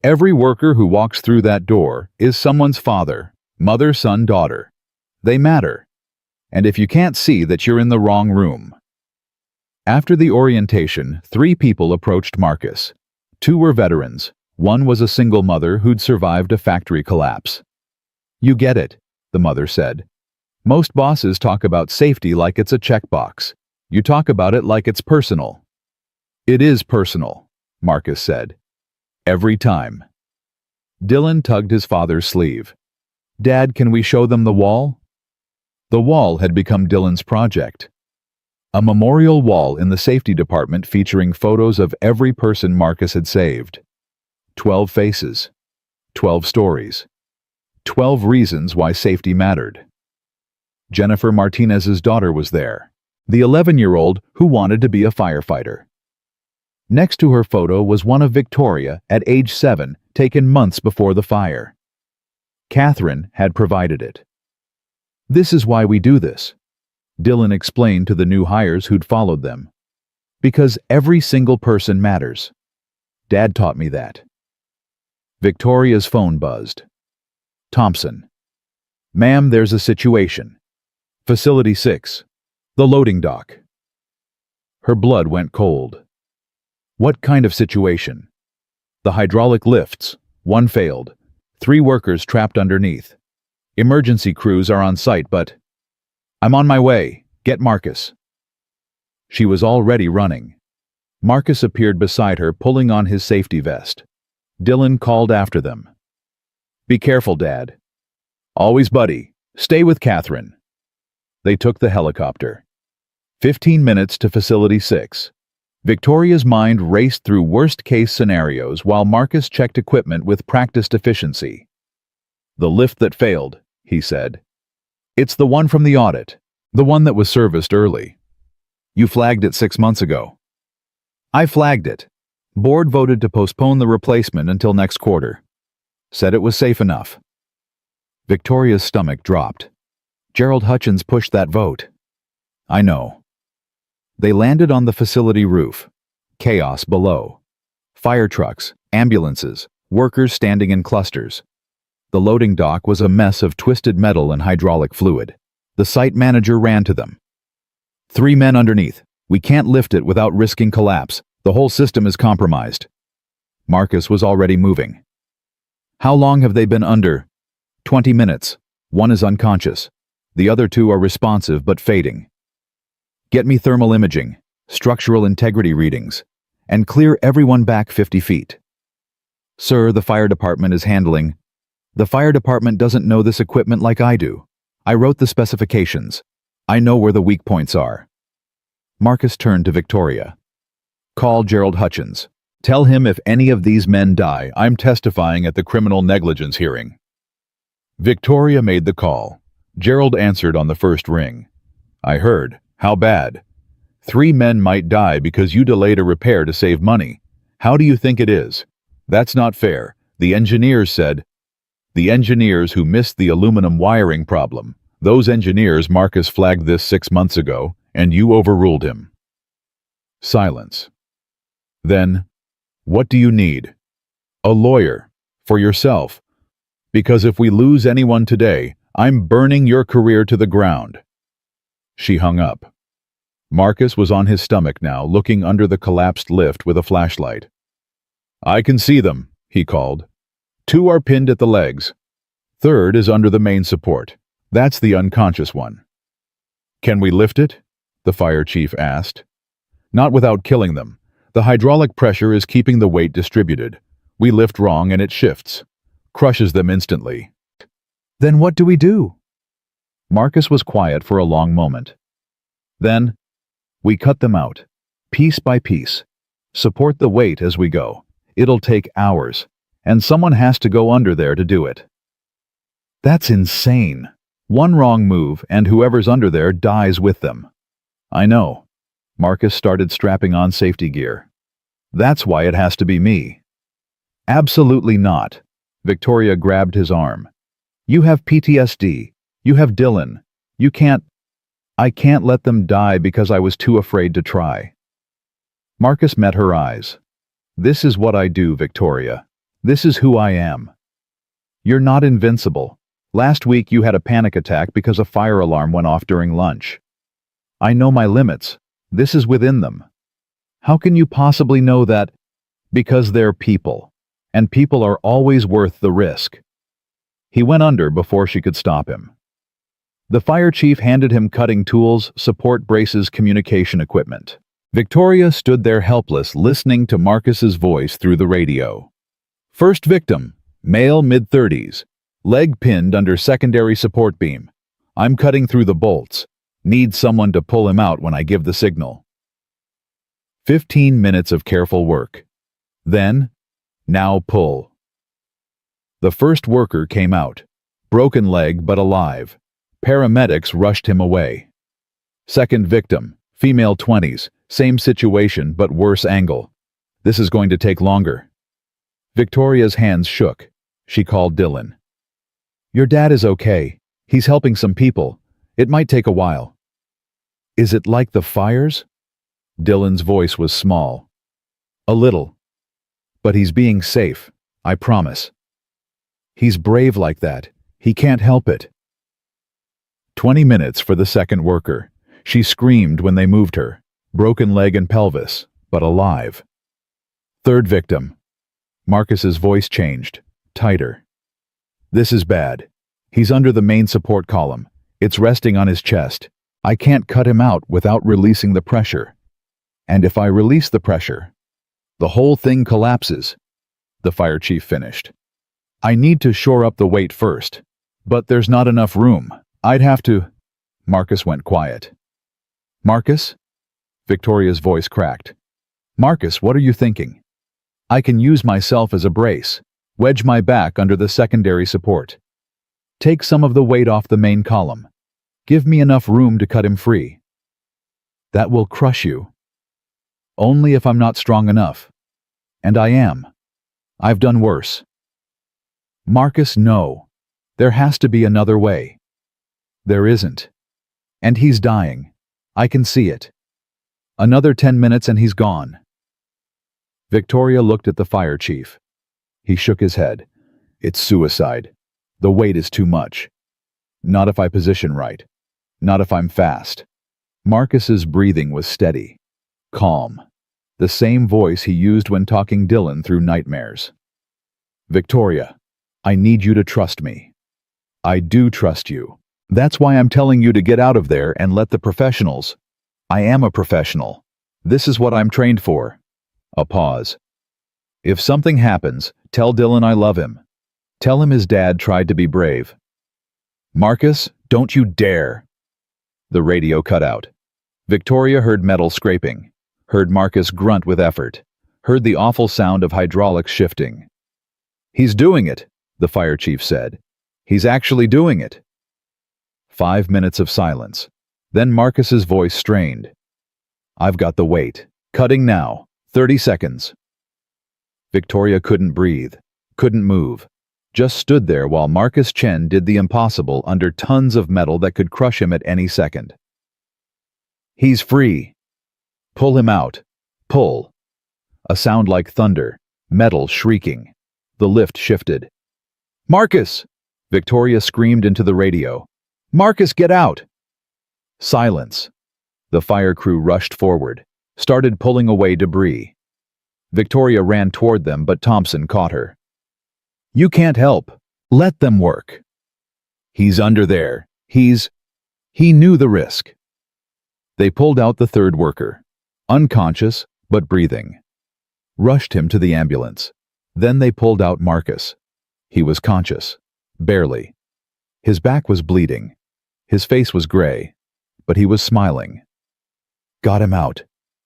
Every worker who walks through that door is someone's father, mother, son, daughter. They matter. And if you can't see that, you're in the wrong room. After the orientation, 3 people approached Marcus. 2 were veterans. 1 was a single mother who'd survived a factory collapse. You get it, the mother said. Most bosses talk about safety like it's a checkbox. You talk about it like it's personal. It is personal, Marcus said. Every time. Dylan tugged his father's sleeve. Dad, can we show them the wall? The wall had become Dylan's project. A memorial wall in the safety department featuring photos of every person Marcus had saved. 12 faces. 12 stories. 12 reasons why safety mattered. Jennifer Martinez's daughter was there, the 11-year-old who wanted to be a firefighter. Next to her photo was one of Victoria at age 7, taken months before the fire. Catherine had provided it. This is why we do this, Dylan explained to the new hires who'd followed them. Because every single person matters. Dad taught me that. Victoria's phone buzzed. Thompson. Ma'am, there's a situation. Facility 6. The loading dock. Her blood went cold. What kind of situation? The hydraulic lifts. 1 failed. 3 workers trapped underneath. Emergency crews are on site, but... I'm on my way. Get Marcus. She was already running. Marcus appeared beside her, pulling on his safety vest. Dylan called after them. Be careful, Dad. Always, buddy. Stay with Catherine. They took the helicopter. 15 minutes to Facility 6. Victoria's mind raced through worst-case scenarios while Marcus checked equipment with practiced efficiency. The lift that failed, he said. It's the one from the audit, the one that was serviced early. You flagged it 6 months ago. I flagged it. Board voted to postpone the replacement until next quarter. Said it was safe enough. Victoria's stomach dropped. Gerald Hutchins pushed that vote. I know. They landed on the facility roof. Chaos below. Fire trucks, ambulances, workers standing in clusters. The loading dock was a mess of twisted metal and hydraulic fluid. The site manager ran to them. 3 men underneath. We can't lift it without risking collapse. The whole system is compromised. Marcus was already moving. How long have they been under? 20 minutes. 1 is unconscious. The other 2 are responsive but fading. Get me thermal imaging, structural integrity readings, and clear everyone back 50 feet. Sir, the fire department is handling. The fire department doesn't know this equipment like I do. I wrote the specifications. I know where the weak points are. Marcus turned to Victoria. Call Gerald Hutchins. Tell him if any of these men die, I'm testifying at the criminal negligence hearing. Victoria made the call. Gerald answered on the first ring. I heard. How bad? 3 men might die because you delayed a repair to save money. How do you think it is? That's not fair, the engineers said. The engineers who missed the aluminum wiring problem. Those engineers, Marcus flagged this 6 months ago, and you overruled him. Silence. Then, what do you need? A lawyer. For yourself. Because if we lose anyone today, I'm burning your career to the ground. She hung up. Marcus was on his stomach now, looking under the collapsed lift with a flashlight. I can see them, he called. 2 are pinned at the legs. 3rd is under the main support. That's the unconscious one. Can we lift it? The fire chief asked. Not without killing them. The hydraulic pressure is keeping the weight distributed. We lift wrong and it shifts. Crushes them instantly. Then what do we do? Marcus was quiet for a long moment. Then, we cut them out, piece by piece. Support the weight as we go. It'll take hours, and someone has to go under there to do it. That's insane. 1 wrong move, and whoever's under there dies with them. I know. Marcus started strapping on safety gear. That's why it has to be me. Absolutely not. Victoria grabbed his arm. You have PTSD. You have Dylan. You can't. I can't let them die because I was too afraid to try. Marcus met her eyes. This is what I do, Victoria. This is who I am. You're not invincible. Last week you had a panic attack because a fire alarm went off during lunch. I know my limits. This is within them. How can you possibly know that? Because they're people. And people are always worth the risk. He went under before she could stop him. The fire chief handed him cutting tools, support braces, communication equipment. Victoria stood there helpless, listening to Marcus's voice through the radio. First victim, male mid-30s, leg pinned under secondary support beam. I'm cutting through the bolts. Need someone to pull him out when I give the signal. 15 minutes of careful work. Then, now pull. The first worker came out, broken leg but alive. Paramedics rushed him away. Second victim, female 20s, same situation but worse angle. This is going to take longer. Victoria's hands shook. She called Dylan. Your dad is okay. He's helping some people. It might take a while. Is it like the fires? Dylan's voice was small. A little. But he's being safe, I promise. He's brave like that. He can't help it. 20 minutes for the second worker. She screamed when they moved her. Broken leg and pelvis, but alive. Third victim. Marcus's voice changed, tighter. This is bad. He's under the main support column. It's resting on his chest. I can't cut him out without releasing the pressure. And if I release the pressure, the whole thing collapses. The fire chief finished. I need to shore up the weight first, but there's not enough room. I'd have to. Marcus went quiet. Marcus? Victoria's voice cracked. Marcus, what are you thinking? I can use myself as a brace, wedge my back under the secondary support. Take some of the weight off the main column. Give me enough room to cut him free. That will crush you. Only if I'm not strong enough. And I am. I've done worse. Marcus, no. There has to be another way. There isn't. And he's dying. I can see it. Another 10 minutes and he's gone. Victoria looked at the fire chief. He shook his head. It's suicide. The weight is too much. Not if I position right. Not if I'm fast. Marcus's breathing was steady. Calm. The same voice he used when talking Dylan through nightmares. Victoria, I need you to trust me. I do trust you. That's why I'm telling you to get out of there and let the professionals. I am a professional. This is what I'm trained for. A pause. If something happens, tell Dylan I love him. Tell him his dad tried to be brave. Marcus, don't you dare. The radio cut out. Victoria heard metal scraping, heard Marcus grunt with effort, heard the awful sound of hydraulics shifting. He's doing it, the fire chief said. He's actually doing it. 5 minutes of silence. Then Marcus's voice strained. I've got the weight. Cutting now. 30 seconds. Victoria couldn't breathe, couldn't move. Just stood there while Marcus Chen did the impossible under tons of metal that could crush him at any second. He's free. Pull him out. Pull. A sound like thunder, metal shrieking. The lift shifted. Marcus! Victoria screamed into the radio. Marcus, get out! Silence. The fire crew rushed forward, started pulling away debris. Victoria ran toward them, but Thompson caught her. You can't help. Let them work. He's under there. He knew the risk. They pulled out the third worker, unconscious but breathing. Rushed him to the ambulance. Then they pulled out Marcus. He was conscious, barely. His back was bleeding. His face was gray, but he was smiling. Got him out,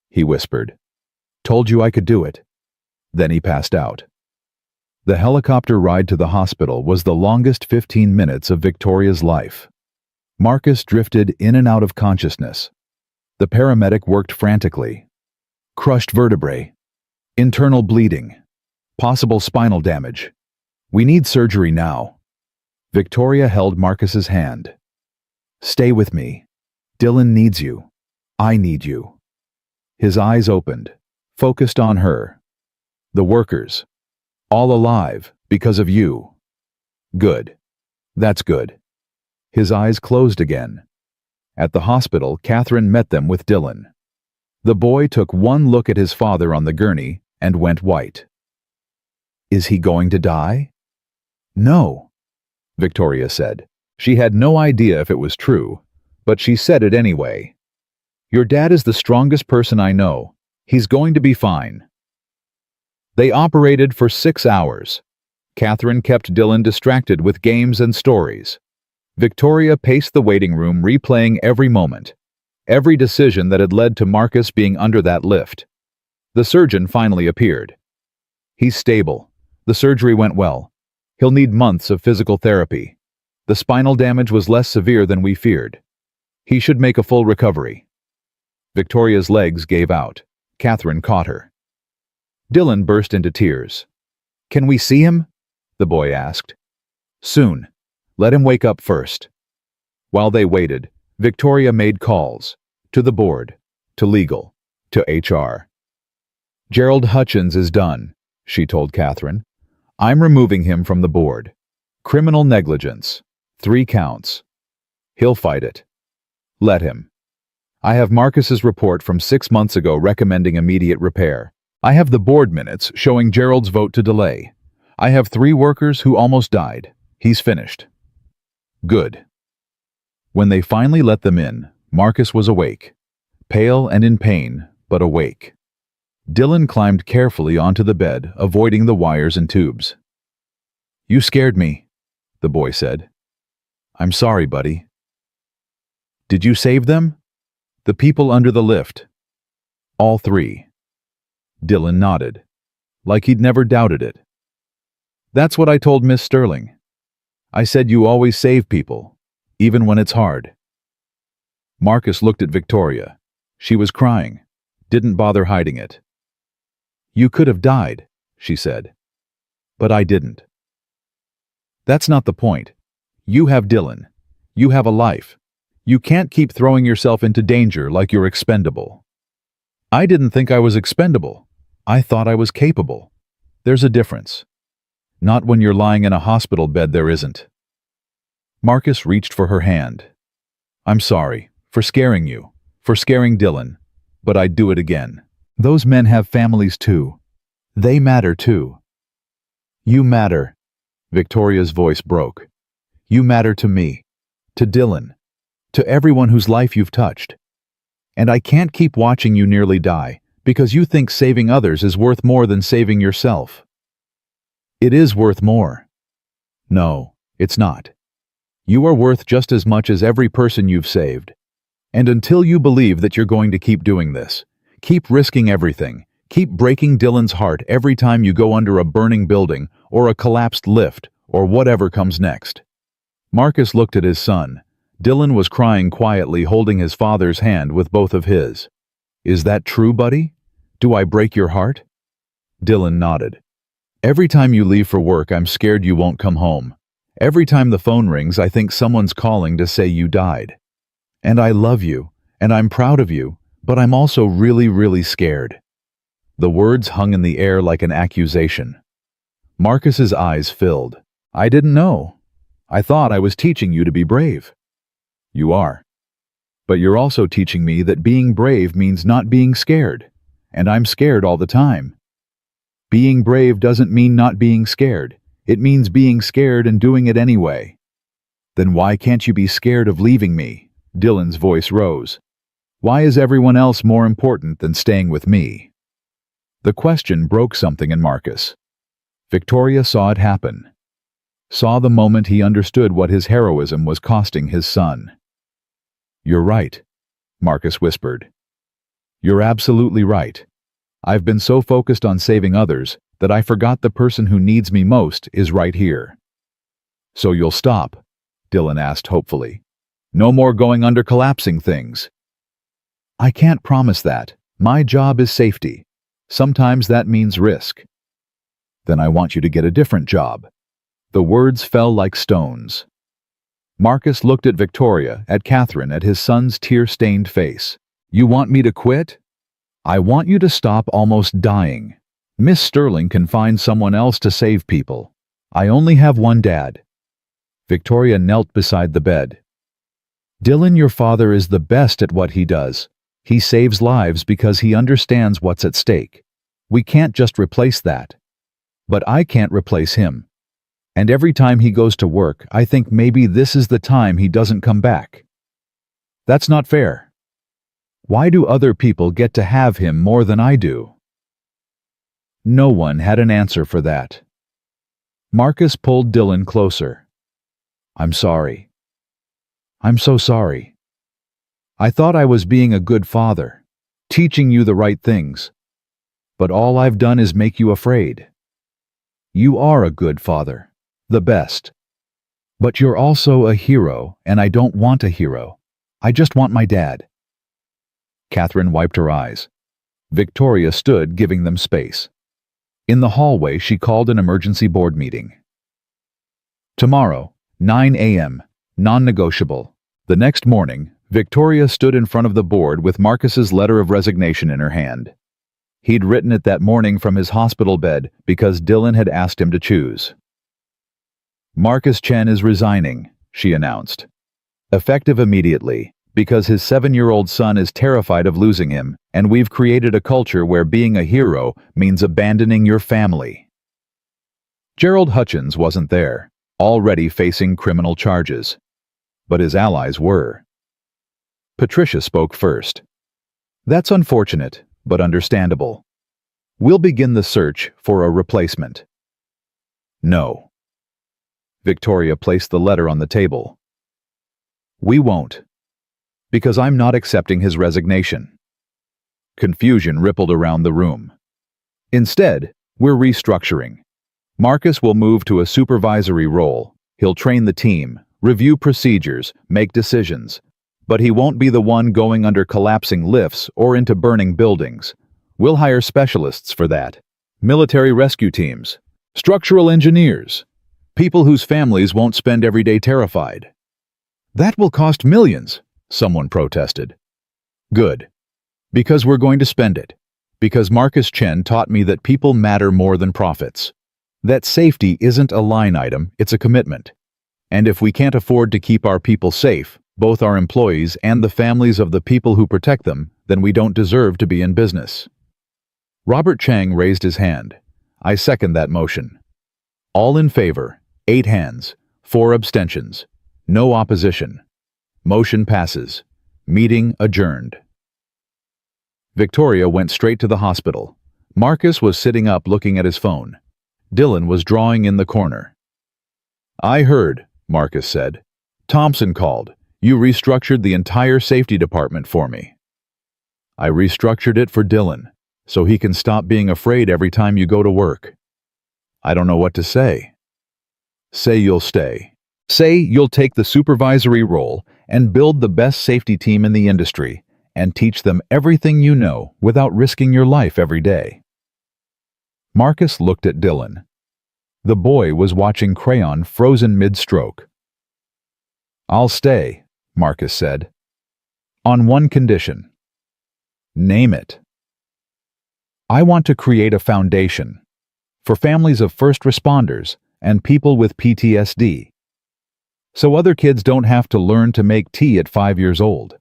he whispered. Told you I could do it. Then he passed out. The helicopter ride to the hospital was the longest 15 minutes of Victoria's life. Marcus drifted in and out of consciousness. The paramedic worked frantically. Crushed vertebrae. Internal bleeding. Possible spinal damage. We need surgery now. Victoria held Marcus's hand. Stay with me. Dylan needs you. I need you. His eyes opened, focused on her. The workers. All alive, because of you. Good. That's good. His eyes closed again. At the hospital, Catherine met them with Dylan. The boy took one look at his father on the gurney and went white. Is he going to die? No, Victoria said. She had no idea if it was true, but she said it anyway. Your dad is the strongest person I know. He's going to be fine. They operated for 6 hours. Catherine kept Dylan distracted with games and stories. Victoria paced the waiting room, replaying every moment, every decision that had led to Marcus being under that lift. The surgeon finally appeared. He's stable. The surgery went well. He'll need months of physical therapy. The spinal damage was less severe than we feared. He should make a full recovery. Victoria's legs gave out. Catherine caught her. Dylan burst into tears. Can we see him? The boy asked. Soon. Let him wake up first. While they waited, Victoria made calls. To the board, to legal, to HR. Gerald Hutchins is done, she told Catherine. I'm removing him from the board. Criminal negligence. 3 counts. He'll fight it. Let him. I have Marcus's report from 6 months ago recommending immediate repair. I have the board minutes showing Gerald's vote to delay. I have 3 workers who almost died. He's finished. Good. When they finally let them in, Marcus was awake. Pale and in pain, but awake. Dylan climbed carefully onto the bed, avoiding the wires and tubes. You scared me, the boy said. I'm sorry, buddy. Did you save them? The people under the lift. All 3. Dylan nodded, like he'd never doubted it. That's what I told Miss Sterling. I said you always save people, even when it's hard. Marcus looked at Victoria. She was crying, didn't bother hiding it. You could have died, she said. But I didn't. That's not the point. You have Dylan. You have a life. You can't keep throwing yourself into danger like you're expendable. I didn't think I was expendable. I thought I was capable. There's a difference. Not when you're lying in a hospital bed, there isn't. Marcus reached for her hand. I'm sorry, for scaring you, for scaring Dylan, but I'd do it again. Those men have families too. They matter too. You matter. Victoria's voice broke. You matter to me, to Dylan, to everyone whose life you've touched. And I can't keep watching you nearly die because you think saving others is worth more than saving yourself. It is worth more. No, it's not. You are worth just as much as every person you've saved. And until you believe that you're going to keep doing this, keep risking everything, keep breaking Dylan's heart every time you go under a burning building or a collapsed lift or whatever comes next. Marcus looked at his son. Dylan was crying quietly, holding his father's hand with both of his. Is that true, buddy? Do I break your heart? Dylan nodded. Every time you leave for work, I'm scared you won't come home. Every time the phone rings, I think someone's calling to say you died. And I love you, and I'm proud of you, but I'm also really, really scared. The words hung in the air like an accusation. Marcus's eyes filled. I didn't know. I thought I was teaching you to be brave. You are. But you're also teaching me that being brave means not being scared, and I'm scared all the time. Being brave doesn't mean not being scared. It means being scared and doing it anyway. Then why can't you be scared of leaving me? Dylan's voice rose. Why is everyone else more important than staying with me? The question broke something in Marcus. Victoria saw it happen. Saw the moment he understood what his heroism was costing his son. You're right, Marcus whispered. You're absolutely right. I've been so focused on saving others that I forgot the person who needs me most is right here. So you'll stop? Dylan asked hopefully. No more going under collapsing things. I can't promise that. My job is safety. Sometimes that means risk. Then I want you to get a different job. The words fell like stones. Marcus looked at Victoria, at Catherine, at his son's tear-stained face. "You want me to quit? I want you to stop almost dying. Miss Sterling can find someone else to save people. I only have one dad." Victoria knelt beside the bed. "Dylan, your father is the best at what he does. He saves lives because he understands what's at stake. We can't just replace that. But I can't replace him. And every time he goes to work, I think maybe this is the time he doesn't come back. That's not fair. Why do other people get to have him more than I do?" No one had an answer for that. Marcus pulled Dylan closer. "I'm sorry. I'm so sorry. I thought I was being a good father, teaching you the right things. But all I've done is make you afraid. You are a good father, the best. But you're also a hero, and I don't want a hero. I just want my dad." Catherine wiped her eyes. Victoria stood, giving them space. In the hallway, she called an emergency board meeting. "Tomorrow, 9 a.m., non-negotiable." The next morning, Victoria stood in front of the board with Marcus's letter of resignation in her hand. He'd written it that morning from his hospital bed because Dylan had asked him to choose. "Marcus Chen is resigning," she announced. "Effective immediately, because his 7-year-old son is terrified of losing him, and we've created a culture where being a hero means abandoning your family." Gerald Hutchins wasn't there, already facing criminal charges. But his allies were. Patricia spoke first. "That's unfortunate, but understandable. We'll begin the search for a replacement." "No." Victoria placed the letter on the table. "We won't. Because I'm not accepting his resignation." Confusion rippled around the room. "Instead, we're restructuring. Marcus will move to a supervisory role. He'll train the team, review procedures, make decisions. But he won't be the one going under collapsing lifts or into burning buildings. We'll hire specialists for that. Military rescue teams, structural engineers, people whose families won't spend every day terrified." "That will cost millions," someone protested. "Good. Because we're going to spend it. Because Marcus Chen taught me that people matter more than profits. That safety isn't a line item, it's a commitment. And if we can't afford to keep our people safe, both our employees and the families of the people who protect them, then we don't deserve to be in business." Robert Chang raised his hand. "I second that motion." All in favor, 8 hands, 4 abstentions, no opposition. Motion passes. Meeting adjourned. Victoria went straight to the hospital. Marcus was sitting up looking at his phone. Dylan was drawing in the corner. "I heard," Marcus said. "Thompson called. You restructured the entire safety department for me." "I restructured it for Dylan, so he can stop being afraid every time you go to work." "I don't know what to say." "Say you'll stay. Say you'll take the supervisory role and build the best safety team in the industry and teach them everything you know without risking your life every day." Marcus looked at Dylan. The boy was watching crayon frozen mid-stroke. "I'll stay," Marcus said. "On one condition." "Name it." "I want to create a foundation for families of first responders and people with PTSD. So other kids don't have to learn to make tea at 5 years old.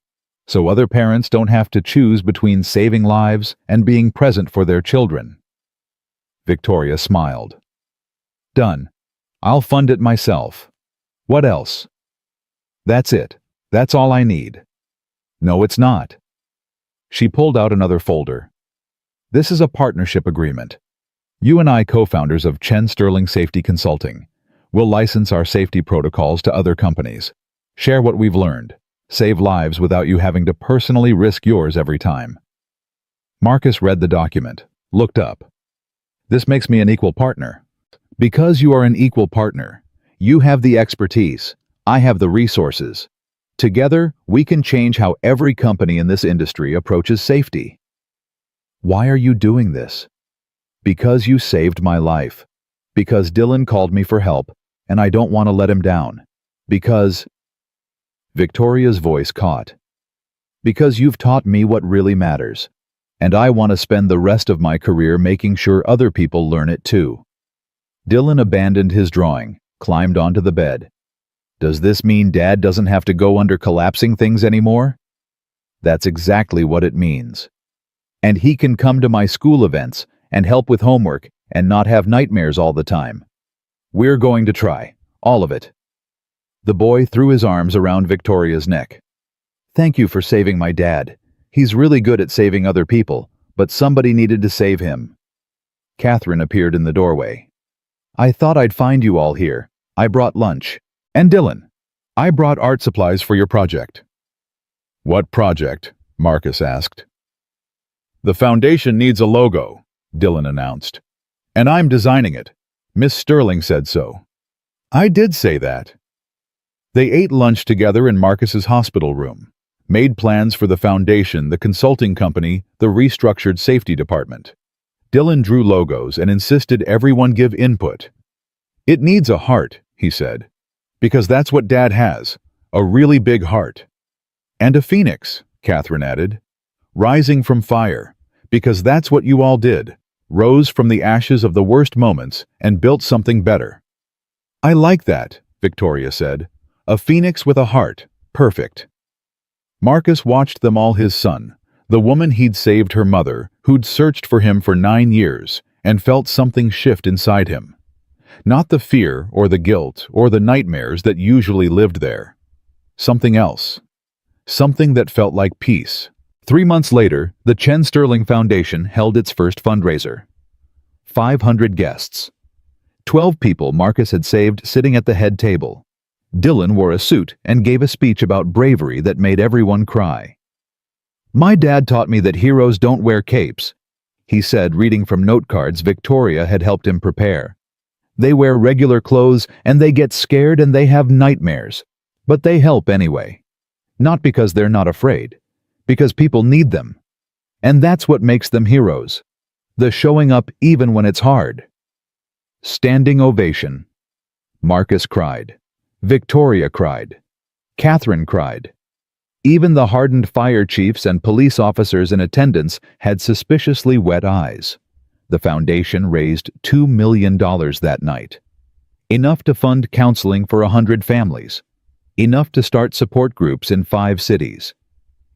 So other parents don't have to choose between saving lives and being present for their children." Victoria smiled. "Done. I'll fund it myself. What else?" "That's it. That's all I need." "No, it's not." She pulled out another folder. "This is a partnership agreement. You and I, co-founders of Chen Sterling Safety Consulting, will license our safety protocols to other companies, share what we've learned, save lives without you having to personally risk yours every time." Marcus read the document, looked up. "This makes me an equal partner." "Because you are an equal partner, you have the expertise, I have the resources. Together, we can change how every company in this industry approaches safety." "Why are you doing this?" "Because you saved my life. Because Dylan called me for help, and I don't want to let him down. Because... Victoria's voice caught. Because you've taught me what really matters, and I want to spend the rest of my career making sure other people learn it too. Dylan abandoned his drawing, climbed onto the bed. Does this mean Dad doesn't have to go under collapsing things anymore? That's exactly what it means. And he can come to my school events and help with homework and not have nightmares all the time. We're going to try, all of it. The boy threw his arms around Victoria's neck. Thank you for saving my dad. He's really good at saving other people, but somebody needed to save him. Catherine appeared in the doorway. I thought I'd find you all here. I brought lunch. And Dylan, I brought art supplies for your project. What project? Marcus asked. The foundation needs a logo, Dylan announced. And I'm designing it. Miss Sterling said so. I did say that. They ate lunch together in Marcus's hospital room, made plans for the foundation, the consulting company, the restructured safety department. Dylan drew logos and insisted everyone give input. It needs a heart, he said, because that's what Dad has, a really big heart. And a phoenix, Catherine added, rising from fire, because that's what you all did, rose from the ashes of the worst moments and built something better. I like that, Victoria said. A phoenix with a heart, perfect. Marcus watched them all, his son, the woman he'd saved, her mother, who'd searched for him for 9 years, and felt something shift inside him. Not the fear or the guilt or the nightmares that usually lived there. Something else. Something that felt like peace. 3 months later, the Chen Sterling Foundation held its first fundraiser. 500 guests. 12 people Marcus had saved sitting at the head table. Dylan wore a suit and gave a speech about bravery that made everyone cry. My dad taught me that heroes don't wear capes, he said, reading from note cards Victoria had helped him prepare. They wear regular clothes and they get scared and they have nightmares. But they help anyway. Not because they're not afraid, because people need them. And that's what makes them heroes. The showing up even when it's hard. Standing ovation. Marcus cried. Victoria cried. Catherine cried. Even the hardened fire chiefs and police officers in attendance had suspiciously wet eyes. The foundation raised $2 million that night. Enough to fund counseling for 100 families. Enough to start support groups in 5 cities.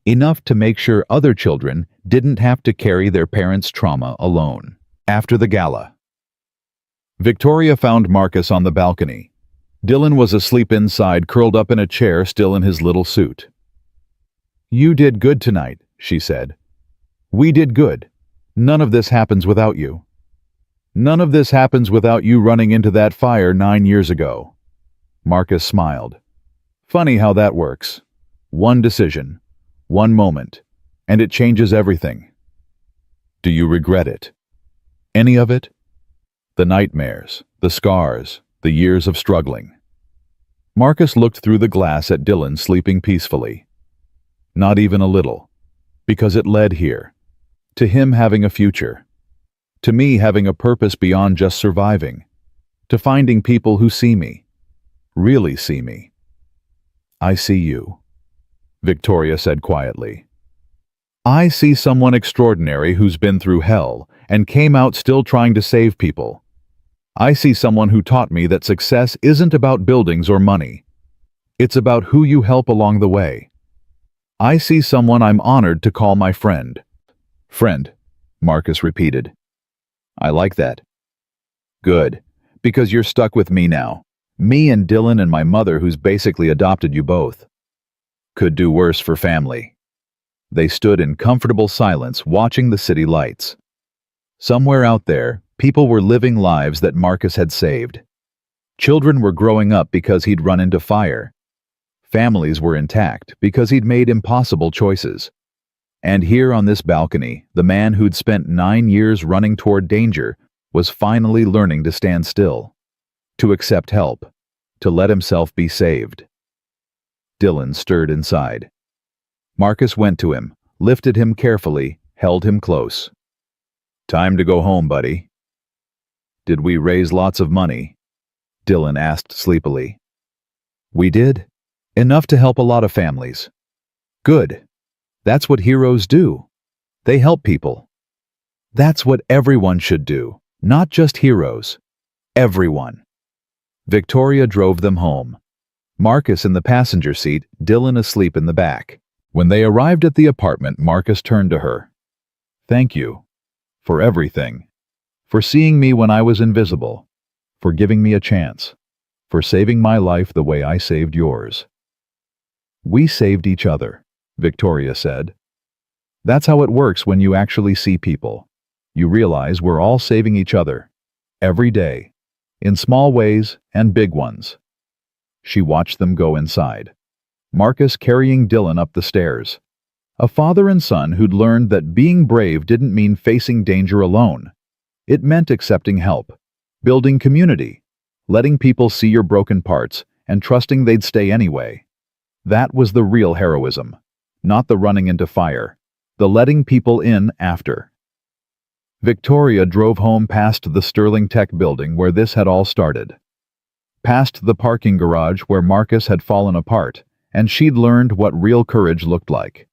Enough to make sure other children didn't have to carry their parents' trauma alone. After the gala, Victoria found Marcus on the balcony. Dylan was asleep inside, curled up in a chair, still in his little suit. You did good tonight, she said. We did good. None of this happens without you. None of this happens without you running into that fire 9 years ago. Marcus smiled. Funny how that works. One decision, one moment, and it changes everything. Do you regret it? Any of it? The nightmares, the scars, the years of struggling. Marcus looked through the glass at Dylan sleeping peacefully. Not even a little, because it led here. To him having a future. To me having a purpose beyond just surviving. To finding people who see me. Really see me. I see you, Victoria said quietly. I see someone extraordinary who's been through hell and came out still trying to save people. I see someone who taught me that success isn't about buildings or money. It's about who you help along the way. I see someone I'm honored to call my friend. Friend, Marcus repeated. I like that. Good, because you're stuck with me now. Me and Dylan and my mother who's basically adopted you both. Could do worse for family. They stood in comfortable silence watching the city lights. Somewhere out there, people were living lives that Marcus had saved. Children were growing up because he'd run into fire. Families were intact because he'd made impossible choices. And here on this balcony, the man who'd spent 9 years running toward danger was finally learning to stand still, to accept help, to let himself be saved. Dylan stirred inside. Marcus went to him, lifted him carefully, held him close. Time to go home, buddy. Did we raise lots of money? Dylan asked sleepily. We did. Enough to help a lot of families. Good. That's what heroes do. They help people. That's what everyone should do, not just heroes. Everyone. Victoria drove them home. Marcus in the passenger seat, Dylan asleep in the back. When they arrived at the apartment, Marcus turned to her. Thank you. For everything. For seeing me when I was invisible. For giving me a chance. For saving my life the way I saved yours. We saved each other, Victoria said. That's how it works when you actually see people. You realize we're all saving each other. Every day. In small ways and big ones. She watched them go inside. Marcus carrying Dylan up the stairs. A father and son who'd learned that being brave didn't mean facing danger alone. It meant accepting help, building community, letting people see your broken parts, and trusting they'd stay anyway. That was the real heroism, not the running into fire, the letting people in after. Victoria drove home past the Sterling Tech building where this had all started. Past the parking garage where Marcus had fallen apart, and she'd learned what real courage looked like.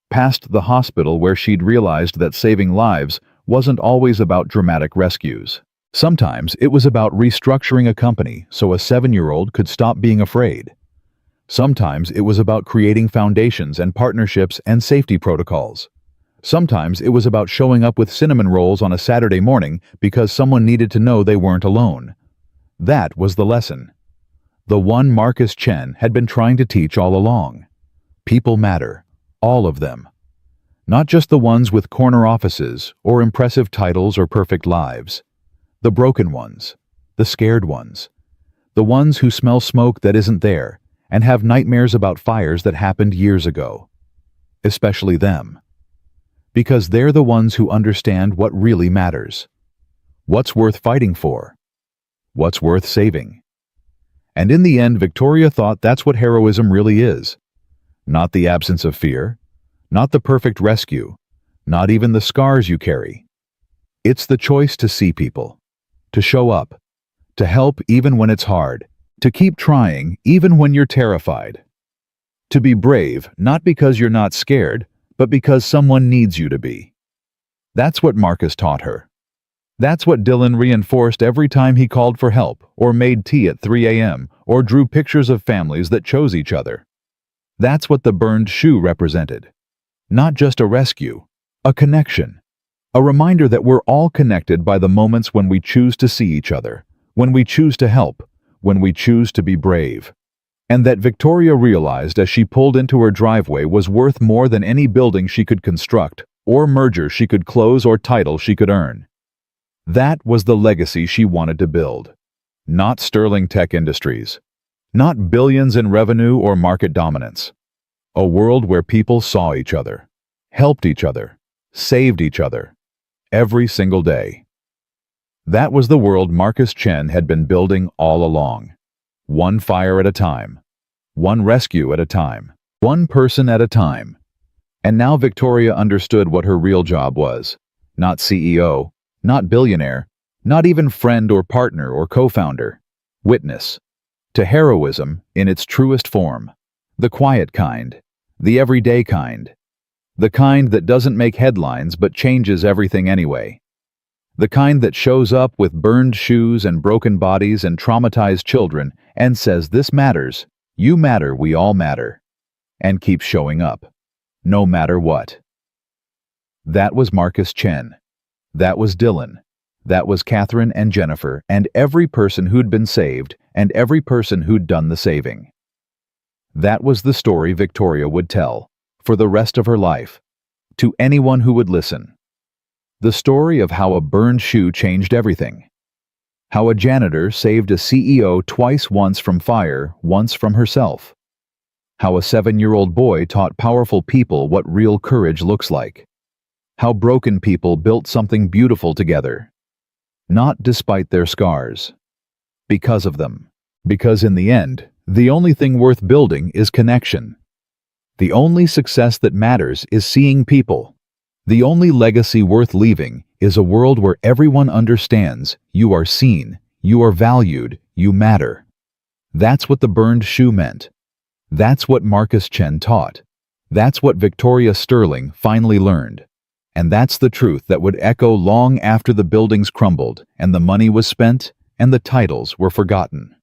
Past the hospital where she'd realized that saving lives wasn't always about dramatic rescues. Sometimes it was about restructuring a company so a 7-year-old could stop being afraid. Sometimes it was about creating foundations and partnerships and safety protocols. Sometimes it was about showing up with cinnamon rolls on a Saturday morning because someone needed to know they weren't alone. That was the lesson. The one Marcus Chen had been trying to teach all along. People matter. All of them. Not just the ones with corner offices or impressive titles or perfect lives. The broken ones. The scared ones. The ones who smell smoke that isn't there and have nightmares about fires that happened years ago. Especially them. Because they're the ones who understand what really matters. What's worth fighting for. What's worth saving. And in the end, Victoria thought that's what heroism really is. Not the absence of fear, not the perfect rescue, not even the scars you carry. It's the choice to see people, to show up, to help even when it's hard, to keep trying even when you're terrified. To be brave, not because you're not scared, but because someone needs you to be. That's what Marcus taught her. That's what Dylan reinforced every time he called for help, or made tea at 3 a.m., or drew pictures of families that chose each other. That's what the burned shoe represented. Not just a rescue, a connection. A reminder that we're all connected by the moments when we choose to see each other, when we choose to help, when we choose to be brave. And that Victoria realized as she pulled into her driveway was worth more than any building she could construct, or merger she could close, or title she could earn. That was the legacy she wanted to build. Not Sterling Tech Industries. Not billions in revenue or market dominance. A world where people saw each other, helped each other, saved each other. Every single day. That was the world Marcus Chen had been building all along. One fire at a time. One rescue at a time. One person at a time. And now Victoria understood what her real job was. Not CEO. Not billionaire, not even friend or partner or co-founder. Witness. To heroism in its truest form. The quiet kind. The everyday kind. The kind that doesn't make headlines but changes everything anyway. The kind that shows up with burned shoes and broken bodies and traumatized children and says this matters, you matter, we all matter. And keeps showing up. No matter what. That was Marcus Chen. That was Dylan. That was Catherine and Jennifer and every person who'd been saved and every person who'd done the saving. That was the story Victoria would tell, for the rest of her life, to anyone who would listen. The story of how a burned shoe changed everything. How a janitor saved a CEO twice, once from fire, once from herself. How a 7-year-old boy taught powerful people what real courage looks like. How broken people built something beautiful together. Not despite their scars. Because of them. Because in the end, the only thing worth building is connection. The only success that matters is seeing people. The only legacy worth leaving is a world where everyone understands you are seen, you are valued, You matter. That's what the burned shoe meant. That's what Marcus Chen taught. That's what Victoria Sterling finally learned. And that's the truth that would echo long after the buildings crumbled and the money was spent and the titles were forgotten.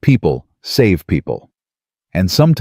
People save people. And sometimes